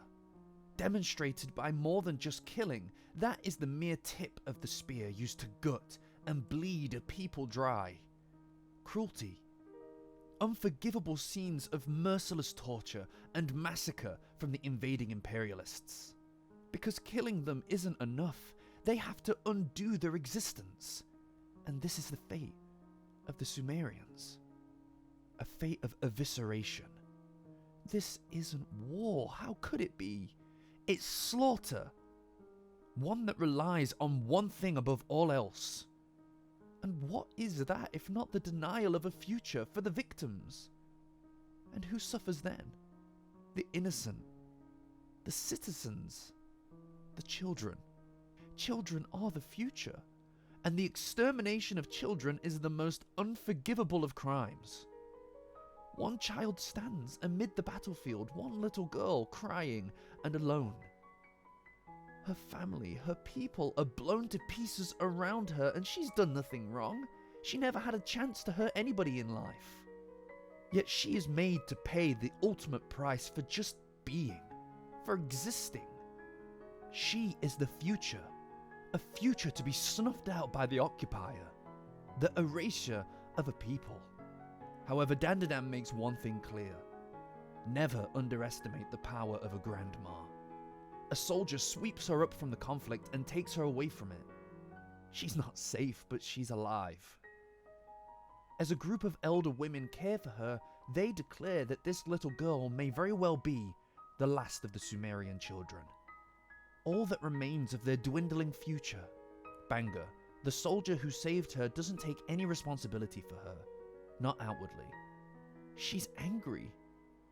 Demonstrated by more than just killing, that is the mere tip of the spear used to gut and bleed a people dry. Cruelty. Unforgivable scenes of merciless torture and massacre from the invading imperialists. Because killing them isn't enough, they have to undo their existence. And this is the fate of the Sumerians. a fate of evisceration. This isn't war, how could it be? It's slaughter. One that relies on one thing above all else. And what is that if not the denial of a future for the victims? And who suffers then? The innocent, the citizens, the children. Children are the future, and the extermination of children is the most unforgivable of crimes. One child stands amid the battlefield, one little girl crying and alone. Her family, her people are blown to pieces around her, and she's done nothing wrong. She never had a chance to hurt anybody in life. Yet she is made to pay the ultimate price for just being, for existing. She is the future, a future to be snuffed out by the occupier, the erasure of a people. However, Dandadan makes one thing clear. Never underestimate the power of a grandma. A soldier sweeps her up from the conflict and takes her away from it. She's not safe, but she's alive. As a group of elder women care for her, they declare that this little girl may very well be the last of the Sumerian children. All that remains of their dwindling future. Banga, the soldier who saved her, doesn't take any responsibility for her, not outwardly. She's angry.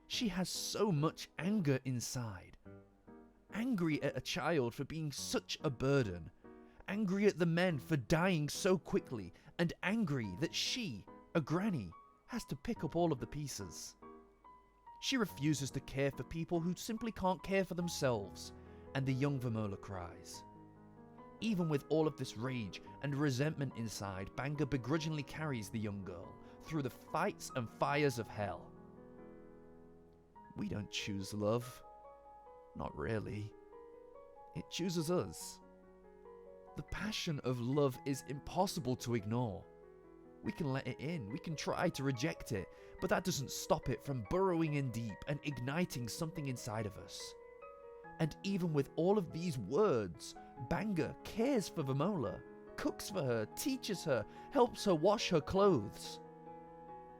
She has so much anger inside. Angry at a child for being such a burden, angry at the men for dying so quickly, and angry that she, a granny, has to pick up all of the pieces. She refuses to care for people who simply can't care for themselves, and the young Vamola cries. Even with all of this rage and resentment inside, Banga begrudgingly carries the young girl through the fights and fires of hell. We don't choose love. Not really. It chooses us. The passion of love is impossible to ignore. We can let it in, we can try to reject it, but that doesn't stop it from burrowing in deep and igniting something inside of us. And even with all of these words, Banga cares for Vamola, cooks for her, teaches her, helps her wash her clothes.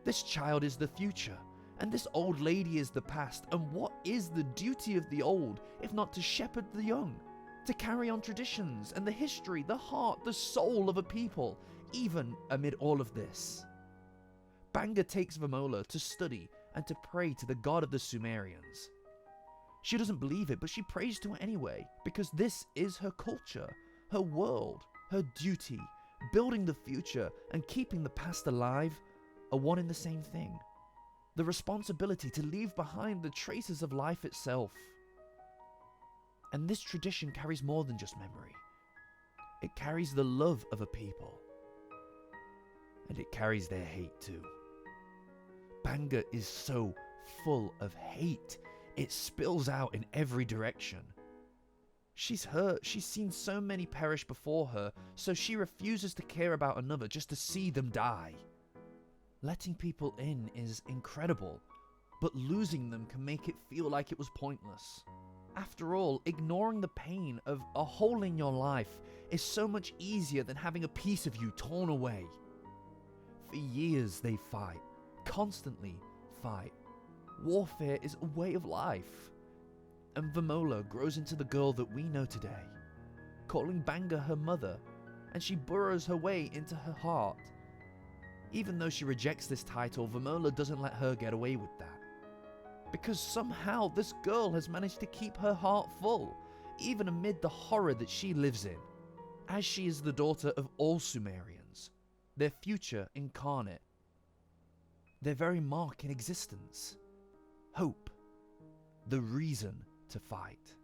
This child is the future, and this old lady is the past, and what is the duty of the old if not to shepherd the young, to carry on traditions and the history, the heart, the soul of a people, even amid all of this? Banga takes Vamola to study and to pray to the god of the Sumerians. She doesn't believe it, but she prays to it anyway, because this is her culture, her world, her duty. Building the future and keeping the past alive are one and the same thing. The responsibility to leave behind the traces of life itself. And this tradition carries more than just memory. It carries the love of a people. And it carries their hate too. Banga is so full of hate. It spills out in every direction. She's hurt, she's seen so many perish before her, so she refuses to care about another just to see them die. Letting people in is incredible, but losing them can make it feel like it was pointless. After all, ignoring the pain of a hole in your life is so much easier than having a piece of you torn away. For years they fight, constantly fight. Warfare is a way of life. And Vamola grows into the girl that we know today, calling Banga her mother, and she burrows her way into her heart. Even though she rejects this title, Vamola doesn't let her get away with that. Because somehow this girl has managed to keep her heart full, even amid the horror that she lives in, as she is the daughter of all Sumerians, their future incarnate, their very mark in existence. Hope, the reason to fight.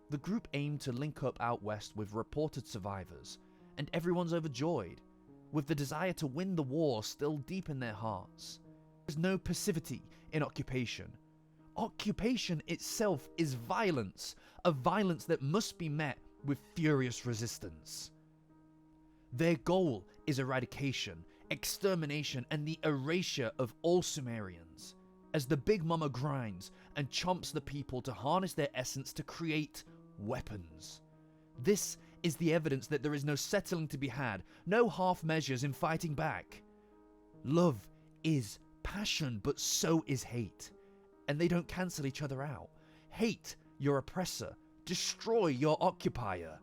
The group aimed to link up out west with reported survivors, and everyone's overjoyed, with the desire to win the war still deep in their hearts. There's no passivity in occupation. Occupation itself is violence, a violence that must be met with furious resistance. Their goal is eradication, extermination, and the erasure of all Sumerians, as the Big Mama grinds and chomps the people to harness their essence to create weapons. This is the evidence that there is no settling to be had, no half measures in fighting back. Love is passion, but so is hate. And they don't cancel each other out. Hate your oppressor. Destroy your occupier.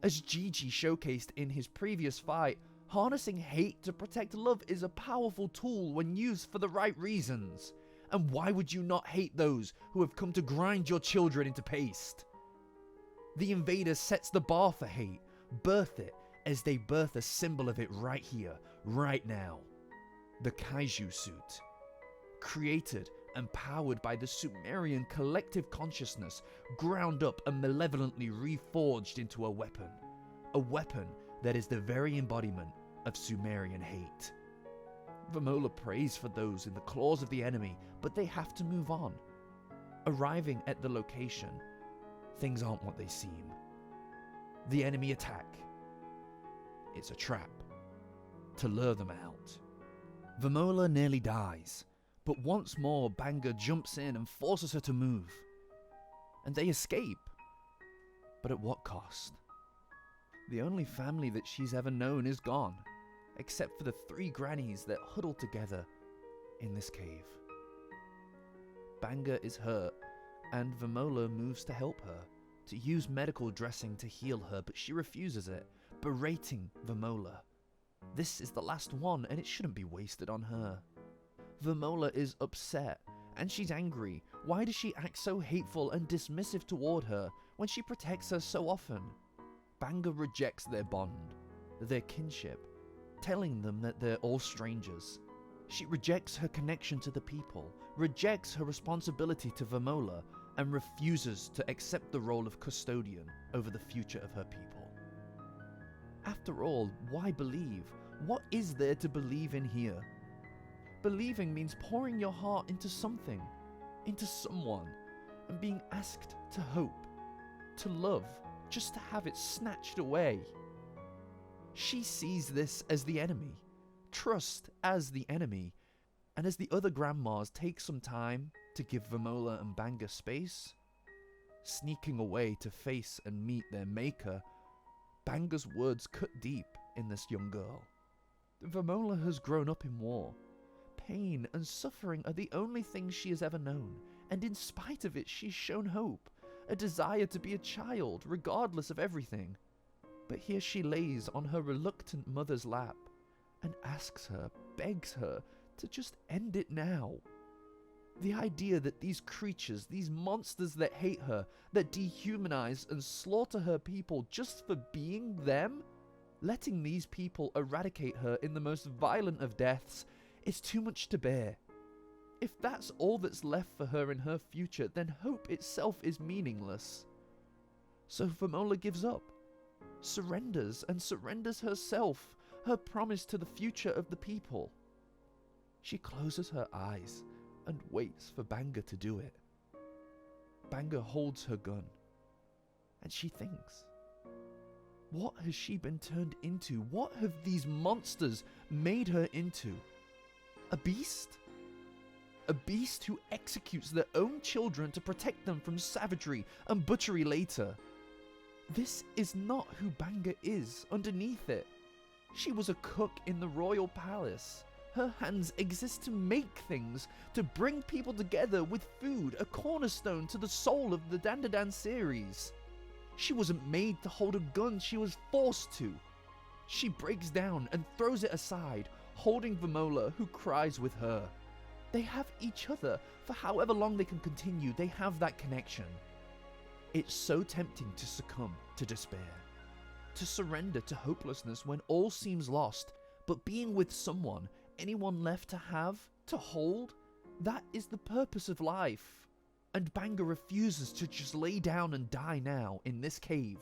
As Jiji showcased in his previous fight, harnessing hate to protect love is a powerful tool when used for the right reasons. And why would you not hate those who have come to grind your children into paste? The invader sets the bar for hate, birth it as they birth a symbol of it right here, right now. The kaiju suit. Created and powered by the Sumerian collective consciousness, ground up and malevolently reforged into a weapon. A weapon that is the very embodiment of Sumerian hate. Vamola prays for those in the claws of the enemy, but they have to move on. Arriving at the location, things aren't what they seem. The enemy attack. It's a trap to lure them out. Vamola nearly dies, but once more Banga jumps in and forces her to move. And they escape. But at what cost? The only family that she's ever known is gone, except for the 3 grannies that huddle together in this cave. Banga is hurt, and Vamola moves to help her, to use medical dressing to heal her, but she refuses it, berating Vamola. This is the last one, and it shouldn't be wasted on her. Vamola is upset, and she's angry. Why does she act so hateful and dismissive toward her when she protects her so often? Banga rejects their bond, their kinship, telling them that they're all strangers. She rejects her connection to the people, rejects her responsibility to Vamola, and refuses to accept the role of custodian over the future of her people. After all, why believe? What is there to believe in here? Believing means pouring your heart into something, into someone, and being asked to hope, to love, just to have it snatched away. She sees this as the enemy, trust as the enemy, and as the other grandmas take some time to give Vamola and Banga space, sneaking away to face and meet their maker, Banga's words cut deep in this young girl. Vamola has grown up in war. Pain and suffering are the only things she has ever known, and in spite of it she's shown hope, a desire to be a child regardless of everything. But here she lays on her reluctant mother's lap and asks her, begs her, to just end it now. The idea that these creatures, these monsters that hate her, that dehumanize and slaughter her people just for being them, letting these people eradicate her in the most violent of deaths, is too much to bear. If that's all that's left for her in her future, then hope itself is meaningless. So Vamola gives up, surrenders, and surrenders herself, her promise to the future of the people. She closes her eyes and waits for Banga to do it. Banga holds her gun, and she thinks, what has she been turned into? What have these monsters made her into? A beast? A beast who executes their own children to protect them from savagery and butchery later. This is not who Banga is underneath it. She was a cook in the royal palace. Her hands exist to make things, to bring people together with food, a cornerstone to the soul of the Dandadan series. She wasn't made to hold a gun, she was forced to. She breaks down and throws it aside, holding Vamola, who cries with her. They have each other. For however long they can continue, they have that connection. It's so tempting to succumb to despair, to surrender to hopelessness when all seems lost, but being with someone, anyone left to have, to hold, that is the purpose of life. And Banga refuses to just lay down and die now in this cave.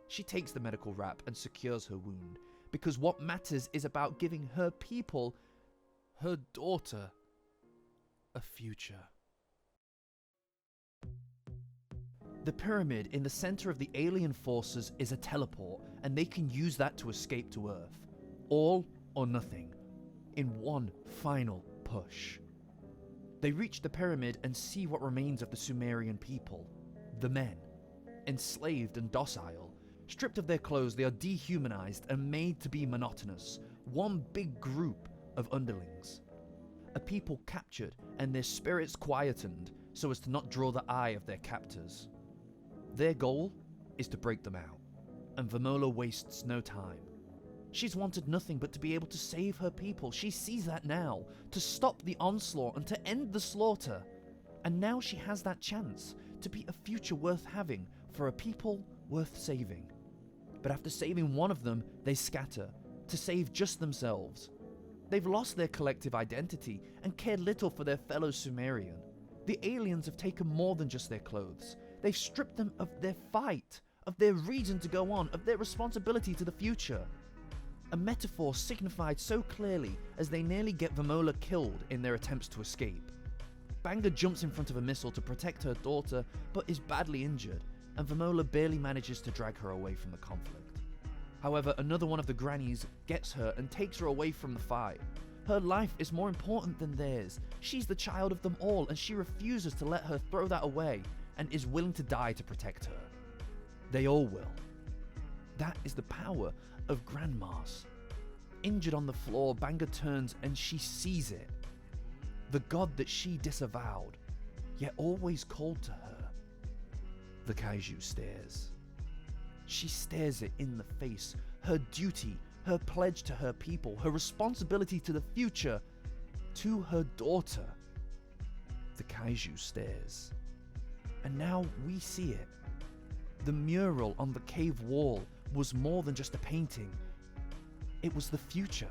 She takes the medical wrap and secures her wound, because what matters is about giving her people, her daughter, a future. The pyramid in the center of the alien forces is a teleport, and they can use that to escape to Earth. All or nothing, in one final push. They reach the pyramid and see what remains of the Sumerian people. The men, enslaved and docile. Stripped of their clothes, they are dehumanized and made to be monotonous. One big group of underlings. A people captured and their spirits quietened so as to not draw the eye of their captors. Their goal is to break them out, and Vamola wastes no time. She's wanted nothing but to be able to save her people. She sees that now, to stop the onslaught and to end the slaughter. And now she has that chance to be a future worth having for a people worth saving. But after saving one of them, they scatter to save just themselves. They've lost their collective identity and cared little for their fellow Sumerian. The aliens have taken more than just their clothes. They've stripped them of their fight, of their reason to go on, of their responsibility to the future. A metaphor signified so clearly as they nearly get Vamola killed in their attempts to escape. Banga jumps in front of a missile to protect her daughter, but is badly injured, and Vamola barely manages to drag her away from the conflict. However, another one of the grannies gets her and takes her away from the fight. Her life is more important than theirs. She's the child of them all, and she refuses to let her throw that away, and is willing to die to protect her. They all will. That is the power of grandmas. Injured on the floor, Banga turns and she sees it. The god that she disavowed, yet always called to her. The kaiju stares. She stares it in the face. Her duty, her pledge to her people, her responsibility to the future, to her daughter. The kaiju stares. And now we see it. The mural on the cave wall was more than just a painting. It was the future.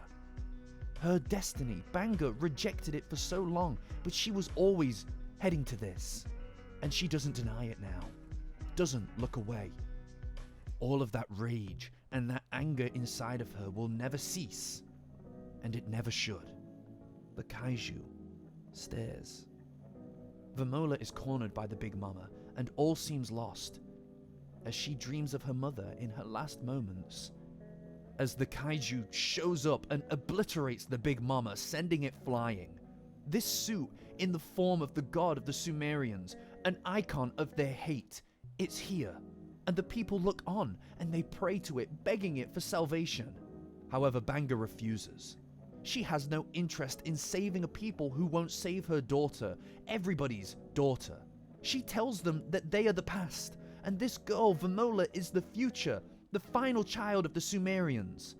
Her destiny. Banga rejected it for so long, but she was always heading to this. And she doesn't deny it now. Doesn't look away. All of that rage and that anger inside of her will never cease. And it never should. The kaiju stares. Vamola is cornered by the Big Mama, and all seems lost, as she dreams of her mother in her last moments. As the kaiju shows up and obliterates the Big Mama, sending it flying. This suit, in the form of the god of the Sumerians, an icon of their hate, it's here, and the people look on and they pray to it, begging it for salvation. However, Banga refuses. She has no interest in saving a people who won't save her daughter, everybody's daughter. She tells them that they are the past, and this girl, Vamola, is the future, the final child of the Sumerians.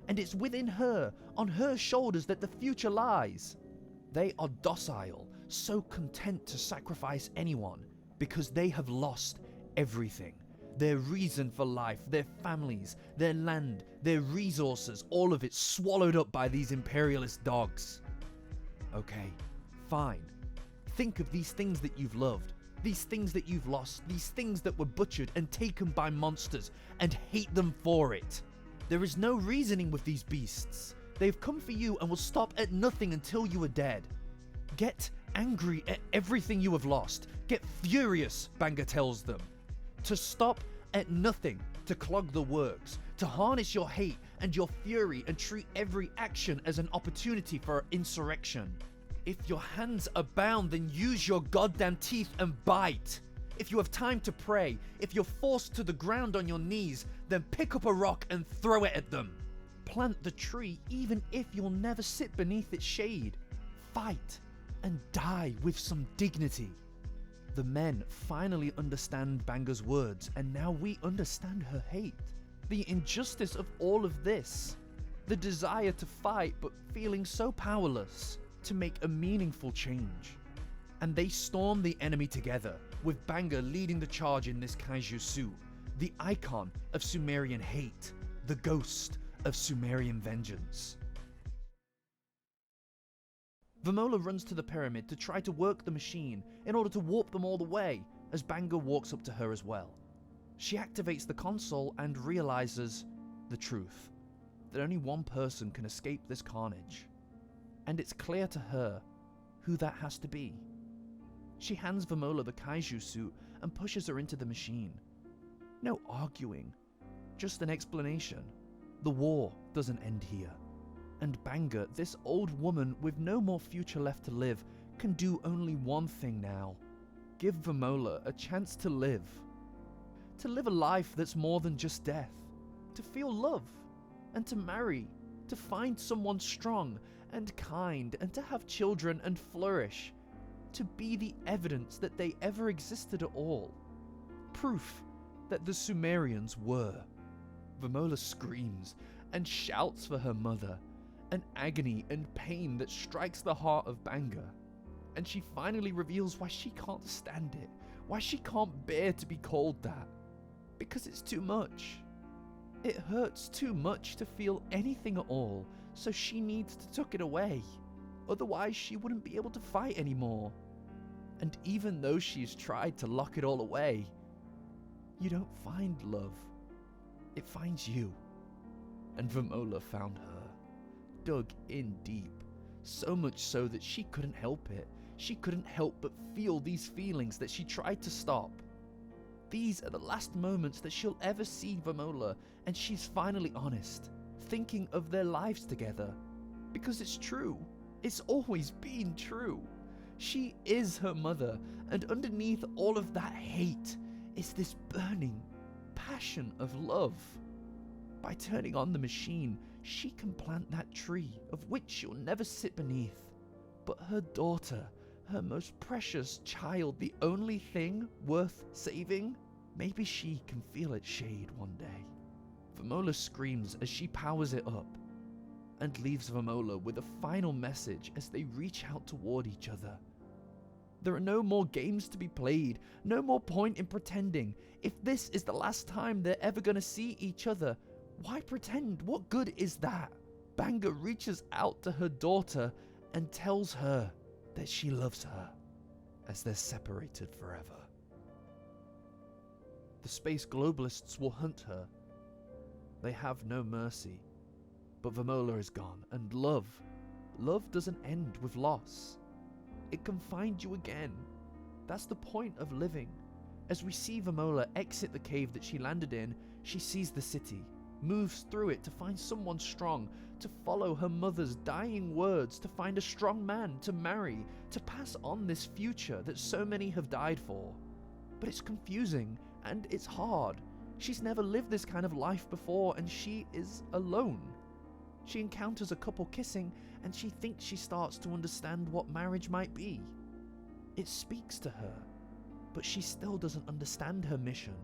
And it's within her, on her shoulders, that the future lies. They are docile, so content to sacrifice anyone, because they have lost everything. Their reason for life, their families, their land, their resources, all of it swallowed up by these imperialist dogs. Okay, fine. Think of these things that you've loved, these things that you've lost, these things that were butchered and taken by monsters, and hate them for it. There is no reasoning with these beasts. They've come for you and will stop at nothing until you are dead. Get angry at everything you have lost. Get furious, Banga tells them. To stop at nothing, to clog the works, to harness your hate and your fury and treat every action as an opportunity for insurrection. If your hands are bound, then use your goddamn teeth and bite. If you have time to pray, if you're forced to the ground on your knees, then pick up a rock and throw it at them. Plant the tree even if you'll never sit beneath its shade. Fight and die with some dignity. The men finally understand Banga's words, and now we understand her hate. The injustice of all of this. The desire to fight, but feeling so powerless to make a meaningful change. And they storm the enemy together, with Banga leading the charge in this kaiju suit, the icon of Sumerian hate, the ghost of Sumerian vengeance. Vamola runs to the pyramid to try to work the machine in order to warp them all the way, as Banga walks up to her as well. She activates the console and realizes the truth, that only one person can escape this carnage. And it's clear to her who that has to be. She hands Vamola the kaiju suit and pushes her into the machine. No arguing, just an explanation. The war doesn't end here. And Banga, this old woman with no more future left to live, can do only one thing now. Give Vamola a chance to live. To live a life that's more than just death. To feel love. And to marry. To find someone strong and kind and to have children and flourish. To be the evidence that they ever existed at all. Proof that the Sumerians were. Vamola screams and shouts for her mother, an agony and pain that strikes the heart of Banga. And she finally reveals why she can't stand it, why she can't bear to be called that. Because it's too much. It hurts too much to feel anything at all, so she needs to tuck it away. Otherwise she wouldn't be able to fight anymore. And even though she's tried to lock it all away, you don't find love. It finds you. And Vamola found her, dug in deep, so much so that she couldn't help it. She couldn't help but feel these feelings that she tried to stop. These are the last moments that she'll ever see Vamola, and she's finally honest, thinking of their lives together. Because it's true. It's always been true. She is her mother, and underneath all of that hate is this burning passion of love. By turning on the machine, she can plant that tree of which she'll never sit beneath. But her daughter, her most precious child, the only thing worth saving, maybe she can feel its shade one day. Vamola screams as she powers it up, and leaves Vamola with a final message as they reach out toward each other. There are no more games to be played, no more point in pretending. If this is the last time they're ever gonna see each other, why pretend? What good is that? Banga reaches out to her daughter and tells her that she loves her as they're separated forever. The Space Globalists will hunt her. They have no mercy. But Vamola is gone, and love doesn't end with loss. It can find you again. That's the point of living. As we see Vamola exit the cave that she landed in, she sees the city, moves through it to find someone strong, to follow her mother's dying words, to find a strong man to marry, to pass on this future that so many have died for. But it's confusing, and it's hard. She's never lived this kind of life before, and she is alone. She encounters a couple kissing, and she thinks she starts to understand what marriage might be. It speaks to her, but she still doesn't understand her mission.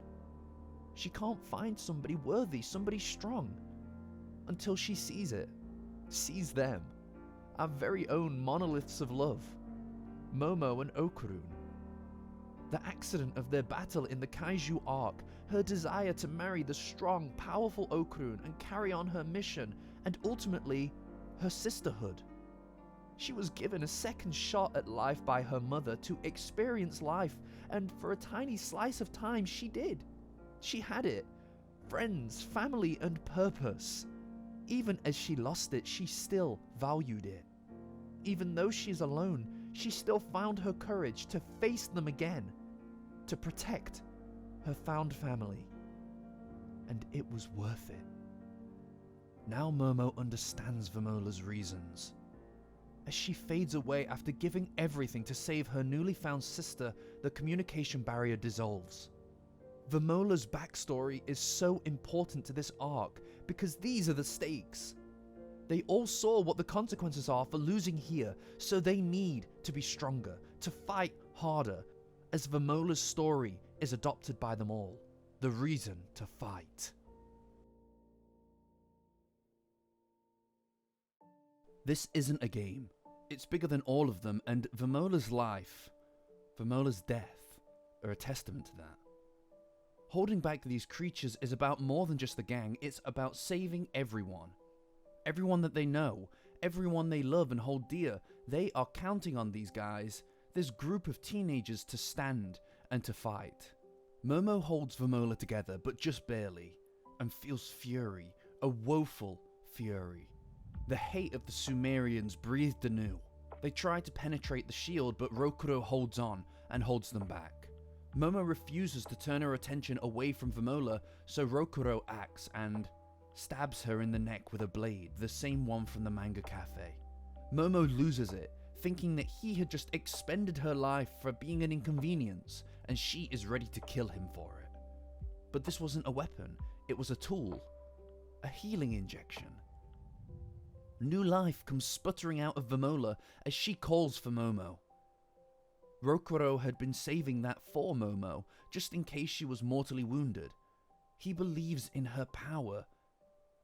She can't find somebody worthy, somebody strong, until she sees it, sees them, our very own monoliths of love, Momo and Okarun. The accident of their battle in the Kaiju arc, her desire to marry the strong, powerful Okarun and carry on her mission, and ultimately, her sisterhood. She was given a second shot at life by her mother to experience life, and for a tiny slice of time she did. She had it. Friends, family, and purpose. Even as she lost it, she still valued it. Even though she's alone, she still found her courage to face them again, to protect her found family. And it was worth it. Now Momo understands Vamola's reasons. As she fades away after giving everything to save her newly found sister, the communication barrier dissolves. Vamola's backstory is so important to this arc because these are the stakes. They all saw what the consequences are for losing here, so they need to be stronger, to fight harder, as Vamola's story is adopted by them all. The reason to fight. This isn't a game. It's bigger than all of them, and Vamola's life, Vamola's death, are a testament to that. Holding back these creatures is about more than just the gang, it's about saving everyone. Everyone that they know, everyone they love and hold dear. They are counting on these guys, this group of teenagers, to stand and to fight. Momo holds Vamola together, but just barely, and feels fury, a woeful fury. The hate of the Sumerians breathed anew. They try to penetrate the shield, but Rokuro holds on and holds them back. Momo refuses to turn her attention away from Vamola, so Rokuro acts and stabs her in the neck with a blade, the same one from the manga cafe. Momo loses it, thinking that he had just expended her life for being an inconvenience, and she is ready to kill him for it. But this wasn't a weapon, it was a tool, a healing injection. New life comes sputtering out of Vamola as she calls for Momo. Rokuro had been saving that for Momo, just in case she was mortally wounded. He believes in her power,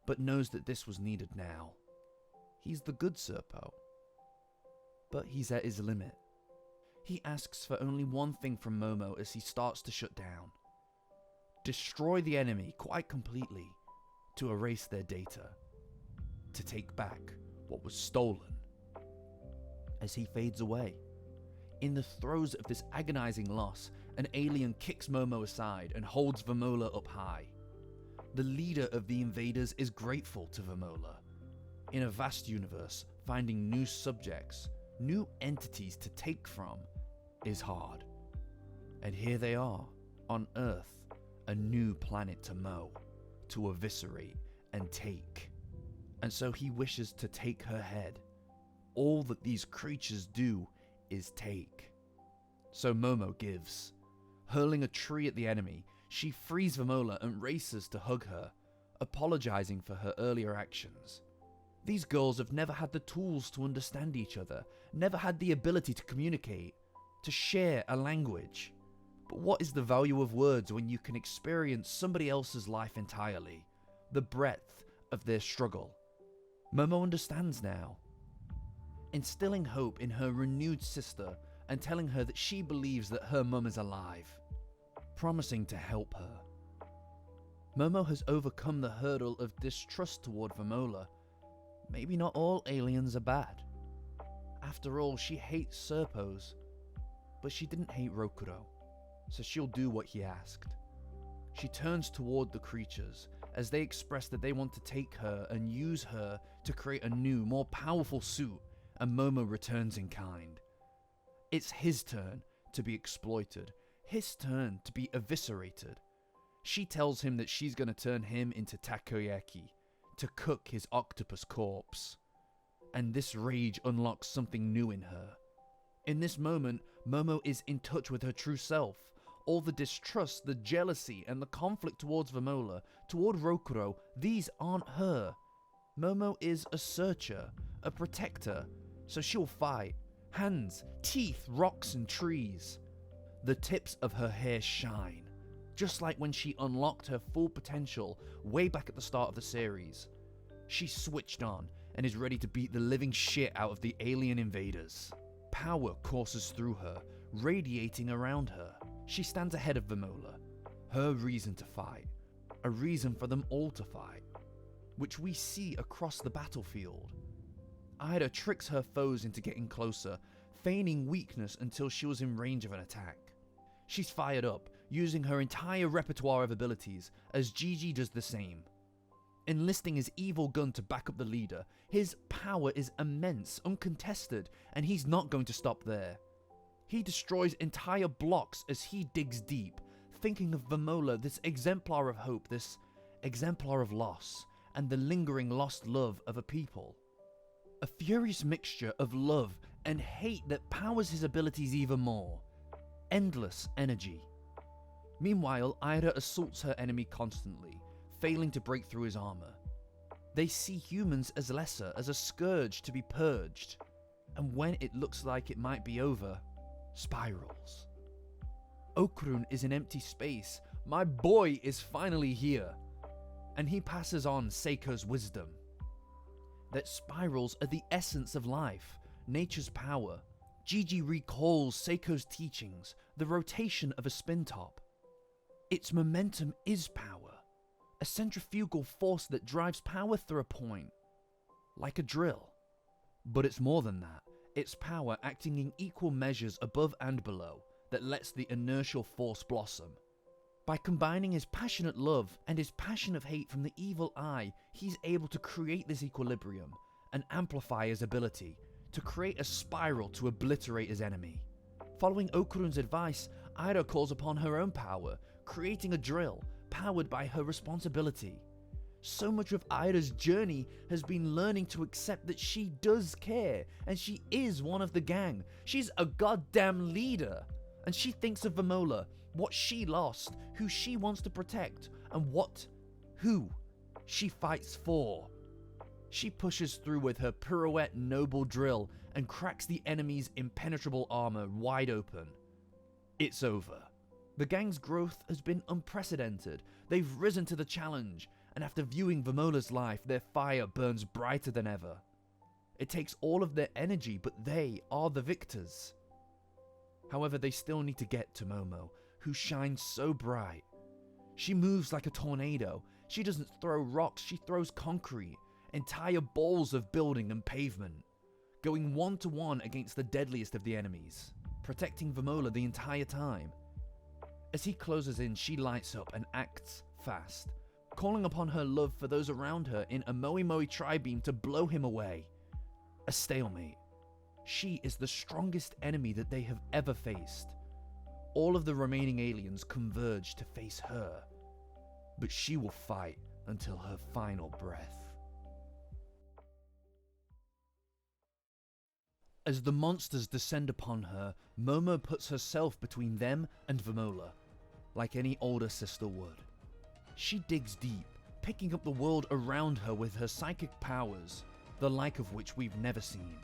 but knows that this was needed now. He's the good Serpo. But he's at his limit. He asks for only one thing from Momo as he starts to shut down. Destroy the enemy quite completely, to erase their data, to take back what was stolen. As he fades away, in the throes of this agonizing loss, an alien kicks Momo aside and holds Vamola up high. The leader of the invaders is grateful to Vamola. In a vast universe, finding new subjects, new entities to take from, is hard. And here they are, on Earth, a new planet to mow, to eviscerate and take. And so he wishes to take her head. All that these creatures do is take. So Momo gives. Hurling a tree at the enemy, she frees Vamola and races to hug her, apologizing for her earlier actions. These girls have never had the tools to understand each other, never had the ability to communicate, to share a language. But what is the value of words when you can experience somebody else's life entirely, the breadth of their struggle? Momo understands now, instilling hope in her renewed sister and telling her that she believes that her mum is alive, promising to help her. Momo has overcome the hurdle of distrust toward Vamola. Maybe not all aliens are bad. After all, she hates Serpos, but she didn't hate Rokuro, so she'll do what he asked. She turns toward the creatures as they express that they want to take her and use her to create a new, more powerful suit, and Momo returns in kind. It's his turn to be exploited, his turn to be eviscerated. She tells him that she's going to turn him into takoyaki, to cook his octopus corpse. And this rage unlocks something new in her. In this moment, Momo is in touch with her true self. All the distrust, the jealousy, and the conflict towards Vamola, toward Rokuro, these aren't her. Momo is a searcher, a protector, so she'll fight. Hands, teeth, rocks, and trees. The tips of her hair shine, just like when she unlocked her full potential way back at the start of the series. She's switched on and is ready to beat the living shit out of the alien invaders. Power courses through her, radiating around her. She stands ahead of Vamola, her reason to fight, a reason for them all to fight, which we see across the battlefield. Aira tricks her foes into getting closer, feigning weakness until she was in range of an attack. She's fired up, using her entire repertoire of abilities, as Jiji does the same. Enlisting his evil gun to back up the leader, his power is immense, uncontested, and he's not going to stop there. He destroys entire blocks as he digs deep, thinking of Vamola, this exemplar of hope, this exemplar of loss, and the lingering lost love of a people. A furious mixture of love and hate that powers his abilities even more. Endless energy. Meanwhile, Aira assaults her enemy constantly, failing to break through his armor. They see humans as lesser, as a scourge to be purged, and when it looks like it might be over, spirals. Okarun is an empty space. My boy is finally here. And he passes on Seiko's wisdom. That spirals are the essence of life, nature's power. Jiji recalls Seiko's teachings, the rotation of a spin top. Its momentum is power, a centrifugal force that drives power through a point, like a drill. But it's more than that. It's power acting in equal measures above and below that lets the inertial force blossom. By combining his passionate love and his passion of hate from the evil eye, he's able to create this equilibrium and amplify his ability to create a spiral to obliterate his enemy. Following Okarun's advice, Aira calls upon her own power, creating a drill powered by her responsibility. So much of Aira's journey has been learning to accept that she does care and she is one of the gang. She's a goddamn leader. And she thinks of Vamola, what she lost, who she wants to protect, and who she fights for. She pushes through with her pirouette noble drill and cracks the enemy's impenetrable armor wide open. It's over. The gang's growth has been unprecedented. They've risen to the challenge, and after viewing Vamola's life, their fire burns brighter than ever. It takes all of their energy, but they are the victors. However, they still need to get to Momo, who shines so bright. She moves like a tornado. She doesn't throw rocks, she throws concrete, entire balls of building and pavement, going one-to-one against the deadliest of the enemies, protecting Vamola the entire time. As he closes in, she lights up and acts fast, calling upon her love for those around her in a Moe Moe Tribeam to blow him away. A stalemate. She is the strongest enemy that they have ever faced. All of the remaining aliens converge to face her, but she will fight until her final breath. As the monsters descend upon her, Momo puts herself between them and Vamola, like any older sister would. She digs deep, picking up the world around her with her psychic powers, the like of which we've never seen.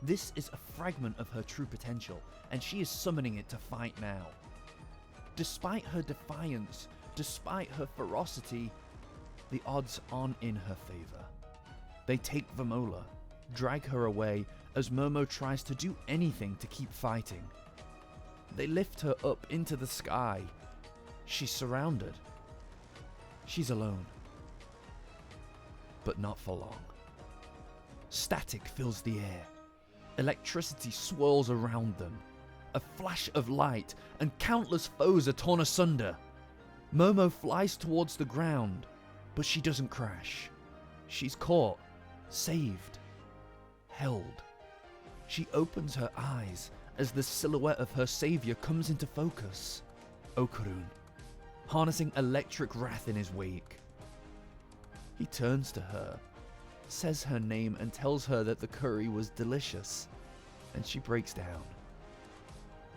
This is a fragment of her true potential, and she is summoning it to fight now. Despite her defiance, despite her ferocity, the odds aren't in her favor. They take Vamola, drag her away as Momo tries to do anything to keep fighting. They lift her up into the sky. She's surrounded. She's alone. But not for long. Static fills the air. Electricity swirls around them. A flash of light, and countless foes are torn asunder. Momo flies towards the ground, but she doesn't crash. She's caught, saved, held. She opens her eyes as the silhouette of her savior comes into focus. Okarun, harnessing electric wrath in his wake. He turns to her, says her name and tells her that the curry was delicious, and she breaks down.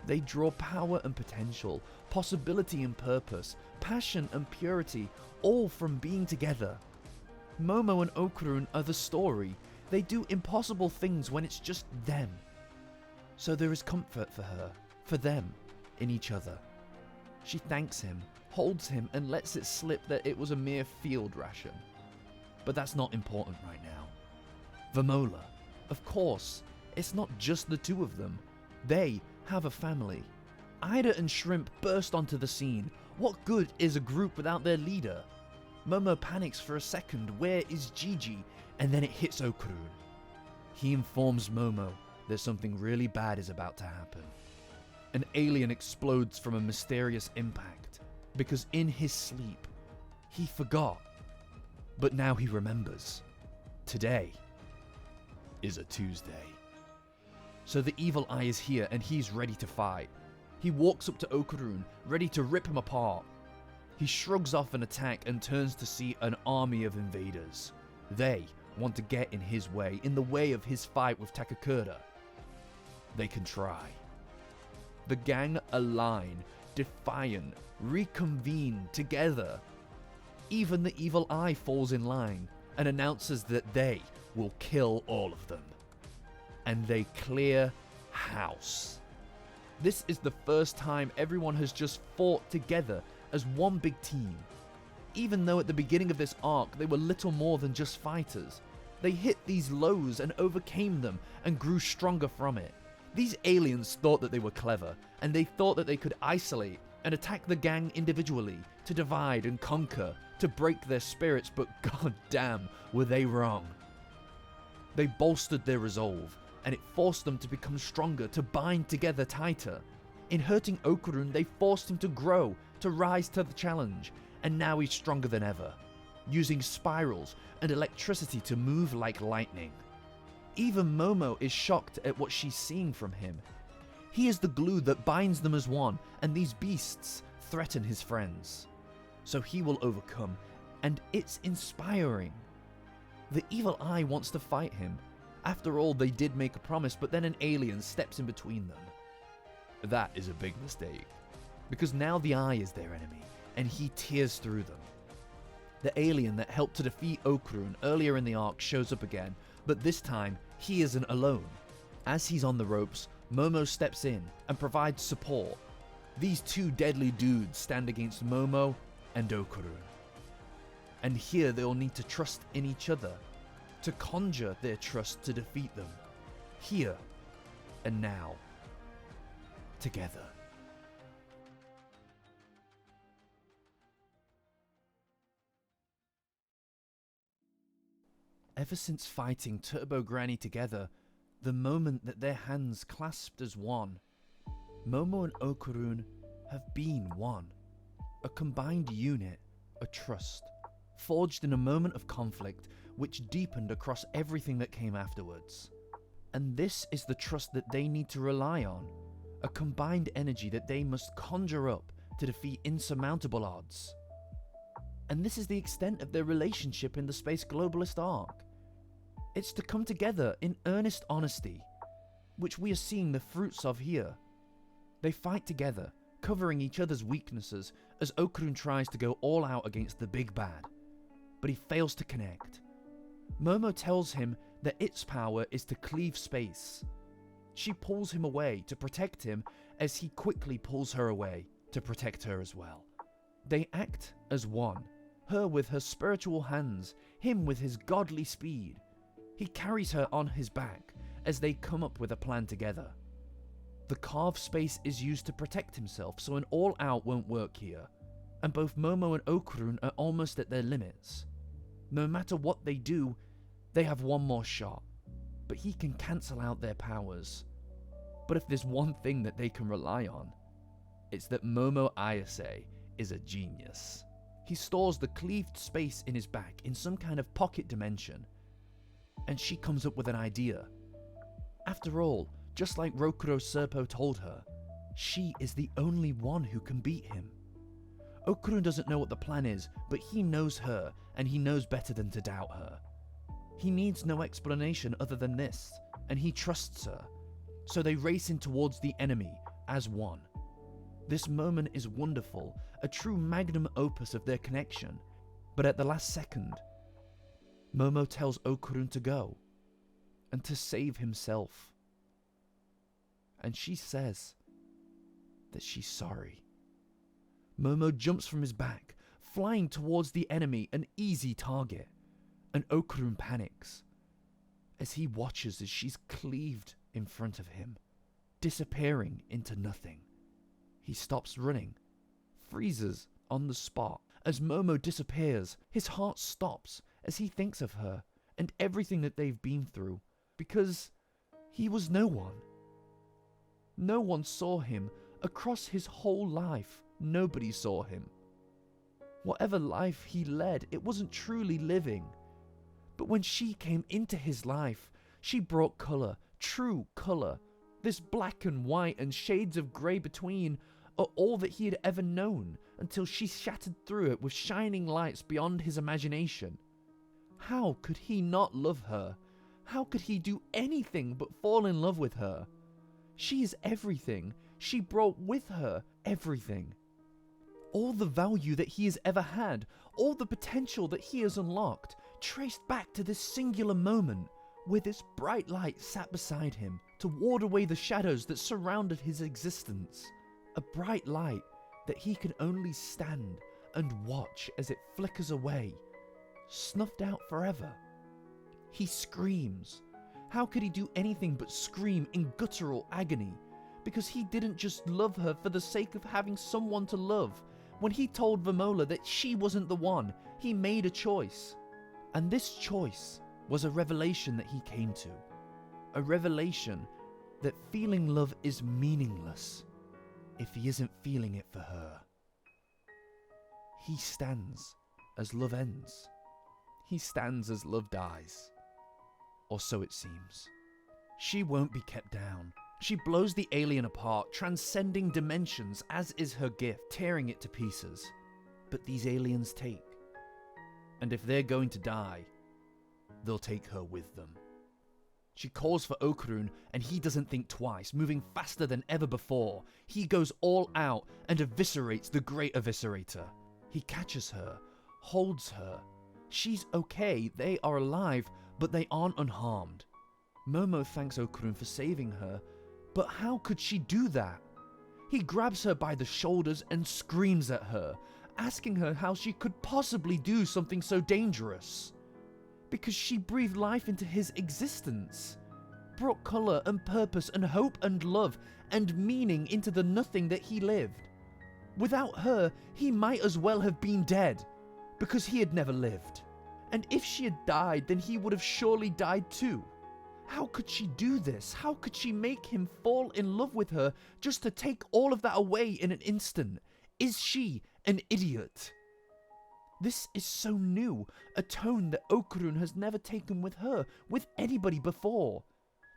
They draw power and potential, possibility and purpose, passion and purity, all from being together. Momo and Okarun are the story. They do impossible things when it's just them. So there is comfort for her, for them, in each other. She thanks him, holds him, and lets it slip that it was a mere field ration. But that's not important right now. Vamola, of course, it's not just the two of them. They have a family. Aira and Shrimp burst onto the scene. What good is a group without their leader? Momo panics for a second. Where is Jiji? And then it hits Okarun. He informs Momo that something really bad is about to happen. An alien explodes from a mysterious impact, because in his sleep, he forgot. But now he remembers. Today is a Tuesday. So the evil eye is here and he's ready to fight. He walks up to Okarun, ready to rip him apart. He shrugs off an attack and turns to see an army of invaders. They want to get in his way, in the way of his fight with Takakura. They can try. The gang align, defiant, reconvene together. Even the evil eye falls in line and announces that they will kill all of them. And they clear house. This is the first time everyone has just fought together as one big team. Even though at the beginning of this arc they were little more than just fighters, they hit these lows and overcame them and grew stronger from it. These aliens thought that they were clever, and they thought that they could isolate and attack the gang individually, to divide and conquer, to break their spirits, but goddamn were they wrong. They bolstered their resolve, and it forced them to become stronger, to bind together tighter. In hurting Okarun, they forced him to grow, to rise to the challenge, and now he's stronger than ever, using spirals and electricity to move like lightning. Even Momo is shocked at what she's seeing from him. He is the glue that binds them as one, and these beasts threaten his friends. So he will overcome, and it's inspiring. The evil eye wants to fight him. After all, they did make a promise, but then an alien steps in between them. That is a big mistake, because now the eye is their enemy, and he tears through them. The alien that helped to defeat Okarun earlier in the arc shows up again, but this time he isn't alone. As he's on the ropes, Momo steps in and provides support. These two deadly dudes stand against Momo and Okarun. And here they'll need to trust in each other, to conjure their trust to defeat them. Here and now. Together. Ever since fighting Turbo Granny together, the moment that their hands clasped as one, Momo and Okarun have been one. A combined unit, a trust, forged in a moment of conflict which deepened across everything that came afterwards. And this is the trust that they need to rely on, a combined energy that they must conjure up to defeat insurmountable odds. And this is the extent of their relationship in the Space Globalist arc. It's to come together in earnest honesty, which we are seeing the fruits of here. They fight together, covering each other's weaknesses as Okarun tries to go all out against the big bad, but he fails to connect. Momo tells him that its power is to cleave space. She pulls him away to protect him as he quickly pulls her away to protect her as well. They act as one, her with her spiritual hands, him with his godly speed. He carries her on his back as they come up with a plan together. The carved space is used to protect himself, so an all-out won't work here, and both Momo and Okarun are almost at their limits. No matter what they do, they have one more shot, but he can cancel out their powers. But if there's one thing that they can rely on, it's that Momo Ayase is a genius. He stores the cleaved space in his back in some kind of pocket dimension, and she comes up with an idea. After all, just like Rokuro Serpo told her, she is the only one who can beat him. Okarun doesn't know what the plan is, but he knows her, and he knows better than to doubt her. He needs no explanation other than this, and he trusts her. So they race in towards the enemy as one. This moment is wonderful, a true magnum opus of their connection, but at the last second, Momo tells Okarun to go, and to save himself. And she says that she's sorry. Momo jumps from his back, flying towards the enemy, an easy target, and Okarun panics as he watches as she's cleaved in front of him, disappearing into nothing. He stops running, freezes on the spot. As Momo disappears, his heart stops as he thinks of her and everything that they've been through, because he was no one. No one saw him. Across his whole life, nobody saw him. Whatever life he led, it wasn't truly living. But when she came into his life, she brought colour, true colour. This black and white and shades of grey between are all that he had ever known, until she shattered through it with shining lights beyond his imagination. How could he not love her? How could he do anything but fall in love with her? She is everything. She brought with her everything. All the value that he has ever had, all the potential that he has unlocked, traced back to this singular moment, where this bright light sat beside him to ward away the shadows that surrounded his existence. A bright light that he can only stand and watch as it flickers away, snuffed out forever. He screams. How could he do anything but scream in guttural agony? Because he didn't just love her for the sake of having someone to love. When he told Vamola that she wasn't the one, he made a choice. And this choice was a revelation that he came to. A revelation that feeling love is meaningless if he isn't feeling it for her. He stands as love ends. He stands as love dies. Or so it seems. She won't be kept down. She blows the alien apart, transcending dimensions, as is her gift, tearing it to pieces. But these aliens take. And if they're going to die, they'll take her with them. She calls for Okarun, and he doesn't think twice, moving faster than ever before. He goes all out and eviscerates the Great Eviscerator. He catches her, holds her. She's okay, they are alive, but they aren't unharmed. Momo thanks Okarun for saving her, but how could she do that? He grabs her by the shoulders and screams at her, asking her how she could possibly do something so dangerous. Because she breathed life into his existence, brought colour and purpose and hope and love and meaning into the nothing that he lived. Without her, he might as well have been dead, because he had never lived. And if she had died, then he would have surely died too. How could she do this? How could she make him fall in love with her just to take all of that away in an instant? Is she an idiot? This is so new, a tone that Okarun has never taken with her, with anybody before.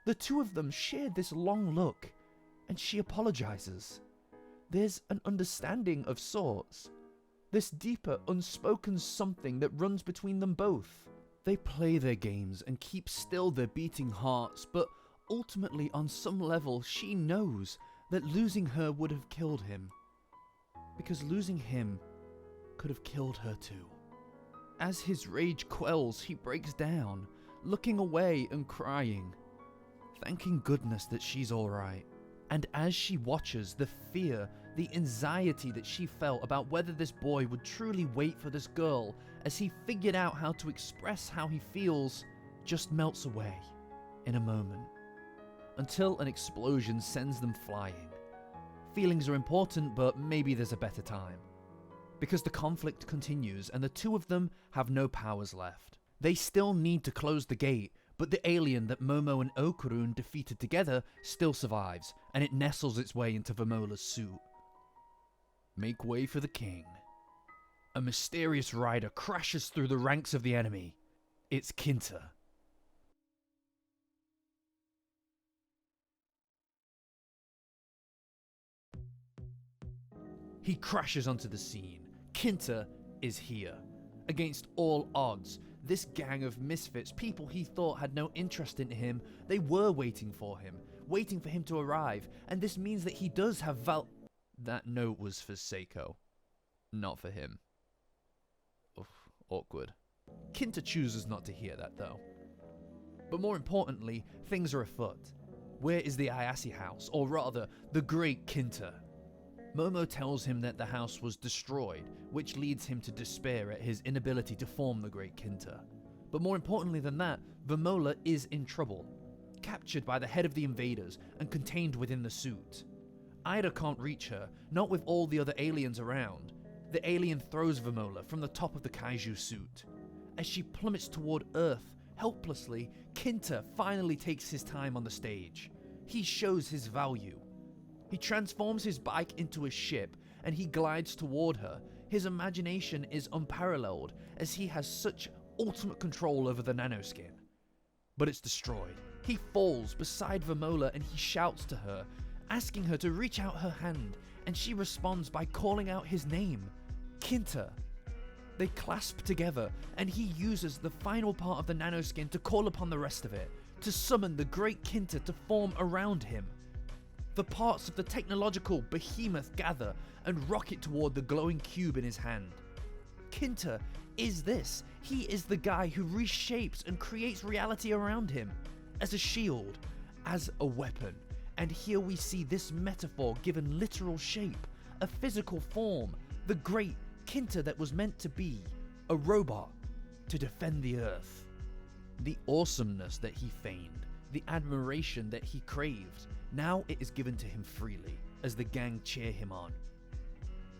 The two of them shared this long look, and she apologizes. There's an understanding of sorts. This deeper, unspoken something that runs between them both. They play their games and keep still their beating hearts, but ultimately on some level she knows that losing her would have killed him. Because losing him could have killed her too. As his rage quells, he breaks down, looking away and crying, thanking goodness that she's alright. And as she watches, the fear, the anxiety that she felt about whether this boy would truly wait for this girl as he figured out how to express how he feels just melts away in a moment, until an explosion sends them flying. Feelings are important, but maybe there's a better time. Because the conflict continues and the two of them have no powers left. They still need to close the gate, but the alien that Momo and Okarun defeated together still survives, and it nestles its way into Vamola's suit. Make way for the king. A mysterious rider crashes through the ranks of the enemy. It's Kinta. He crashes onto the scene. Kinta is here. Against all odds, this gang of misfits, people he thought had no interest in him, they were waiting for him to arrive, and this means that he does have That note was for Seiko, not for him. Oof, awkward. Kinta chooses not to hear that though. But more importantly, things are afoot. Where is the Ayase house, or rather, the Great Kinta? Momo tells him that the house was destroyed, which leads him to despair at his inability to form the Great Kinta. But more importantly than that, Vamola is in trouble, captured by the head of the invaders and contained within the suit. Aira can't reach her, not with all the other aliens around. The alien throws Vamola from the top of the kaiju suit. As she plummets toward Earth, helplessly, Kinta finally takes his time on the stage. He shows his value. He transforms his bike into a ship, and he glides toward her. His imagination is unparalleled, as he has such ultimate control over the nanoskin. But it's destroyed. He falls beside Vamola and he shouts to her, asking her to reach out her hand, and she responds by calling out his name, Kinta. They clasp together, and he uses the final part of the nanoskin to call upon the rest of it, to summon the Great Kinta to form around him. The parts of the technological behemoth gather and rocket toward the glowing cube in his hand. Kinta is this. He is the guy who reshapes and creates reality around him, as a shield, as a weapon. And here we see this metaphor given literal shape, a physical form, the Great Kinta that was meant to be a robot to defend the Earth. The awesomeness that he feigned, the admiration that he craved, now it is given to him freely as the gang cheer him on.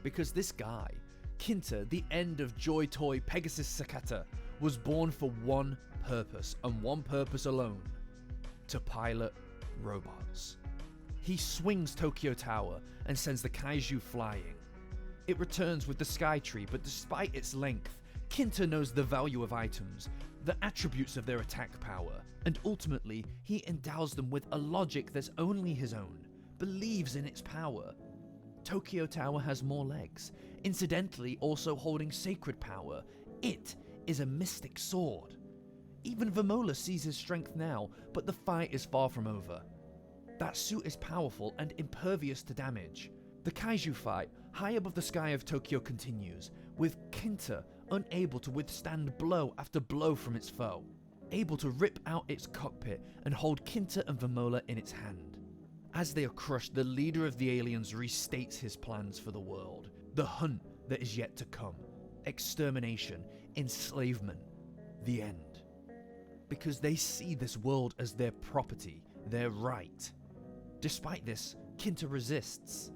Because this guy, Kinta, the end of Joy Toy Pegasus Sakata, was born for one purpose and one purpose alone: to pilot robots. He swings Tokyo Tower and sends the kaiju flying. It returns with the Sky Tree, but despite its length, Kinta knows the value of items, the attributes of their attack power, and ultimately he endows them with a logic that's only his own, believes in its power. Tokyo Tower has more legs, incidentally also holding sacred power. It is a mystic sword. Even Vamola sees his strength now, but the fight is far from over. That suit is powerful and impervious to damage. The kaiju fight high above the sky of Tokyo continues, with Kinta unable to withstand blow after blow from its foe, able to rip out its cockpit and hold Kinta and Vamola in its hand. As they are crushed, the leader of the aliens restates his plans for the world, the hunt that is yet to come, extermination, enslavement, the end. Because they see this world as their property, their right. Despite this, Kinta resists.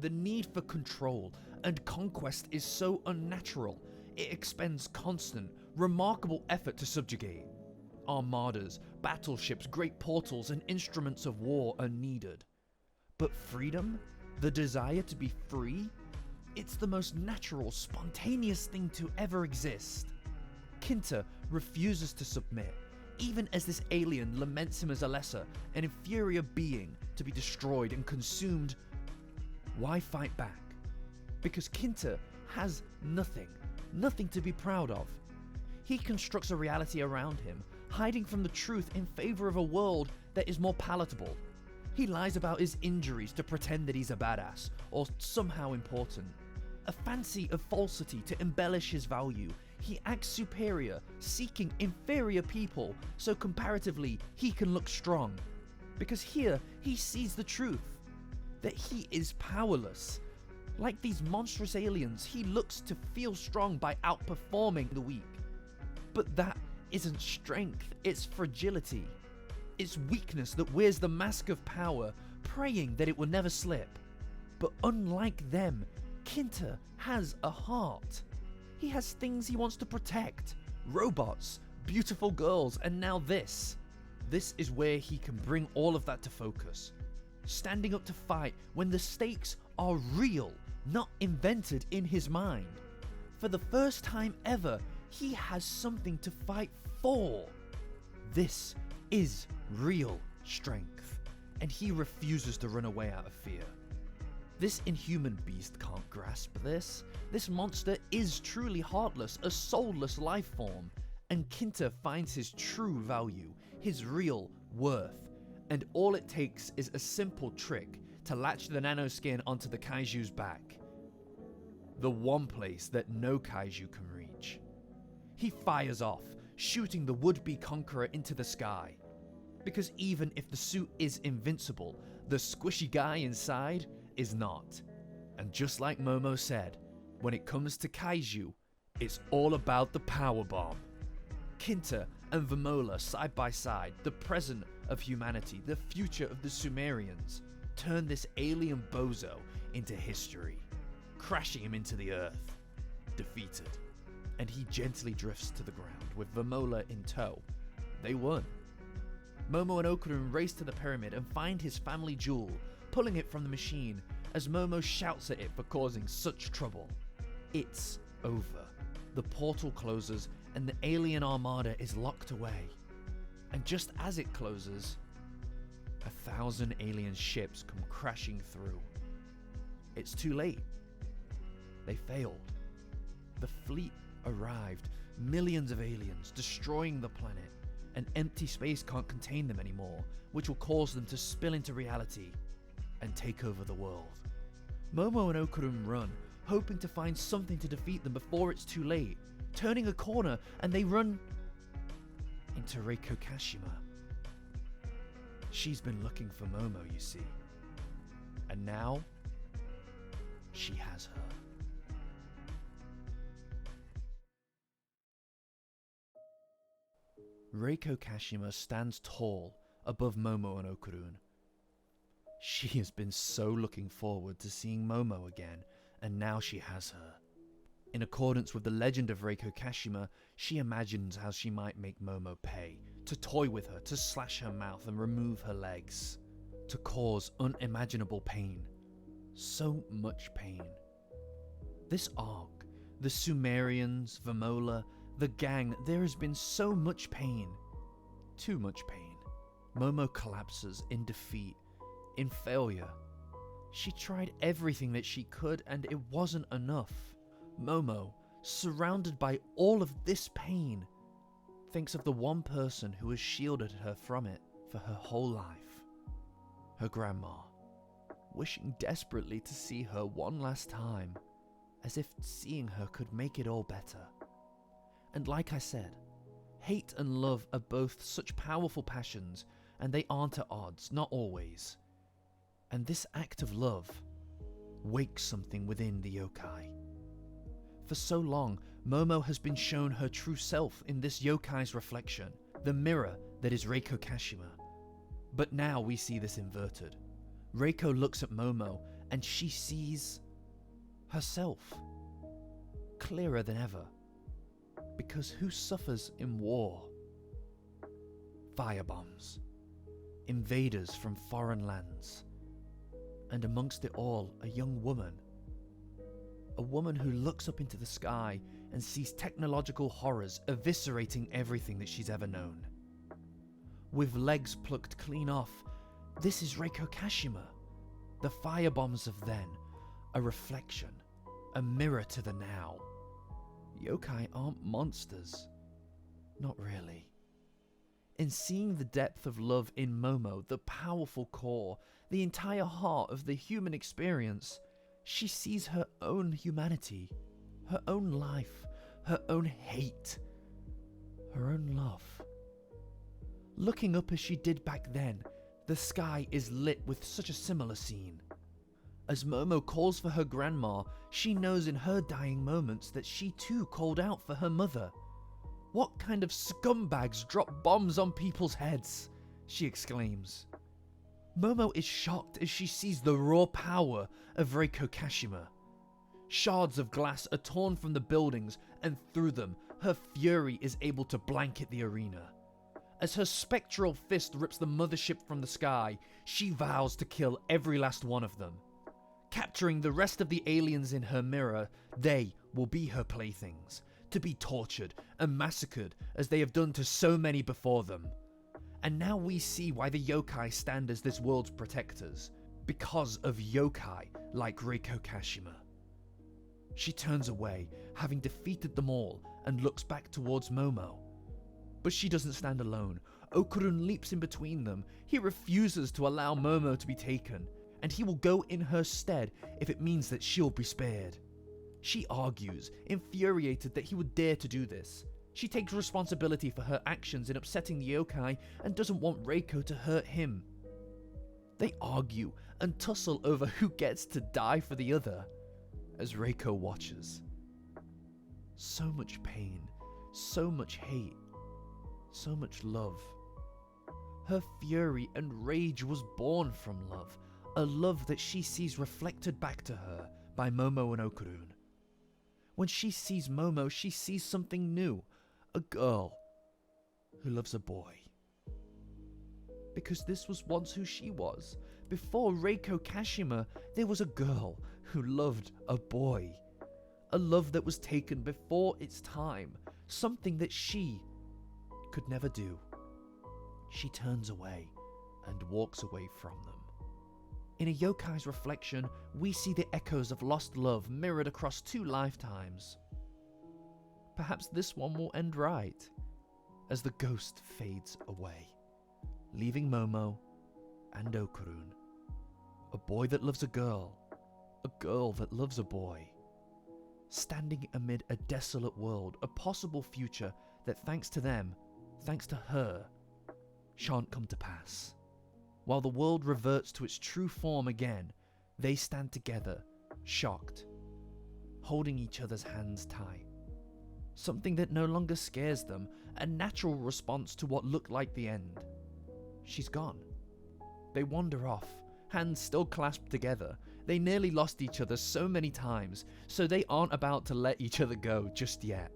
The need for control and conquest is so unnatural, it expends constant, remarkable effort to subjugate. Armadas, battleships, great portals, and instruments of war are needed. But freedom? The desire to be free? It's the most natural, spontaneous thing to ever exist. Kinta refuses to submit, even as this alien laments him as a lesser, an inferior being to be destroyed and consumed. Why fight back? Because Kinta has nothing to be proud of. He constructs a reality around him, hiding from the truth in favor of a world that is more palatable. He lies about his injuries to pretend that he's a badass, or somehow important. A fancy of falsity to embellish his value. He acts superior, seeking inferior people, so comparatively he can look strong. Because here, he sees the truth. That he is powerless. Like these monstrous aliens, he looks to feel strong by outperforming the weak. But that isn't strength, it's fragility. It's weakness that wears the mask of power, praying that it will never slip. But unlike them, Kinta has a heart. He has things he wants to protect. Robots, beautiful girls, and now this. This is where he can bring all of that to focus. Standing up to fight when the stakes are real, not invented in his mind. For the first time ever, he has something to fight for. This is real strength, and he refuses to run away out of fear. This inhuman beast can't grasp this. This monster is truly heartless, a soulless life form, and Kinta finds his true value, his real worth, and all it takes is a simple trick to latch the nanoskin onto the kaiju's back. The one place that no kaiju can reach. He fires off, shooting the would-be conqueror into the sky. Because even if the suit is invincible, the squishy guy inside is not. And just like Momo said, when it comes to kaiju, it's all about the power bomb. Kinta and Vamola side by side, the present of humanity, the future of the Sumerians, turn this alien bozo into history, crashing him into the earth, defeated. And he gently drifts to the ground with Vamola in tow. They won. Momo and Okarun race to the pyramid and find his family jewel, pulling it from the machine as Momo shouts at it for causing such trouble. It's over. The portal closes and the alien armada is locked away. And just as it closes, 1,000 alien ships come crashing through. It's too late. They failed. The fleet arrived, millions of aliens destroying the planet, and empty space can't contain them anymore, which will cause them to spill into reality and take over the world. Momo and Okarun run, hoping to find something to defeat them before it's too late, turning a corner and they run into Reiko Kashima. She's been looking for Momo, you see, and now she has her. Reiko Kashima stands tall above Momo and Okarun. She has been so looking forward to seeing Momo again, and now she has her. In accordance with the legend of Reiko Kashima, she imagines how she might make Momo pay, to toy with her, to slash her mouth and remove her legs, to cause unimaginable pain. So much pain. This arc, the Sumerians, Vamola, the gang, there has been so much pain. Too much pain. Momo collapses in defeat, in failure. She tried everything that she could and it wasn't enough. Momo, surrounded by all of this pain, thinks of the one person who has shielded her from it for her whole life. Her grandma, wishing desperately to see her one last time, as if seeing her could make it all better. And like I said, hate and love are both such powerful passions, and they aren't at odds, not always. And this act of love wakes something within the yokai. For so long, Momo has been shown her true self in this yokai's reflection, the mirror that is Reiko Kashima. But now we see this inverted. Reiko looks at Momo and she sees herself, clearer than ever. Because who suffers in war? Firebombs, invaders from foreign lands, and amongst it all, a young woman. A woman who looks up into the sky and sees technological horrors eviscerating everything that she's ever known. With legs plucked clean off, this is Reiko Kashima. The firebombs of then, a reflection, a mirror to the now. Yokai aren't monsters. Not really. In seeing the depth of love in Momo, the powerful core, the entire heart of the human experience, she sees her own humanity, her own life, her own hate, her own love. Looking up as she did back then, the sky is lit with such a similar scene. As Momo calls for her grandma, she knows in her dying moments that she too called out for her mother. "What kind of scumbags drop bombs on people's heads?" she exclaims. Momo is shocked as she sees the raw power of Reiko Kashima. Shards of glass are torn from the buildings, and through them, her fury is able to blanket the arena. As her spectral fist rips the mothership from the sky, she vows to kill every last one of them. Capturing the rest of the aliens in her mirror, they will be her playthings, to be tortured and massacred as they have done to so many before them. And now we see why the yokai stand as this world's protectors, because of yokai like Reiko Kashima. She turns away, having defeated them all, and looks back towards Momo. But she doesn't stand alone. Okarun leaps in between them. He refuses to allow Momo to be taken, and he will go in her stead if it means that she'll be spared. She argues, infuriated that he would dare to do this. She takes responsibility for her actions in upsetting the yokai and doesn't want Reiko to hurt him. They argue and tussle over who gets to die for the other, as Reiko watches. So much pain, so much hate, so much love. Her fury and rage was born from love, a love that she sees reflected back to her by Momo and Okarun. When she sees Momo, she sees something new, a girl who loves a boy. Because this was once who she was. Before Reiko Kashima, there was a girl who loved a boy. A love that was taken before its time, something that she could never do. She turns away and walks away from them. In a yokai's reflection, we see the echoes of lost love mirrored across 2 lifetimes. Perhaps this one will end right, as the ghost fades away, leaving Momo and Okarun. A boy that loves a girl that loves a boy, standing amid a desolate world, a possible future that thanks to them, thanks to her, shan't come to pass. While the world reverts to its true form again, they stand together, shocked, holding each other's hands tight. Something that no longer scares them, a natural response to what looked like the end. She's gone. They wander off, hands still clasped together. They nearly lost each other so many times, so they aren't about to let each other go just yet.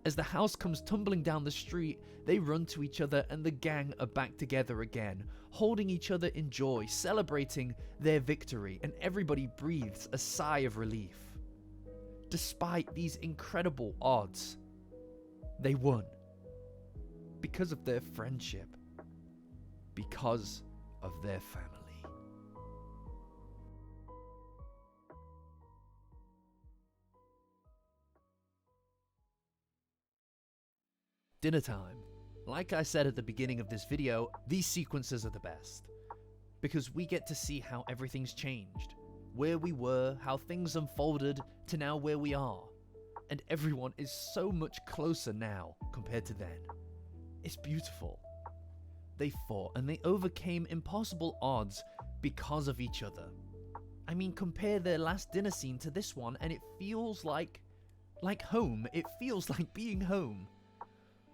As the house comes tumbling down the street, they run to each other and the gang are back together again, holding each other in joy, celebrating their victory, and everybody breathes a sigh of relief. Despite these incredible odds, they won. Because of their friendship. Because of their family. Dinner time. Like I said at the beginning of this video, these sequences are the best. Because we get to see how everything's changed. Where we were, how things unfolded, to now where we are. and everyone is so much closer now compared to then. It's beautiful. They fought and they overcame impossible odds because of each other. I mean, compare their last dinner scene to this one and it feels like home. It feels like being home.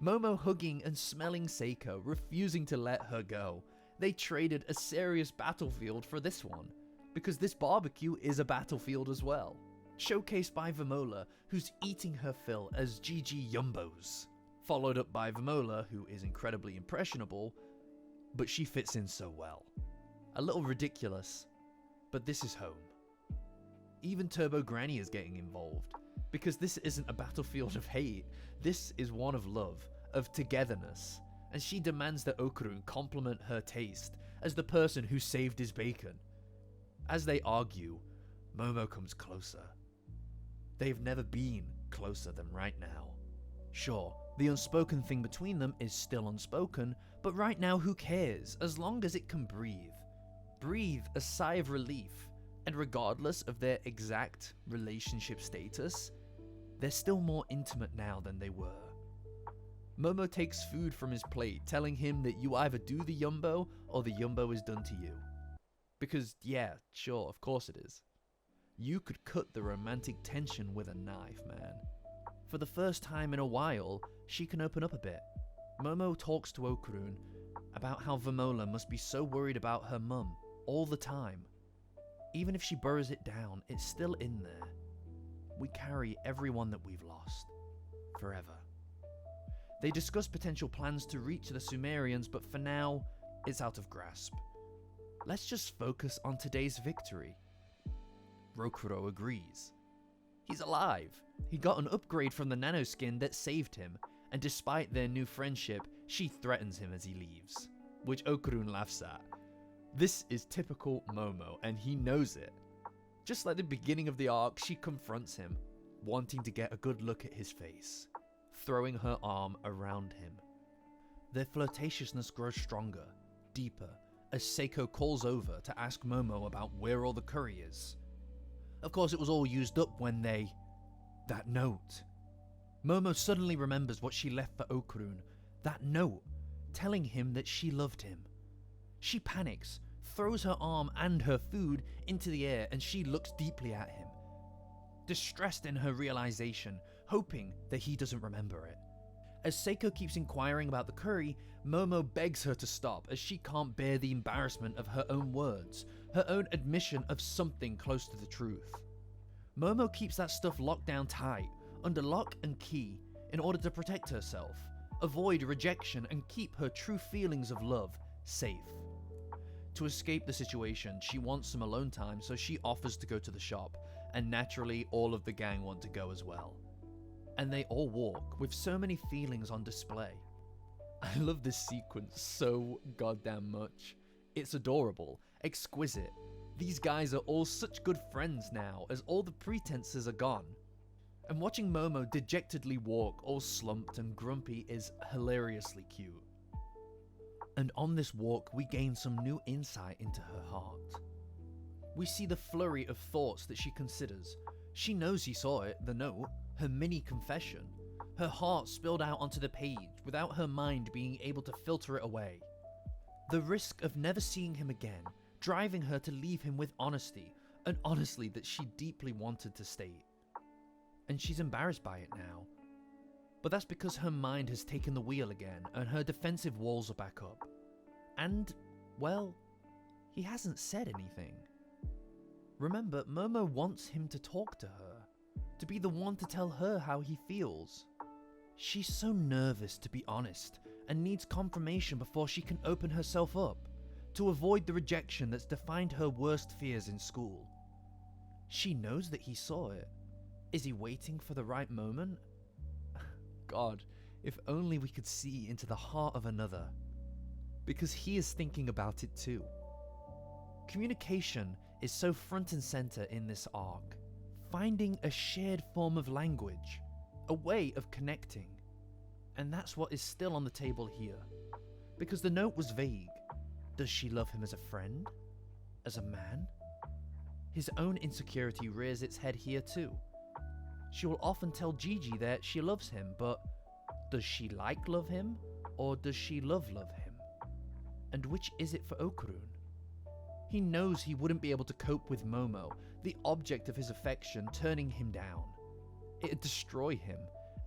Momo hugging and smelling Seiko, refusing to let her go. They traded a serious battlefield for this one, because this barbecue is a battlefield as well. Showcased by Vamola, who's eating her fill as Jiji yumbos. Followed up by Vamola, who is incredibly impressionable, but she fits in so well. A little ridiculous, but this is home. Even Turbo Granny is getting involved, because this isn't a battlefield of hate, this is one of love, of togetherness, and she demands that Okarun compliment her taste as the person who saved his bacon. As they argue, Momo comes closer. They've never been closer than right now. Sure, the unspoken thing between them is still unspoken, but right now who cares, as long as it can breathe. Breathe a sigh of relief, and regardless of their exact relationship status, they're still more intimate now than they were. Momo takes food from his plate, telling him that you either do the yumbo or the yumbo is done to you. Because yeah, sure, of course it is. You could cut the romantic tension with a knife, man. For the first time in a while, she can open up a bit. Momo talks to Okarun about how Vamola must be so worried about her mum all the time. Even if she burrows it down, it's still in there. We carry everyone that we've lost. Forever. They discuss potential plans to reach the Sumerians, but for now, it's out of grasp. Let's just focus on today's victory. Rokuro agrees. He's alive. He got an upgrade from the nanoskin that saved him, and despite their new friendship, she threatens him as he leaves, which Okarun laughs at. This is typical Momo, and he knows it. Just like the beginning of the arc, she confronts him, wanting to get a good look at his face, throwing her arm around him. Their flirtatiousness grows stronger, deeper, as Seiko calls over to ask Momo about where all the curry is. Of course, it was all used up when that note. Momo suddenly remembers what she left for Okarun, that note, telling him that she loved him. She panics, throws her arm and her food into the air, and she looks deeply at him, distressed in her realization, hoping that he doesn't remember it. As Seiko keeps inquiring about the curry, Momo begs her to stop as she can't bear the embarrassment of her own words, her own admission of something close to the truth. Momo keeps that stuff locked down tight, under lock and key, in order to protect herself, avoid rejection, and keep her true feelings of love safe. To escape the situation, she wants some alone time, so she offers to go to the shop, and naturally all of the gang want to go as well. And they all walk, with so many feelings on display. I love this sequence so goddamn much. It's adorable, exquisite. These guys are all such good friends now, as all the pretenses are gone. And watching Momo dejectedly walk, all slumped and grumpy, is hilariously cute. And on this walk, we gain some new insight into her heart. We see the flurry of thoughts that she considers. She knows he saw it, the note, her mini confession. Her heart spilled out onto the page without her mind being able to filter it away. The risk of never seeing him again, driving her to leave him with honesty, an honesty that she deeply wanted to state. And she's embarrassed by it now. But that's because her mind has taken the wheel again and her defensive walls are back up. And, well, he hasn't said anything. Remember, Momo wants him to talk to her, to be the one to tell her how he feels. She's so nervous to be honest and needs confirmation before she can open herself up, to avoid the rejection that's defined her worst fears in school. She knows that he saw it. Is he waiting for the right moment? God, if only we could see into the heart of another. Because he is thinking about it too. Communication is so front and center in this arc. Finding a shared form of language, a way of connecting. And that's what is still on the table here. Because the note was vague. Does she love him as a friend? As a man? His own insecurity rears its head here too. She will often tell Jiji that she loves him, but does she love him, or does she love him? And which is it for Okarun? He knows he wouldn't be able to cope with Momo, the object of his affection, turning him down. It'd destroy him,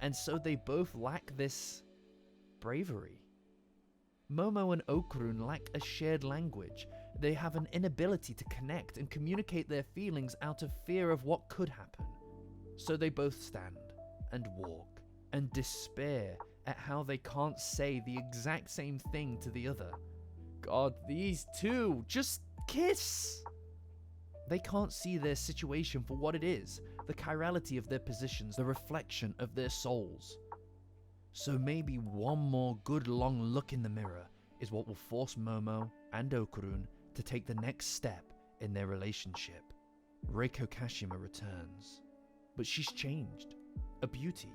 and so they both lack this bravery. Momo and Okarun lack a shared language. They have an inability to connect and communicate their feelings out of fear of what could happen. So they both stand and walk and despair at how they can't say the exact same thing to the other. God, these two, just kiss! They can't see their situation for what it is, the chirality of their positions, the reflection of their souls. So maybe one more good long look in the mirror is what will force Momo and Okarun to take the next step in their relationship. Reiko Kashima returns, but she's changed. A beauty.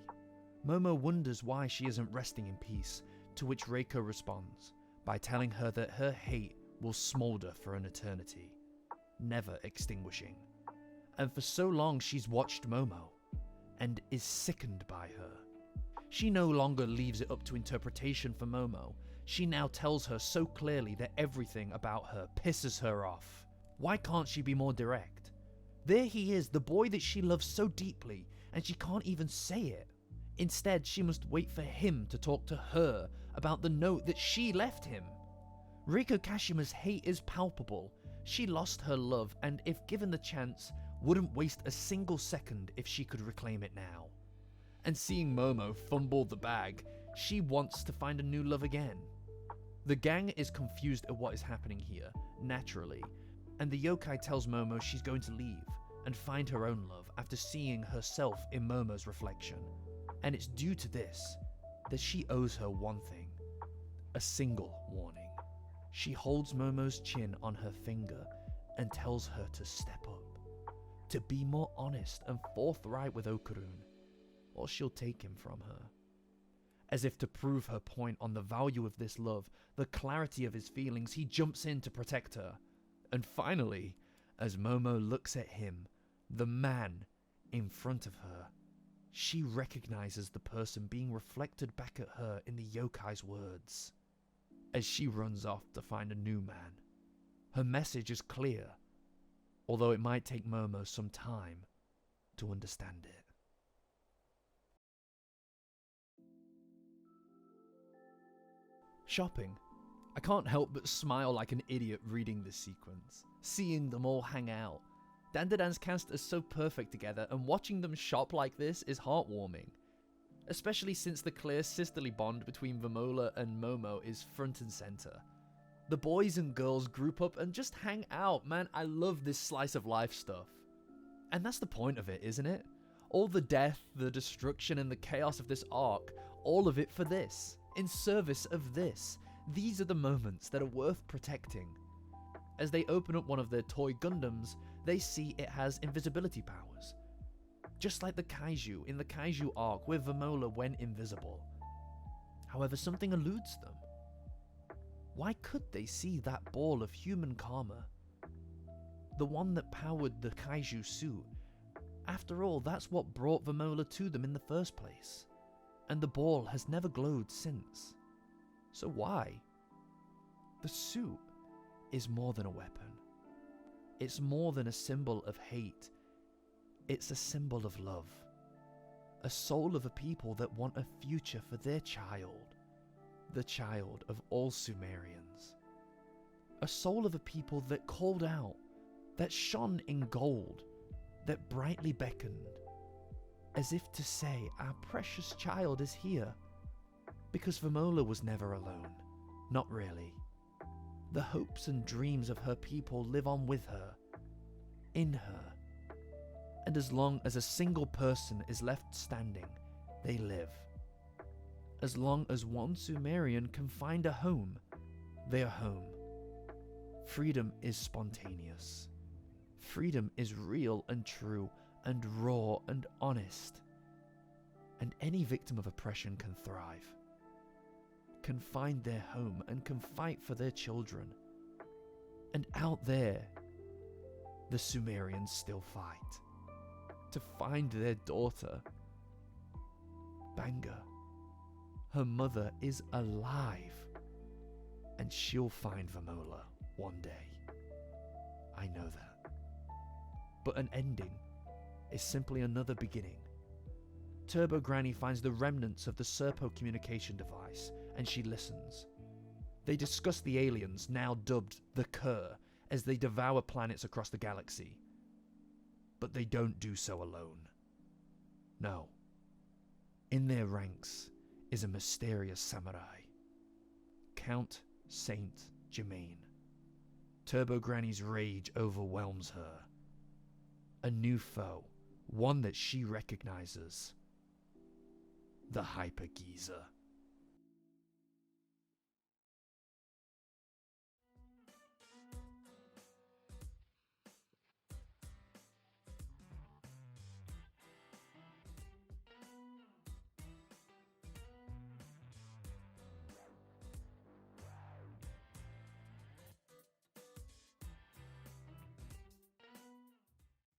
Momo wonders why she isn't resting in peace, to which Reiko responds by telling her that her hate will smolder for an eternity, never extinguishing. And for so long she's watched Momo, and is sickened by her. She no longer leaves it up to interpretation for Momo. She now tells her so clearly that everything about her pisses her off. Why can't she be more direct? There he is, the boy that she loves so deeply, and she can't even say it. Instead, she must wait for him to talk to her about the note that she left him. Reiko Kashima's hate is palpable. She lost her love, and if given the chance, wouldn't waste a single second if she could reclaim it now. And seeing Momo fumble the bag, she wants to find a new love again. The gang is confused at what is happening here, naturally, and the yokai tells Momo she's going to leave and find her own love after seeing herself in Momo's reflection. And it's due to this that she owes her one thing, a single warning. She holds Momo's chin on her finger and tells her to step up, to be more honest and forthright with Okarun, or she'll take him from her. As if to prove her point on the value of this love, the clarity of his feelings, he jumps in to protect her. And finally, as Momo looks at him, the man in front of her, she recognizes the person being reflected back at her in the yokai's words. As she runs off to find a new man, her message is clear, although it might take Momo some time to understand it. Shopping. I can't help but smile like an idiot reading this sequence, seeing them all hang out. Dandadan's cast is so perfect together, and watching them shop like this is heartwarming. Especially since the clear sisterly bond between Vamola and Momo is front and center. The boys and girls group up and just hang out, man. I love this slice of life stuff. And that's the point of it, isn't it? All the death, the destruction, and the chaos of this arc, all of it for this, in service of this. These are the moments that are worth protecting. As they open up one of their toy Gundams, they see it has invisibility powers. Just like the kaiju in the kaiju arc where Vamola went invisible. However, something eludes them. Why could they see that ball of human karma? The one that powered the kaiju suit. After all, that's what brought Vamola to them in the first place. And the ball has never glowed since. So why? The suit is more than a weapon. It's more than a symbol of hate. It's a symbol of love. A soul of a people that want a future for their child. The child of all Sumerians. A soul of a people that called out, that shone in gold, that brightly beckoned, as if to say, our precious child is here. Because Vamola was never alone. Not really. The hopes and dreams of her people live on with her, in her. And as long as a single person is left standing, they live. As long as one Sumerian can find a home, they are home. Freedom is spontaneous. Freedom is real and true and raw and honest. And any victim of oppression can thrive, can find their home and can fight for their children. And out there, the Sumerians still fight to find their daughter. Banger. Her mother is alive. And she'll find Vamola one day. I know that. But an ending is simply another beginning. Turbo Granny finds the remnants of the Serpo communication device, and she listens. They discuss the aliens, now dubbed the Cur, as they devour planets across the galaxy. But they don't do so alone. No. In their ranks is a mysterious samurai, Count Saint Germain. Turbo Granny's rage overwhelms her. A new foe, one that she recognizes. The Hyper Geezer.